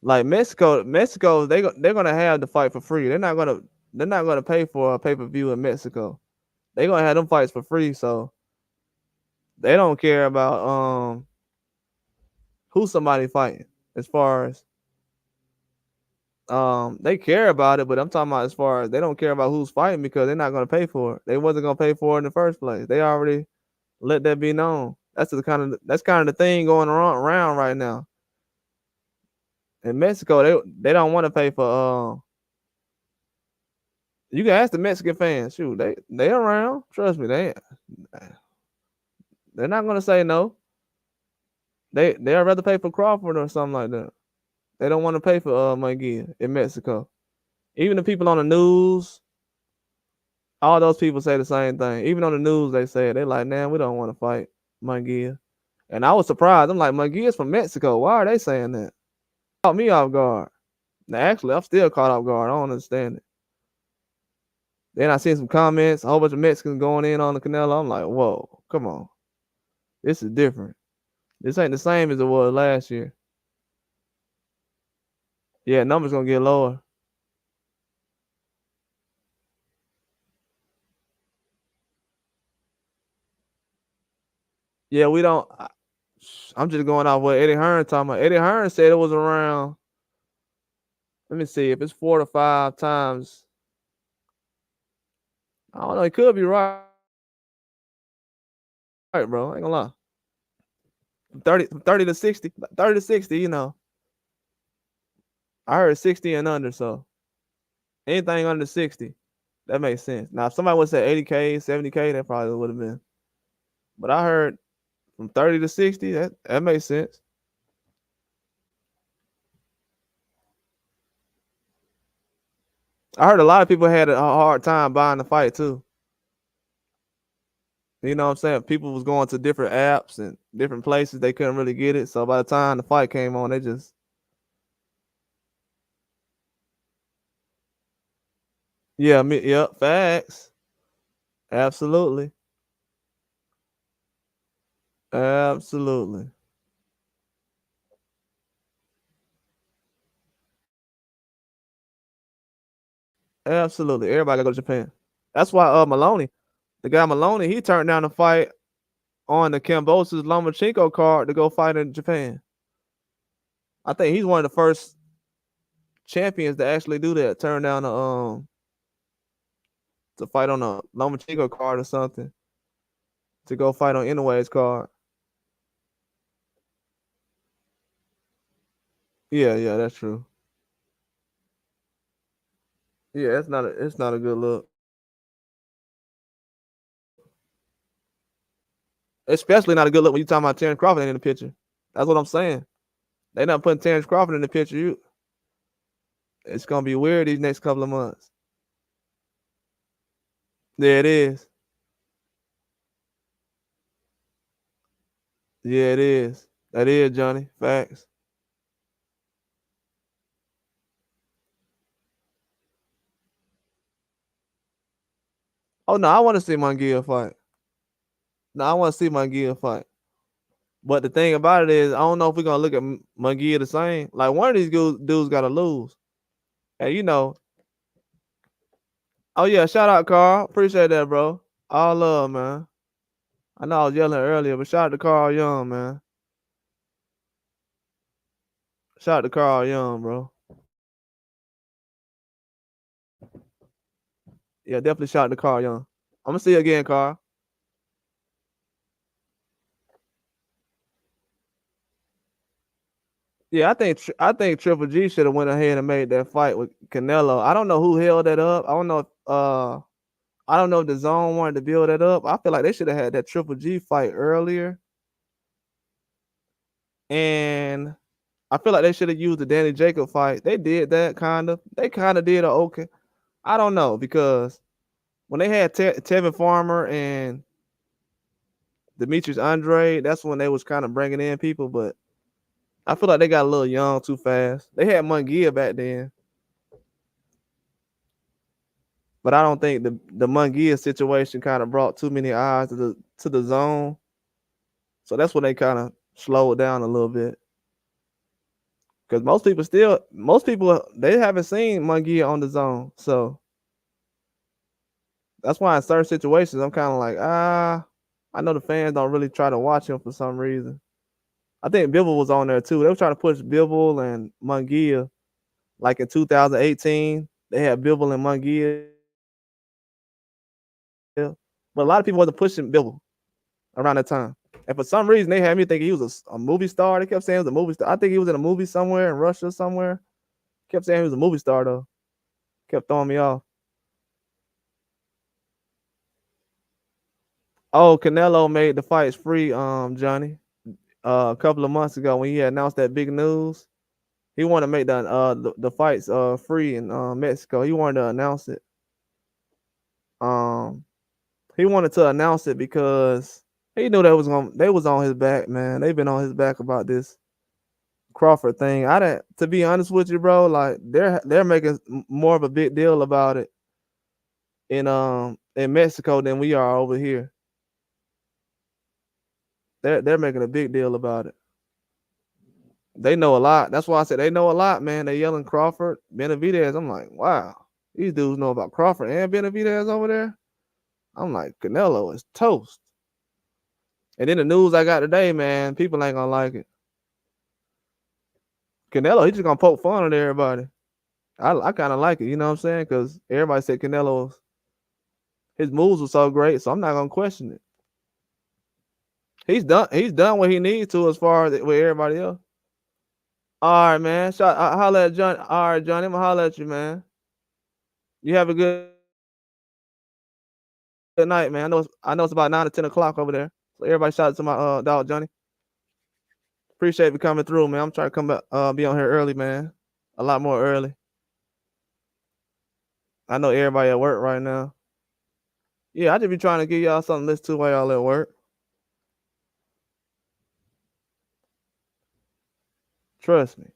like Mexico, they're gonna have the fight for free. They're not gonna pay for a pay per view in Mexico. They're gonna have them fights for free, so they don't care about who somebody fighting. As far as they care about it, but I'm talking about as far as they don't care about who's fighting because they're not gonna pay for it. They wasn't gonna pay for it in the first place. They already let that be known. That's kind of the thing going around right now. In Mexico, they don't want to pay for you can ask the Mexican fans. Shoot, they around. Trust me, they're not gonna say no. They'd rather pay for Crawford or something like that. They don't want to pay for Munguia in Mexico. Even the people on the news, all those people say the same thing. Even on the news, they say it. They like, man, we don't want to fight Munguia. And I was surprised. I'm like, Munguia's from Mexico. Why are they saying that? Caught me off guard. Now, actually, I'm still caught off guard. I don't understand it. Then I seen some comments, a whole bunch of Mexicans going in on the Canelo. I'm like, whoa, come on. This is different. This ain't the same as it was last year. Yeah, numbers gonna get lower. Yeah, we don't. I'm just going off what Eddie Hearn talking about. Eddie Hearn said it was around. Let me see if it's 4 to 5 times. I don't know. It could be right, bro. I ain't gonna lie. 30 to 60, 30 to 60. I heard 60 and under. So anything under 60, that makes sense. Now, if somebody would say 80K, 70K, that probably would have been. But I heard from 30 to 60, that makes sense. I heard a lot of people had a hard time buying the fight too. You know what I'm saying? People was going to different apps and different places. They couldn't really get it. So by the time the fight came on, they just yep, facts. Absolutely. Absolutely. Absolutely. Everybody gotta go to Japan. That's why Maloney, the guy Maloney, he turned down the fight on the Kambosos Lomachenko card to go fight in Japan. I think he's one of the first champions to actually do that. Turn down to fight on a Lomachenko card or something to go fight on Inoue's card. Yeah, yeah, that's true. Yeah, it's not a good look. Especially not a good look when you talking about Terence Crawford in the picture. That's what I'm saying. They not putting Terence Crawford in the picture. It's gonna be weird these next couple of months. Yeah, it is. Yeah, it is. That is, Johnny. Facts. Oh no, I want to see Munguia fight. No, I want to see Munguia fight. But the thing about it is, I don't know if we're gonna look at Munguia the same. Like one of these dudes gotta lose. And you know, oh yeah, shout out Carl. Appreciate that, bro. All love, man. I know I was yelling earlier, but shout out to Carl Young, man. Shout out to Carl Young, bro. Yeah, definitely shout out to Carl Young. I'm gonna see you again, Carl. Yeah, I think Triple G should have went ahead and made that fight with Canelo. I don't know who held that up. I don't know if the zone wanted to build that up. I feel like they should have had that Triple G fight earlier. And I feel like they should have used the Danny Jacob fight. They did that kind of. They kind of did a okay. I don't know because when they had Tevin Farmer and Demetrius Andre, that's when they was kind of bringing in people. But I feel like they got a little young too fast. They had Munguia back then, but I don't think the Munguia situation kind of brought too many eyes to the zone. So that's when they kind of slowed down a little bit. Because most people they haven't seen Munguia on the zone. So that's why in certain situations I'm kind of like, I know the fans don't really try to watch him for some reason. I think Bivol was on there too. They were trying to push Bivol and Munguia like in 2018. They had Bivol and Munguia. But a lot of people wasn't pushing Bivol around that time. And for some reason, they had me thinking he was a movie star. They kept saying he was a movie star. I think he was in a movie somewhere in Russia somewhere. Kept saying he was a movie star though. Kept throwing me off. Oh, Canelo made the fights free, Johnny. A couple of months ago when he had announced that big news. He wanted to make the fights free in Mexico. He wanted to announce it. Um he wanted to announce it because he knew they was on his back, man. They've been on his back about this Crawford thing. I didn't, to be honest with you, bro. Like they're making more of a big deal about it in Mexico than we are over here. They're making a big deal about it. They know a lot. That's why I said they know a lot, man. They yelling Crawford, Benavidez. I'm like, wow, these dudes know about Crawford and Benavidez over there. I'm like, Canelo is toast. And then the news I got today, man, people ain't gonna like it. Canelo, he just gonna poke fun at everybody. I kind of like it, you know what I'm saying? Because everybody said Canelo's his moves were so great, so I'm not gonna question it. He's done what he needs to as far as with everybody else. All right, man. Holla at John. All right, Johnny, I'm gonna holla at you, man. You have a good night, man. I know it's about 9 or 10 o'clock over there. So everybody shout out to my dog Johnny. Appreciate you coming through, man. I'm trying to come back be on here early, man. A lot more early. I know everybody at work right now. Yeah, I just be trying to give y'all something to listen to while y'all at work. Trust me.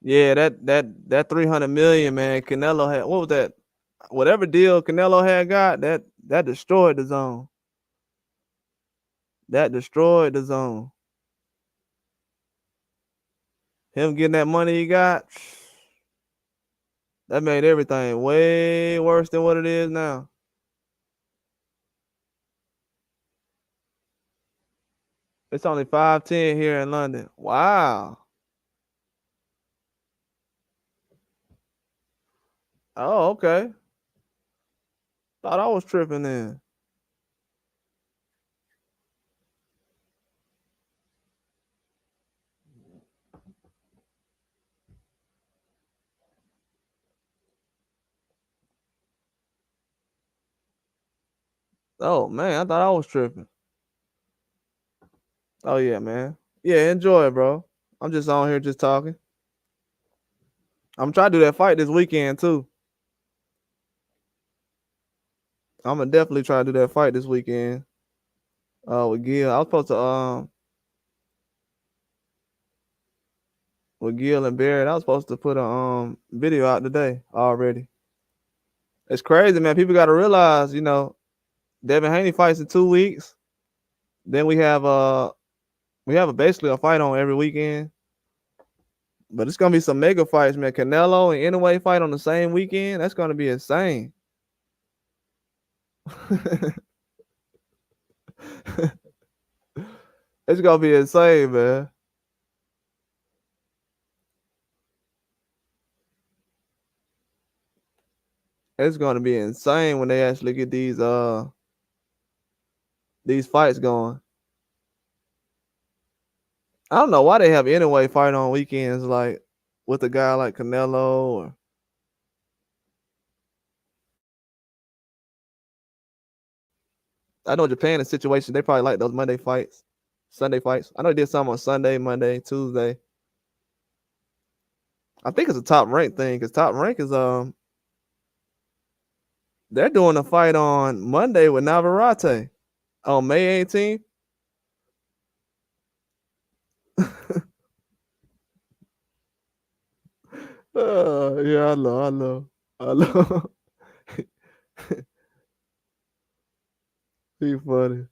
Yeah, that 300 million, man. Canelo had, what was that? Whatever deal Canelo had got, that destroyed the zone. That destroyed the zone. Him getting that money he got, that made everything way worse than what it is now. It's only 510 here in London. Wow. Oh, okay. Thought I was tripping then. Oh man, I thought I was tripping. Oh yeah, man. Yeah, enjoy it, bro. I'm just on here just talking. I'm trying to do that fight this weekend too. I'm gonna definitely try to do that fight this weekend. With Gil. I was supposed to with Gil and Barrett. I was supposed to put a video out today already. It's crazy, man. People gotta realize, Devin Haney fights in 2 weeks. Then we have basically a fight on every weekend. But it's gonna be some mega fights, man. Canelo and Inoue fight on the same weekend. That's gonna be insane. It's gonna be insane, man. It's gonna be insane when they actually get these fights going. I don't know why they have Inoue fight on weekends like with a guy like Canelo or I know Japan is situation. They probably like those Monday fights, Sunday fights. I know they did some on Sunday, Monday, Tuesday. I think it's a top rank thing because top rank is they're doing a fight on Monday with Navarrete on May 18th. Yeah, I know. He funny.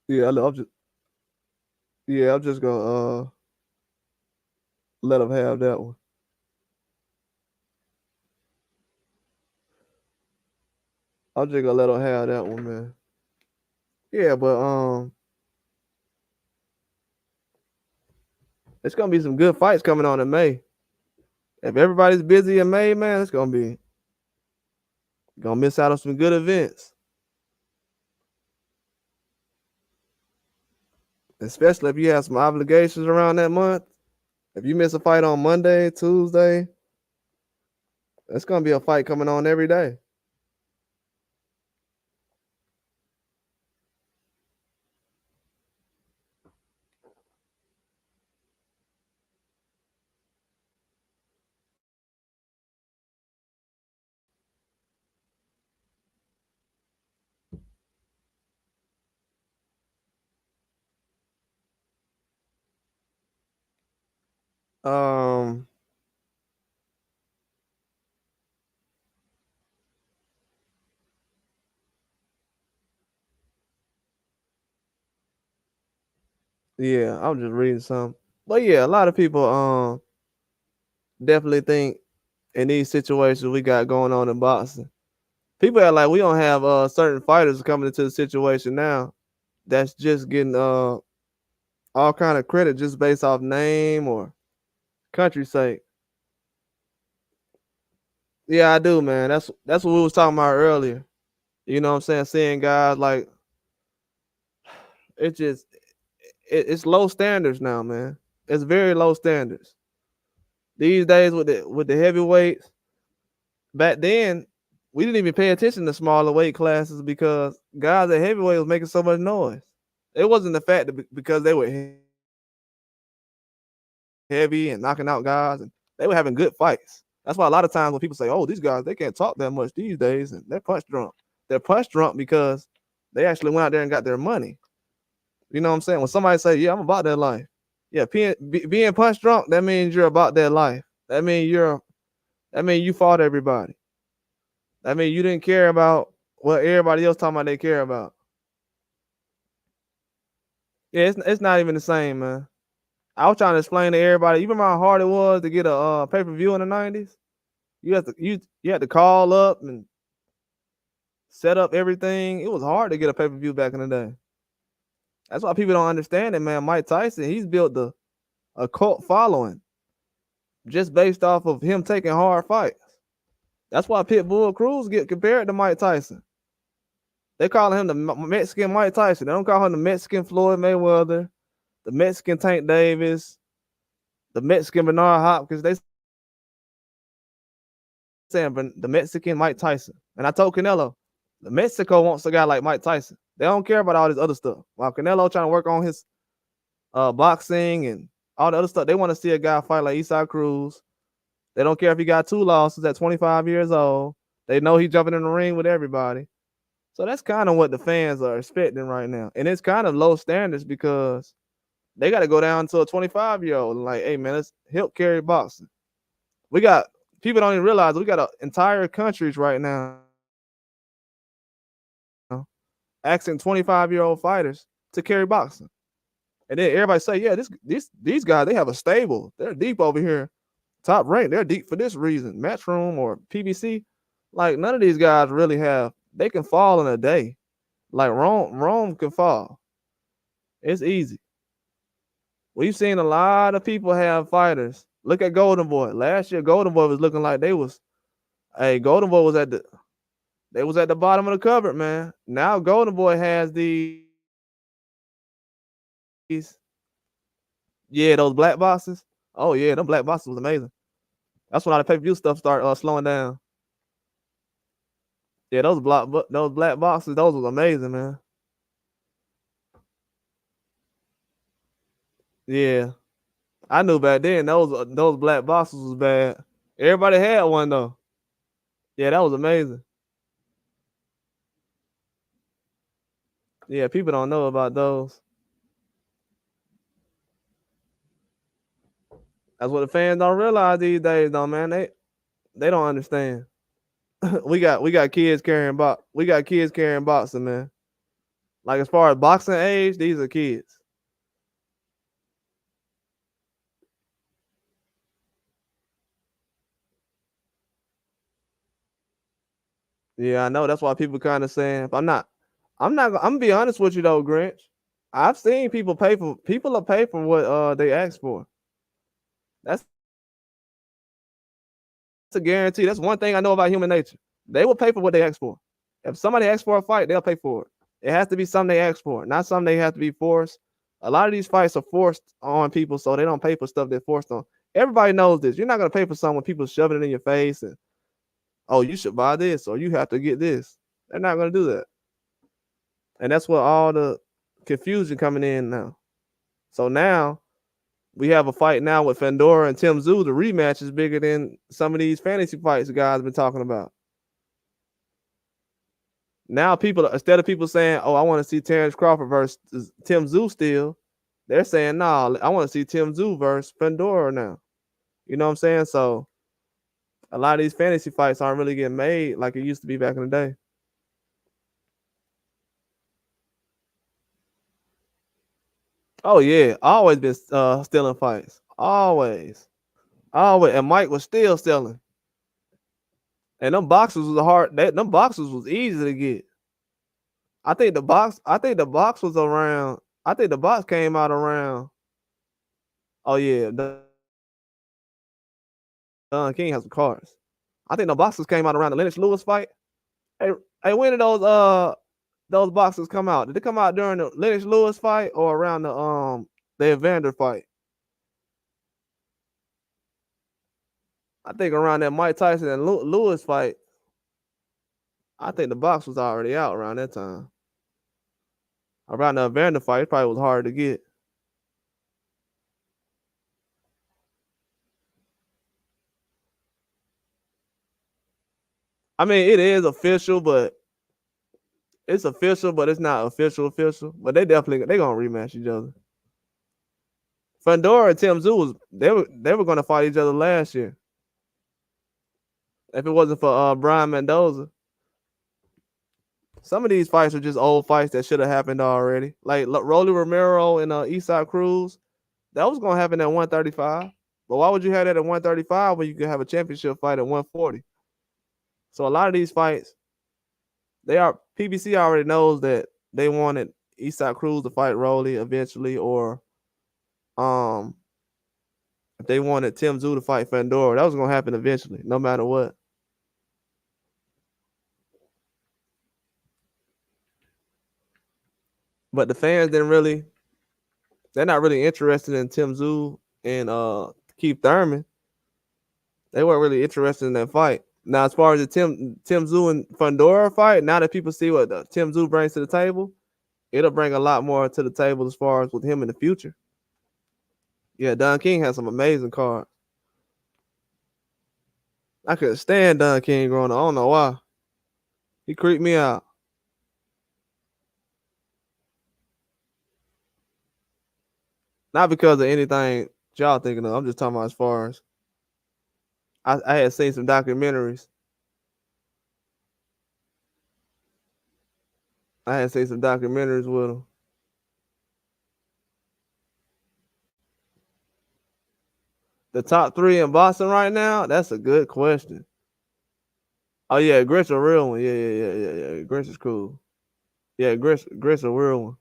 Yeah, I know. I'm just gonna let him have that one. I'm just gonna let him have that one, man. Yeah, but it's gonna be some good fights coming on in May. If everybody's busy in May, man, it's gonna miss out on some good events. Especially if you have some obligations around that month. If you miss a fight on Monday, Tuesday, it's gonna be a fight coming on every day. Um, yeah, I'm just reading some. But yeah, a lot of people definitely think in these situations we got going on in boxing. People are like we don't have certain fighters coming into the situation now that's just getting all kind of credit just based off name or country sake. Yeah, I do, man. That's what we was talking about earlier. You know what I'm saying? Seeing guys like it just it's low standards now, man. It's very low standards. These days with the heavyweights, back then we didn't even pay attention to smaller weight classes because guys at heavyweight was making so much noise. It wasn't the fact that because they were heavy and knocking out guys, and they were having good fights. That's why a lot of times when people say, "Oh, these guys they can't talk that much these days," and they're punch drunk. They're punch drunk because they actually went out there and got their money. You know what I'm saying? When somebody say, "Yeah, I'm about that life," yeah, being punch drunk, that means you're about that life. That means you fought everybody. That means you didn't care about what everybody else talking about they care about. Yeah, it's not even the same, man. I was trying to explain to everybody. You remember how hard it was to get a pay per view in the '90s? You had to call up and set up everything. It was hard to get a pay per view back in the day. That's why people don't understand it, man. Mike Tyson, he's built a cult following just based off of him taking hard fights. That's why Pitbull Cruz get compared to Mike Tyson. They call him the Mexican Mike Tyson. They don't call him the Mexican Floyd Mayweather, the Mexican Tank Davis, the Mexican Bernard Hopkins. They saying, but the Mexican Mike Tyson. And I told Canelo, Mexico wants a guy like Mike Tyson. They don't care about all this other stuff. While Canelo trying to work on his boxing and all the other stuff, they want to see a guy fight like Isaac Cruz. They don't care if he got 2 losses at 25 years old. They know he's jumping in the ring with everybody. So that's kind of what the fans are expecting right now. And it's kind of low standards because they got to go down to a 25-year-old and like, hey, man, let's help carry boxing. We got people don't even realize we got entire countries right now asking 25-year-old fighters to carry boxing. And then everybody say, yeah, these guys, they have a stable. They're deep over here. Top rank. They're deep for this reason. Matchroom or PBC. Like, none of these guys really have. They can fall in a day. Like, Rome can fall. It's easy. We've seen a lot of people have fighters. Look at Golden Boy. Last year, Golden Boy was looking like Golden Boy was at the bottom of the cupboard, man. Now Golden Boy has those black boxes. Oh yeah, them black boxes was amazing. That's when all the pay-per-view stuff start slowing down. Yeah, those black boxes, those was amazing, man. Yeah, I knew back then those black boxes was bad. Everybody had one though. Yeah, that was amazing. Yeah, people don't know about those. That's what the fans don't realize these days, though, man. They don't understand. we got kids carrying boxing, man. Like, as far as boxing age, these are kids. Yeah, I know. That's why people kind of saying, I'm gonna be honest with you though, Grinch. I've seen people pay for what they ask for. That's a guarantee. That's one thing I know about human nature. They will pay for what they ask for. If somebody asks for a fight, they'll pay for it. It has to be something they ask for, not something they have to be forced. A lot of these fights are forced on people, so they don't pay for stuff they're forced on. Everybody knows this. You're not gonna pay for something when people shoving it in your face and, oh, you should buy this or you have to get this. They're not gonna do that. And that's what all the confusion coming in now. So now we have a fight now with Fandora and Tim Tszyu. The rematch is bigger than some of these fantasy fights the guys have been talking about. Now people, instead of people saying, oh, I want to see Terence Crawford versus Tim Tszyu still, they're saying, no, I want to see Tim Tszyu versus Fandora now. You know what I'm saying? So a lot of these fantasy fights aren't really getting made like it used to be back in the day. Oh yeah, always been stealing fights. Always. And Mike was still stealing. And them boxes was hard. Them boxes was easy to get. I think the box was around. I think the box came out around. Oh yeah, King has some cards. I think the boxes came out around the Lennox Lewis fight. Hey, when did those boxes come out? Did they come out during the Lennox Lewis fight or around the Evander fight? I think around that Mike Tyson and Lewis fight. I think the box was already out around that time. Around the Evander fight, it probably was hard to get. I mean, it is official, but it's not official. But they gonna rematch each other. Fandora and Tim Tszyu they were gonna fight each other last year. If it wasn't for Brian Mendoza. Some of these fights are just old fights that should have happened already. Like Rolly Romero and Isaac Cruz. That was gonna happen at 135. But why would you have that at 135 when you could have a championship fight at 140? So a lot of these fights, PBC already knows that they wanted Isaac Cruz to fight Rolly eventually, or if they wanted Tim Tszyu to fight Fandora, that was gonna happen eventually, no matter what. But the fans they're not really interested in Tim Tszyu and Keith Thurman. They weren't really interested in that fight. Now, as far as the Tim Tszyu and Fundora fight, now that people see what Tim Tszyu brings to the table, it'll bring a lot more to the table as far as with him in the future. Yeah, Don King has some amazing cards. I couldn't stand Don King growing up. I don't know why. He creeped me out. Not because of anything y'all thinking of. I'm just talking about as far as I had seen some documentaries. I had seen some documentaries with him. The top 3 in boxing right now? That's a good question. Oh yeah, Grit's a real one. Yeah. Grit's is cool. Yeah, Grit's a real one.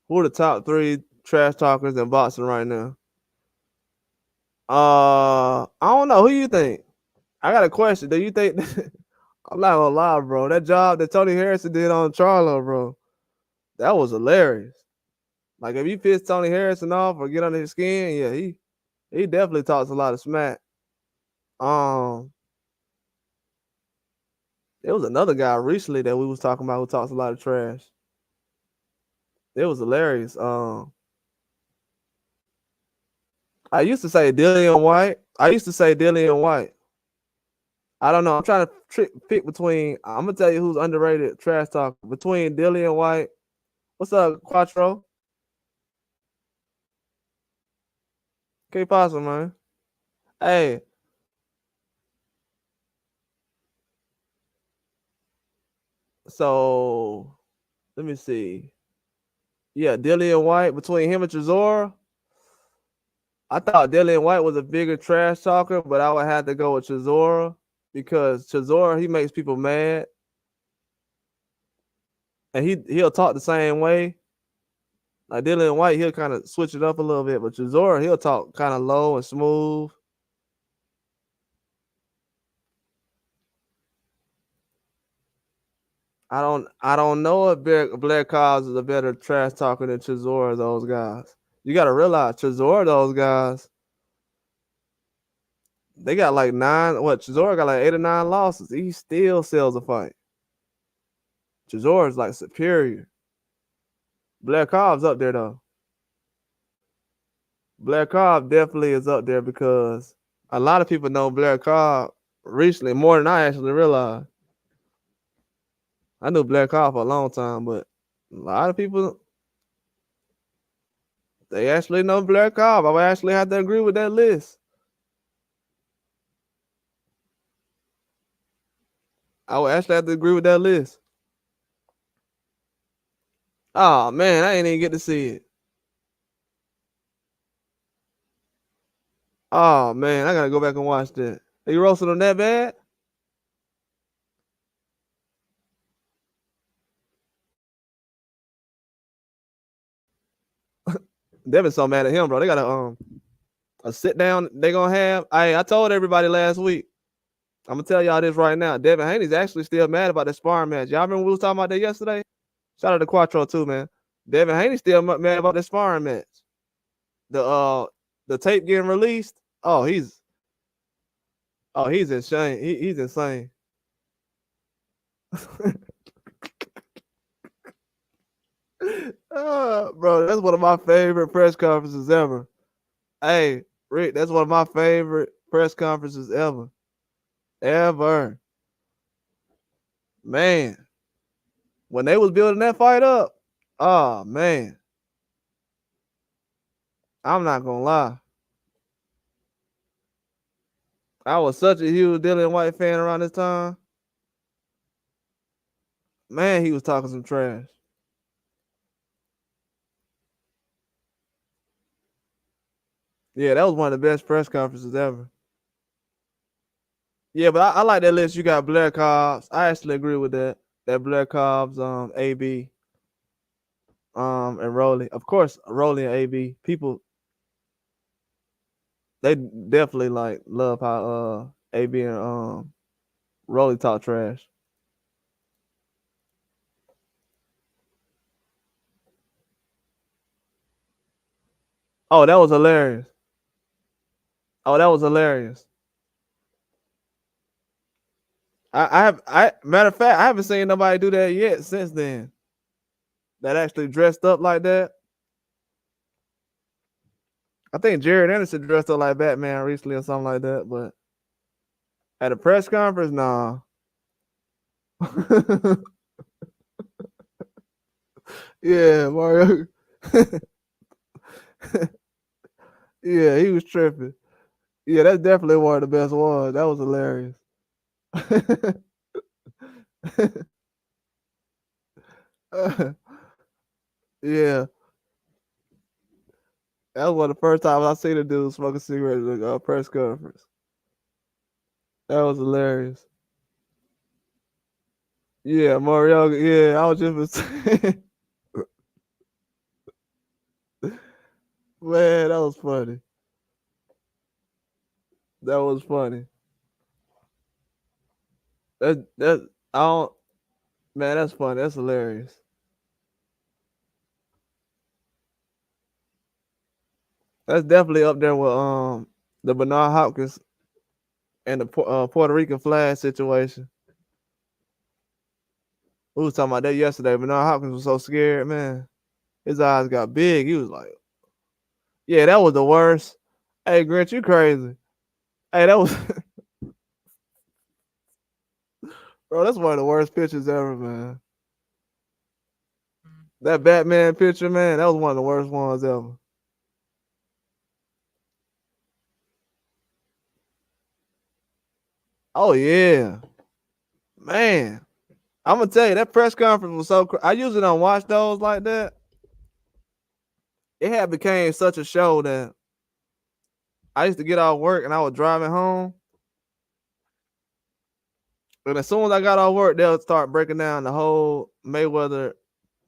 Who are the top 3 trash talkers in boxing right now? I don't know. Who you think? I got a question. Do you think? I'm not gonna lie, bro. That job that Tony Harrison did on Charlo, bro, that was hilarious. Like if you piss Tony Harrison off or get under his skin, yeah, he definitely talks a lot of smack. Um, there was another guy recently that we was talking about who talks a lot of trash. It was hilarious. I used to say Dillian White. I don't know. I'm trying to pick between. I'm gonna tell you who's underrated trash talk between Dillian White. What's up, Quattro? K Pasa, man. Hey, so let me see. Yeah, Dillian White between him and Chisora. I thought Dillian White was a bigger trash talker, but I would have to go with Chisora because Chisora he makes people mad, and he'll talk the same way. Like Dillian White, he'll kind of switch it up a little bit, but Chisora he'll talk kind of low and smooth. I don't know if Blair Cobbs is a better trash talker than Chisora. Those guys, you got to realize Chisora. Those guys, they got like 9. What Chisora got like 8 or 9 losses. He still sells a fight. Chisora is like superior. Blair Cobb's up there though. Blair Cobb definitely is up there because a lot of people know Blair Cobb recently more than I actually realized. I knew Blair Cobb for a long time, but a lot of people they actually know Blair Cobb. I would actually have to agree with that list. I would actually have to agree with that list. Oh man, I ain't even get to see it. Oh man, I gotta go back and watch that. Are you roasting them that bad? Devin's so mad at him, bro. They got a sit down they gonna have. I told everybody last week. I'm gonna tell y'all this right now. Devin Haney's actually still mad about that sparring match. Y'all remember we was talking about that yesterday? Shout out to Quattro too, man. Devin Haney's still mad about that sparring match. The tape getting released. He's insane. He's insane. Bro, that's one of my favorite press conferences ever. Hey, Rick, that's one of my favorite press conferences ever. Ever. Man. When they was building that fight up, oh man. I'm not gonna lie. I was such a huge Dillian White fan around this time. Man, he was talking some trash. Yeah, that was one of the best press conferences ever. Yeah, but I like that list. You got Blair Cobbs. I actually agree with that. That Blair Cobbs, AB, and Rolly. Of course, Rolly and AB. People they definitely like love how AB and Rolly talk trash. Oh, that was hilarious. Oh, that was hilarious. Matter of fact, I haven't seen nobody do that yet since then. That actually dressed up like that. I think Jared Anderson dressed up like Batman recently or something like that, but at a press conference, nah. Yeah, Mario. Yeah, he was tripping. Yeah, that's definitely one of the best ones. That was hilarious. Yeah, that was one of the first times I seen a dude smoke a cigarette at a press conference. That was hilarious. Yeah, Mario. Yeah, I was just man, that was funny. That was funny. That I don't man, that's funny. That's hilarious. That's definitely up there with the Bernard Hopkins and the Puerto Rican flag situation. We was talking about that yesterday. Bernard Hopkins was so scared, man. His eyes got big. He was like, "Yeah, that was the worst." Hey, Grinch, you crazy? Hey, that was bro. That's one of the worst pictures ever, man. That Batman picture, man. That was one of the worst ones ever. Oh yeah, man. I'm gonna tell you that press conference was so. I usually don't watch those like that. It had became such a show that I used to get off work and I was driving home. And as soon as I got off work, they'll start breaking down the whole Mayweather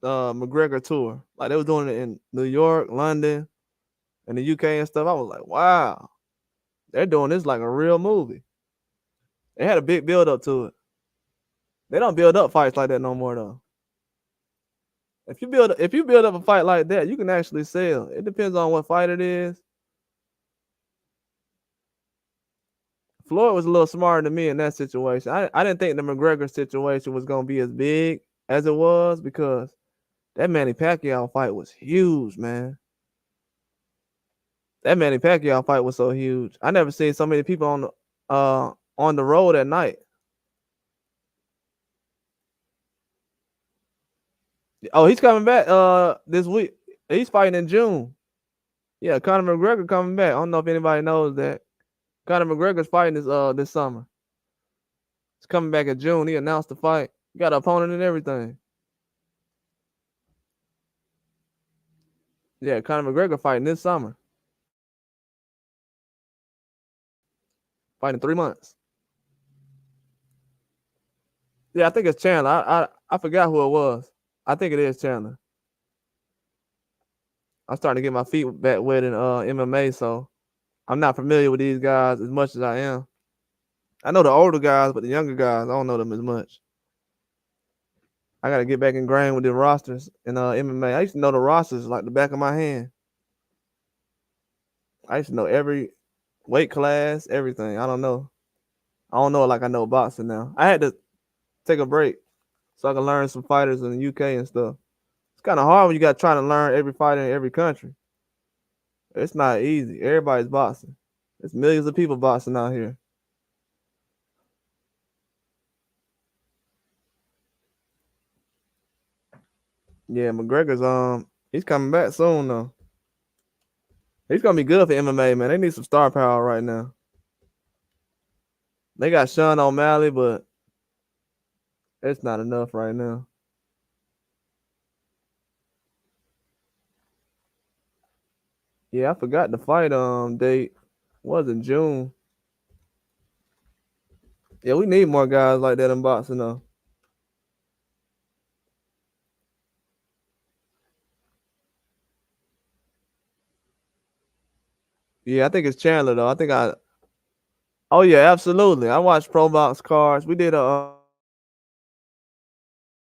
McGregor tour. Like they were doing it in New York, London, and the UK and stuff. I was like, wow, they're doing this like a real movie. They had a big build up to it. They don't build up fights like that no more though. If you build up a fight like that, you can actually sell. It depends on what fight it is. Floyd was a little smarter than me in that situation. I didn't think the McGregor situation was gonna be as big as it was because that Manny Pacquiao fight was huge, man. That Manny Pacquiao fight was so huge. I never seen so many people on the road at night. Oh, he's coming back this week. He's fighting in June. Yeah, Conor McGregor coming back. I don't know if anybody knows that. Conor McGregor's fighting this summer. He's coming back in June. He announced the fight. He got an opponent and everything. Yeah, Conor McGregor fighting this summer. Fighting 3 months. Yeah, I think it's Chandler. I forgot who it was. I think it is Chandler. I'm starting to get my feet back wet in MMA, so I'm not familiar with these guys as much as I am. I know the older guys, but the younger guys, I don't know them as much. I gotta get back ingrained with the rosters in MMA. I used to know the rosters like the back of my hand. I used to know every weight class, everything. I don't know. I don't know it like I know boxing now. I had to take a break so I can learn some fighters in the UK and stuff. It's kind of hard when you got trying to learn every fighter in every country. It's not easy. Everybody's boxing. There's millions of people boxing out here. Yeah, McGregor's he's coming back soon though. He's gonna be good for MMA, man. They need some star power right now. They got Sean O'Malley, but it's not enough right now. Yeah, I forgot the fight date was in June. Yeah, we need more guys like that in boxing though. Yeah, I think it's Chandler though. I think I Oh yeah, absolutely. I watched Pro Box Cards. We did a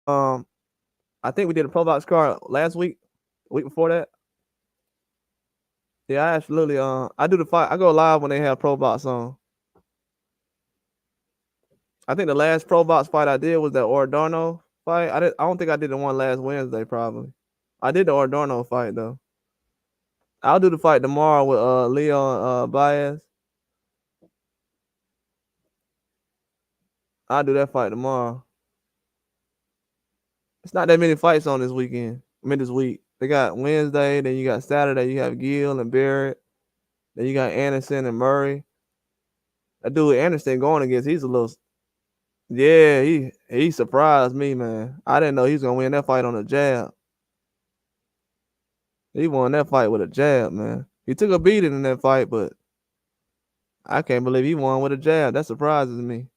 um I think we did a Pro Box card last week, week before that. Yeah, I absolutely I do the fight. I go live when they have Pro Box on. I think the last pro box fight I did was that Ordorno fight. I don't think I did the one last Wednesday. Probably. I did the Ordorno fight though. I'll do the fight tomorrow with Leon Baez. I'll do that fight tomorrow. It's not that many fights on this weekend. I mean this week. They got Wednesday, then you got Saturday. You have Gill and Barrett. Then you got Anderson and Murray. That dude Anderson going against, he's a little. Yeah, he surprised me, man. I didn't know he was gonna win that fight on a jab. He won that fight with a jab, man. He took a beating in that fight, but I can't believe he won with a jab. That surprises me.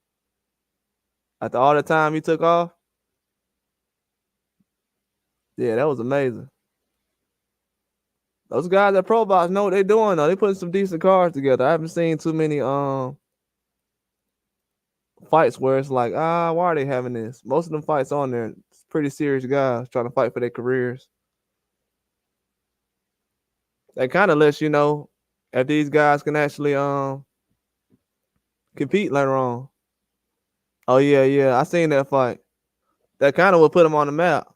After all the time he took off, yeah, that was amazing. Those guys at Pro Box know what they're doing though. They putting some decent cards together. I haven't seen too many fights where it's like, why are they having this? Most of them fights on there, it's pretty serious guys trying to fight for their careers. That kind of lets you know if these guys can actually compete later on. Oh yeah, I seen that fight. That kind of would put him on the map.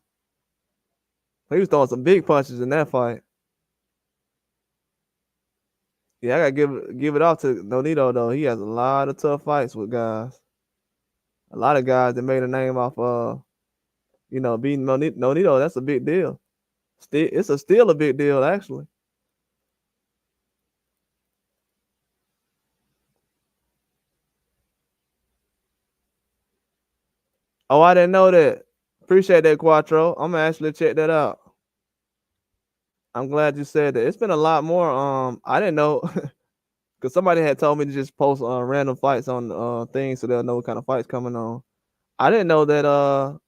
He was throwing some big punches in that fight. Yeah, I gotta give it off to Nonito though. He has a lot of tough fights with guys. A lot of guys that made a name off beating Nonito. That's a big deal. It's still a big deal actually. Oh, I didn't know that. Appreciate that, Quattro. I'm gonna actually check that out. I'm glad you said that. It's been a lot more. I didn't know because somebody had told me to just post random fights on things so they'll know what kind of fights coming on. I didn't know that.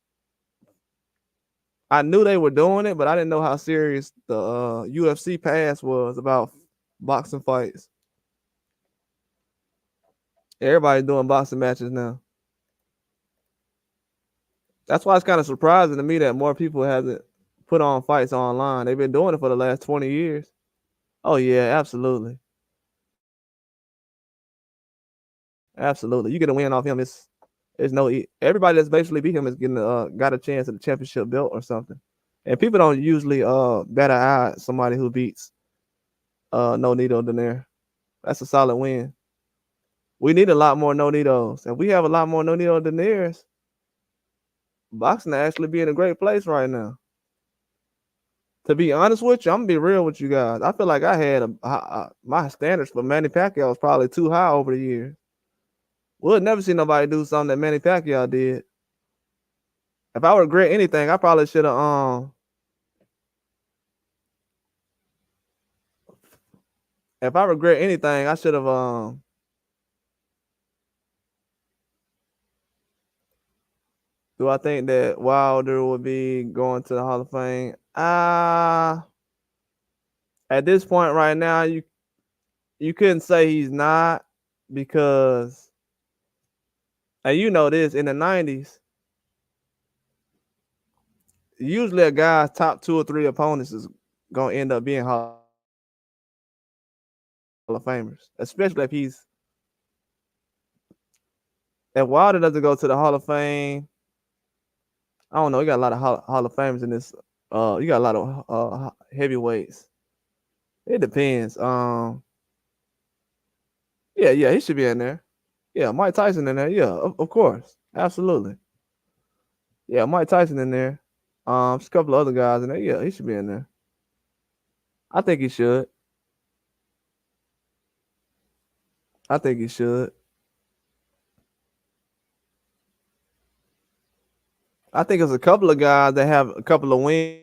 I knew they were doing it, but I didn't know how serious the UFC pass was about boxing fights. Everybody's doing boxing matches now. That's why it's kind of surprising to me that more people hasn't put on fights online. They've been doing it for the last 20 years. Oh yeah, absolutely. Absolutely. You get a win off him, it's no everybody that's basically beat him is getting got a chance at the championship belt or something. And people don't usually bat an eye at somebody who beats Nonito Donaire. That's a solid win. We need a lot more Nonitos. If we have a lot more Nonito Donaires, boxing actually be in a great place right now. To be honest with you, I'm gonna be real with you guys. I feel like I had my standards for Manny Pacquiao was probably too high over the years. We'll never see nobody do something that Manny Pacquiao did. If I regret anything, I probably should have if I regret anything, I should have do I think that Wilder would be going to the Hall of Fame? At this point right now, you couldn't say he's not because and you know this in the 90s, usually a guy's top 2 or 3 opponents is gonna end up being Hall of Famers, especially if Wilder doesn't go to the Hall of Fame. I don't know. You got a lot of Hall of Famers in this. You got a lot of heavyweights. It depends. Yeah, he should be in there. Yeah, Mike Tyson in there. Yeah, of course, absolutely. Yeah, Mike Tyson in there. Just a couple of other guys in there. Yeah, he should be in there. I think he should. I think he should. I think there's a couple of guys that have a couple of wins.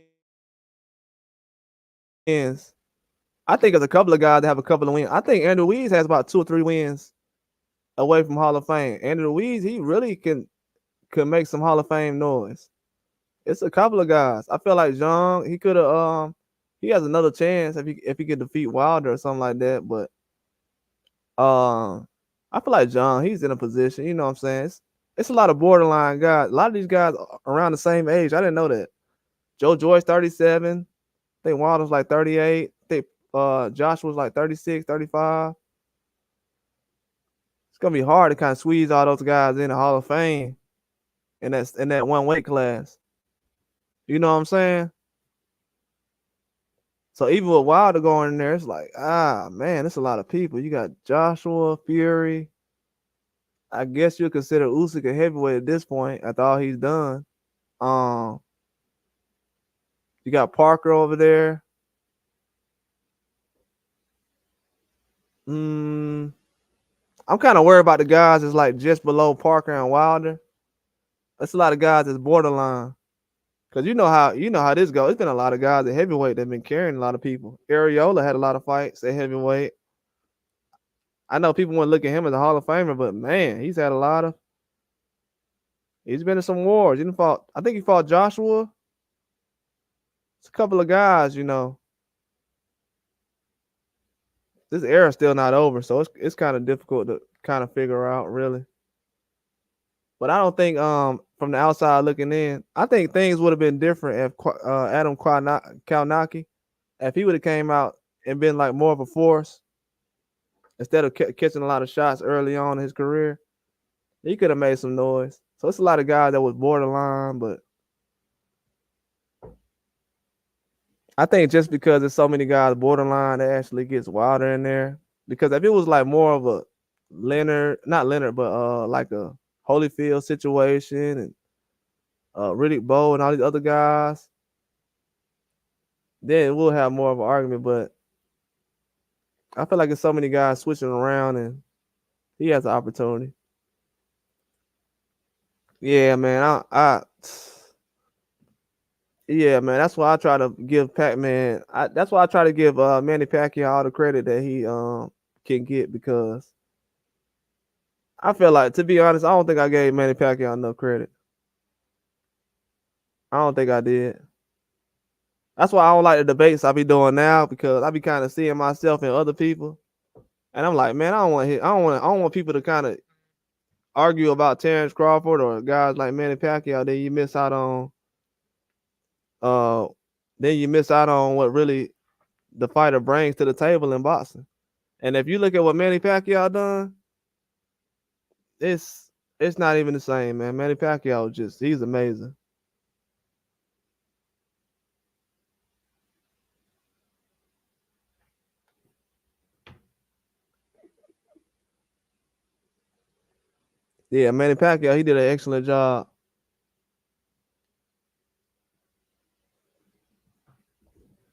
I think there's a couple of guys that have a couple of wins. I think Andrew Weeds has about 2 or 3 wins away from Hall of Fame. Andrew Weeds, he really could make some Hall of Fame noise. It's a couple of guys. I feel like John, he could have he has another chance if he could defeat Wilder or something like that. But I feel like John, he's in a position, you know what I'm saying? It's a lot of borderline guys. A lot of these guys are around the same age. I didn't know that. Joe Joyce, 37. I think Wilder's like 38. I think Josh was like 36, 35. gonna be hard to kind of squeeze all those guys in the Hall of Fame in that one weight class. You know what I'm saying? So even with Wilder going in there, it's like, man, it's a lot of people. You got Joshua, Fury. I guess you'll consider Usyk a heavyweight at this point after all he's done. You got Parker over there. I'm kind of worried about the guys that's like just below Parker and Wilder. That's a lot of guys that's borderline. Cause you know how this goes. It's been a lot of guys at heavyweight that have been carrying a lot of people. Areola had a lot of fights at heavyweight. I know people want to look at him as a Hall of Famer, but man, he's had a lot of. He's been in some wars. He didn't fought. I think he fought Joshua. It's a couple of guys, you know. This era's still not over, so it's kind of difficult to kind of figure out, really. But I don't think from the outside looking in, I think things would have been different if Adam Kalnaki, if he would have came out and been like more of a force instead of catching a lot of shots early on in his career. He could have made some noise. So it's a lot of guys that was borderline, but I think just because there's so many guys borderline, that actually gets Wilder in there. Because if it was like more of a not Leonard, but like a Holyfield situation and Riddick Bowe and all these other guys, then we'll have more of an argument. But I feel like there's so many guys switching around and he has an opportunity. Yeah, man. Yeah, man. That's why I try to give Pac-Man. That's why I try to give Manny Pacquiao all the credit that he can get, because I feel like, to be honest, I don't think I gave Manny Pacquiao enough credit. I don't think I did. That's why I don't like the debates I be doing now, because I be kind of seeing myself in other people, and I'm like, man, I don't want people to kind of argue about Terence Crawford or guys like Manny Pacquiao. Then you miss out on what really the fighter brings to the table in boxing. And if you look at what Manny Pacquiao done, it's not even the same, man. Manny Pacquiao he's amazing. Yeah, Manny Pacquiao, he did an excellent job.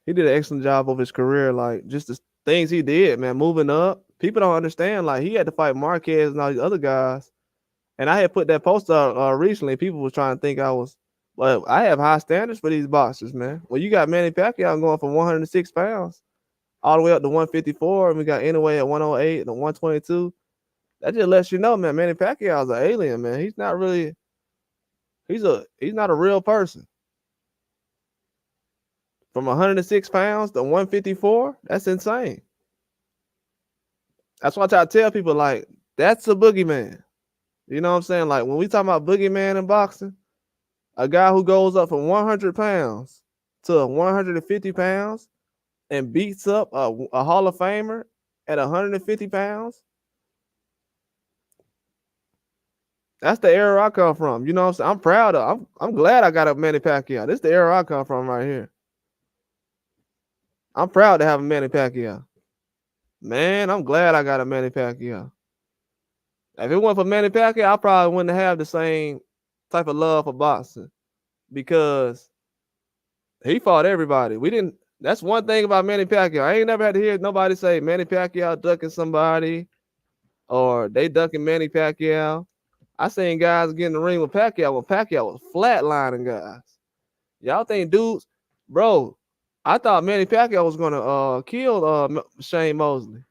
He did an excellent job of his career, like just the things he did, man, moving up. People don't understand, like he had to fight Marquez and all these other guys. And I had put that post out recently. People were trying to think I was, but I have high standards for these boxers, man. Well, you got Manny Pacquiao going from 106 pounds all the way up to 154, and we got Inoue at 108 and 122. That just lets you know, man, Manny Pacquiao's an alien, man. He's not really, he's not a real person. From 106 pounds to 154, that's insane. That's why I try to tell people, like, that's a boogeyman. You know what I'm saying? Like, when we talk about boogeyman in boxing, a guy who goes up from 100 pounds to 150 pounds and beats up a Hall of Famer at 150 pounds, that's the era I come from. You know what I'm saying? I'm proud of. I'm glad I got a Manny Pacquiao. This is the era I come from right here. I'm proud to have a Manny Pacquiao. Man, I'm glad I got a Manny Pacquiao. If it weren't for Manny Pacquiao, I probably wouldn't have the same type of love for boxing, because he fought everybody. That's one thing about Manny Pacquiao. I ain't never had to hear nobody say Manny Pacquiao ducking somebody or they ducking Manny Pacquiao. I seen guys get in the ring with Pacquiao when Pacquiao was flatlining guys. Y'all think dudes, bro? I thought Manny Pacquiao was gonna kill Shane Mosley.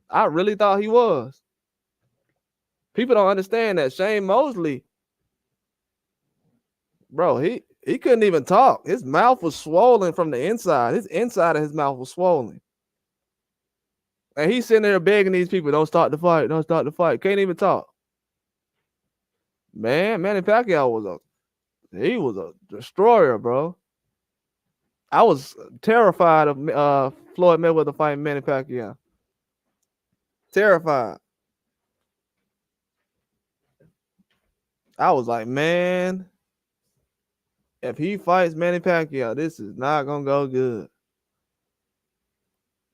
I really thought he was. People don't understand that Shane Mosley, bro, he couldn't even talk. His mouth was swollen from the inside. His inside of his mouth was swollen. And he's sitting there begging these people, don't start the fight, don't start the fight. Can't even talk. Man, Manny Pacquiao was a destroyer, bro. I was terrified of Floyd Mayweather fighting Manny Pacquiao. Terrified. I was like, man, if he fights Manny Pacquiao, this is not gonna go good.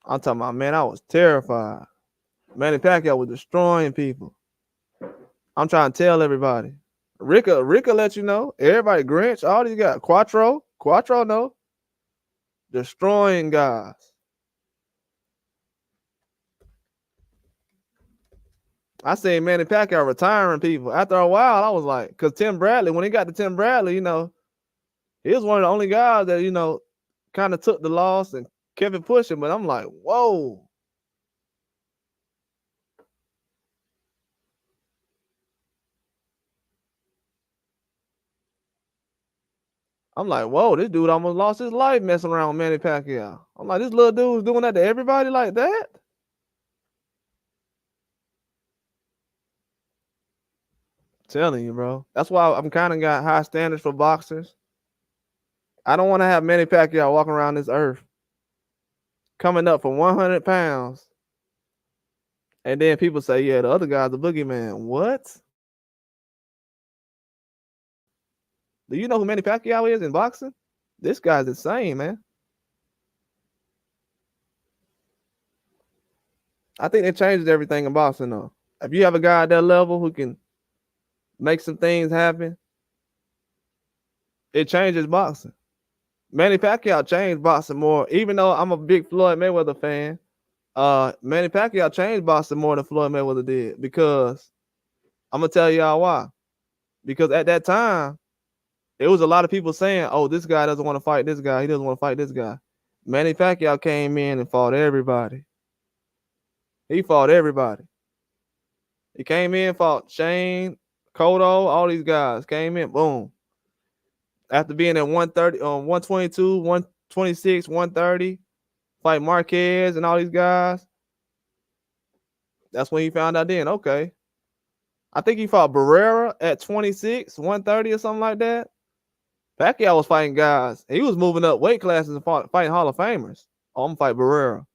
I'm talking about, man, I was terrified. Manny Pacquiao was destroying people. I'm trying to tell everybody. Ricka let you know. Everybody, Grinch, all these guys. Quattro know. Destroying guys. I seen Manny Pacquiao retiring people. After a while, I was like, because Tim Bradley, when he got to Tim Bradley, he was one of the only guys that, kind of took the loss and kept it pushing. But I'm like, whoa. I'm like, whoa, this dude almost lost his life messing around with Manny Pacquiao. I'm like, this little dude was doing that to everybody like that? Telling you, bro. That's why I'm kind of got high standards for boxers. I don't want to have Manny Pacquiao walking around this earth coming up for 100 pounds. And then people say, yeah, the other guy's a boogeyman. What? Do you know who Manny Pacquiao is in boxing? This guy's insane, man. I think it changes everything in boxing, though. If you have a guy at that level who can make some things happen, it changes boxing. Manny Pacquiao changed boxing more, even though I'm a big Floyd Mayweather fan. Manny Pacquiao changed boxing more than Floyd Mayweather did, because I'm gonna tell y'all why. Because at that time, there was a lot of people saying, "Oh, this guy doesn't want to fight this guy. He doesn't want to fight this guy." Manny Pacquiao came in and fought everybody. He fought everybody. He came in, fought Shane, Cotto, all these guys came in, boom. After being at 130, 122, 126, 130, fight Marquez and all these guys. That's when he found out then, okay. I think he fought Barrera at 26, 130 or something like that. Pacquiao was fighting guys. He was moving up weight classes and fighting Hall of Famers. Oh, I'm gonna fight Barrera.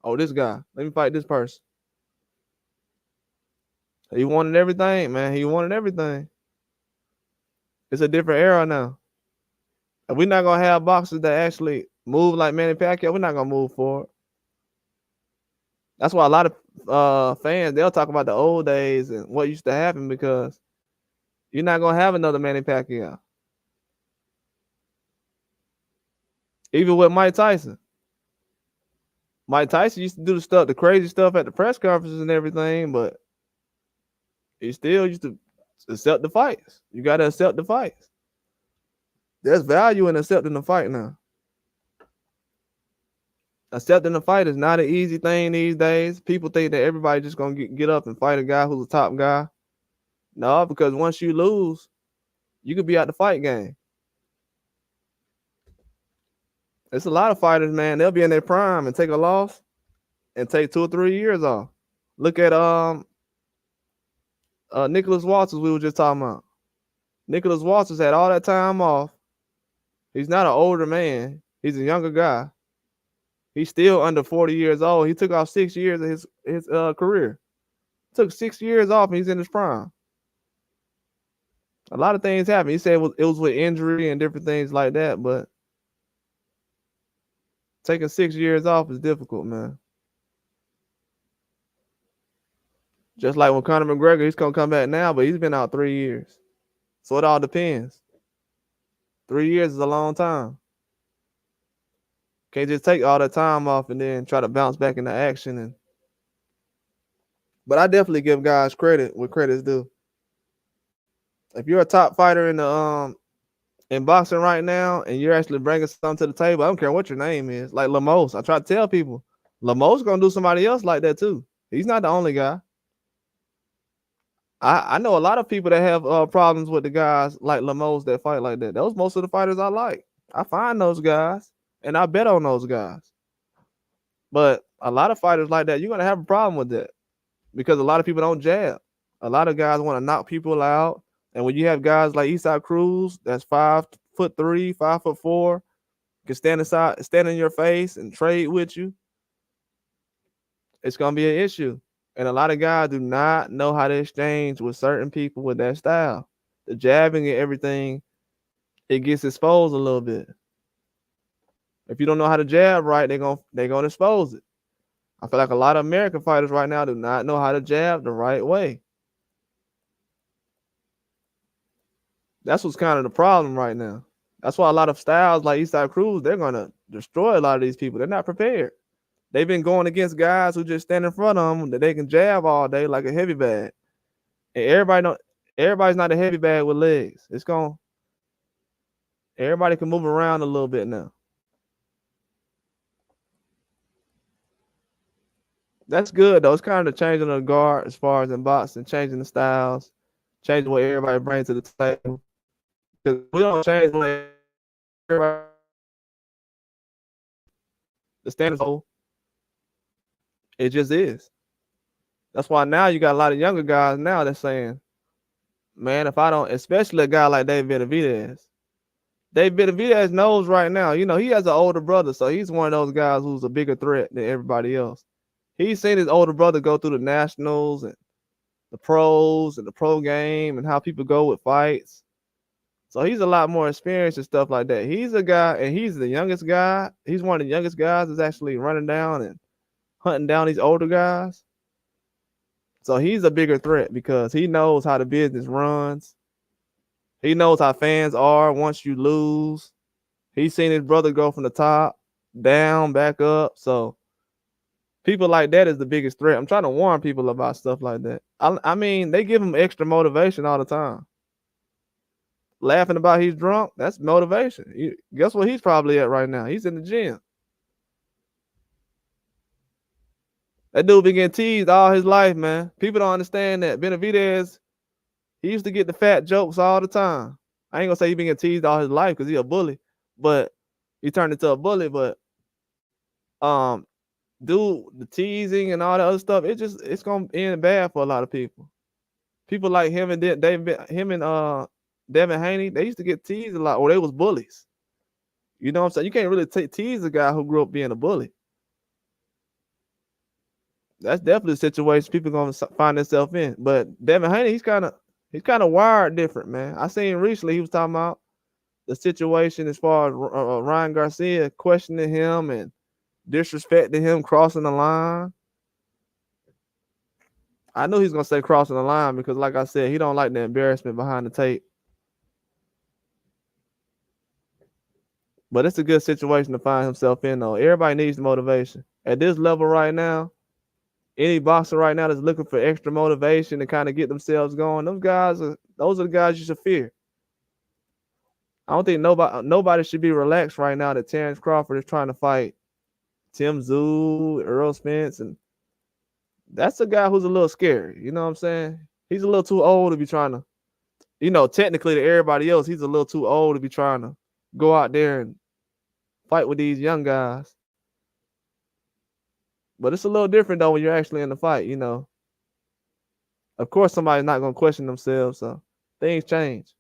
Oh, this guy. Let me fight this person. He wanted everything, man. He wanted everything. It's a different era now. If we're not gonna have boxers that actually move like Manny Pacquiao, we're not gonna move forward. That's why a lot of fans, they'll talk about the old days and what used to happen, because you're not gonna have another Manny Pacquiao. Even with Mike Tyson. Mike Tyson used to do the crazy stuff at the press conferences and everything, but he still used to accept the fights. You gotta accept the fights. There's value in accepting the fight now. Accepting the fight is not an easy thing these days. People think that everybody just gonna get up and fight a guy who's a top guy. No, because once you lose, you could be out the fight game. It's a lot of fighters, man. They'll be in their prime and take a loss and take 2 or 3 years off. Look at Nicholas Walters, we were just talking about. Nicholas Walters had all that time off. He's not an older man. He's a younger guy. He's still under 40 years old. He took off 6 years of his career. Took 6 years off and he's in his prime. A lot of things happen. He said it was with injury and different things like that, but taking 6 years off is difficult, man. Just like when Conor McGregor, he's gonna come back now, but he's been out 3 years. So it all depends. 3 years is a long time. Can't just take all that time off and then try to bounce back into action. But I definitely give guys credit where credit's due. If you're a top fighter in boxing right now and you're actually bringing something to the table, I don't care what your name is. Like Lemos, I try to tell people, Lemos gonna do somebody else like that too. He's not the only guy. I know a lot of people that have problems with the guys like Lemos that fight like that. Those most of the fighters I like. I find those guys and I bet on those guys. But a lot of fighters like that, you're gonna have a problem with that, because a lot of people don't jab. A lot of guys want to knock people out. And when you have guys like Eastside Cruz, that's 5'3", 5'4", can stand in your face and trade with you, it's gonna be an issue. And a lot of guys do not know how to exchange with certain people with that style. the jabbing and everything, it gets exposed a little bit. If you don't know how to jab right, they're gonna expose it. I feel like a lot of American fighters right now do not know how to jab the right way. That's what's kind of the problem right now. That's why a lot of styles like Eastside Cruz, they're gonna destroy a lot of these people. They're not prepared. They've been going against guys who just stand in front of them that they can jab all day like a heavy bag. And everybody's not a heavy bag with legs. Everybody can move around a little bit now. That's good though. It's kind of the changing of the guard as far as in boxing, changing the styles, changing what everybody brings to the table. Because we don't change what everybody, the standards hold. It just is. That's why now you got a lot of younger guys now that's saying, man, if I don't, especially a guy like David Benavidez. David Benavidez knows right now, you know, he has an older brother, so he's one of those guys who's a bigger threat than everybody else. He's seen his older brother go through the nationals and the pros and the pro game and how people go with fights. So he's a lot more experienced and stuff like that. He's a guy, and he's the youngest guy. He's one of the youngest guys that's actually running down and hunting down these older guys. So he's a bigger threat because he knows how the business runs. He knows how fans are once you lose. He's seen his brother go from the top down, back up. So people like that is the biggest threat. I'm trying to warn people about stuff like that. I mean, they give him extra motivation all the time. Laughing about he's drunk, that's motivation. Guess what he's probably at right now? He's in the gym. That dude been getting teased all his life, man. People don't understand that. Benavidez, he used to get the fat jokes all the time. I ain't gonna say he been getting teased all his life because he a bully, but he turned into a bully. But dude, the teasing and all that other stuff, it's gonna end bad for a lot of people. People like him and Devin Haney, they used to get teased a lot, or they was bullies. You know what I'm saying? You can't really tease a guy who grew up being a bully. That's definitely a situation people gonna find themselves in. But Devin Haney, he's kind of wired different, man. I seen recently he was talking about the situation as far as Ryan Garcia questioning him and disrespecting him, crossing the line. I knew he's gonna say crossing the line because, like I said, he don't like the embarrassment behind the tape. But it's a good situation to find himself in, though. Everybody needs the motivation. At this level right now, any boxer right now that's looking for extra motivation to kind of get themselves going, those are the guys you should fear. I don't think nobody should be relaxed right now that Terence Crawford is trying to fight Tim Tszyu, Earl Spence, and that's a guy who's a little scary. You know what I'm saying? He's a little too old to be trying to, technically to everybody else, he's a little too old to be trying to go out there and fight with these young guys. But it's a little different though when you're actually in the fight, Of course, somebody's not gonna question themselves, so things change.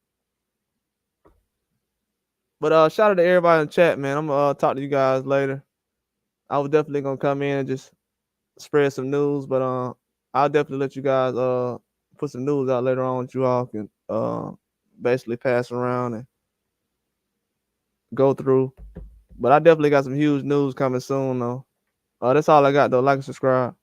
But shout out to everybody in the chat, man. I'm gonna talk to you guys later. I was definitely gonna come in and just spread some news, but I'll definitely let you guys put some news out later on that you all can basically pass around and go through. But I definitely got some huge news coming soon though. That's all I got though. Like and subscribe.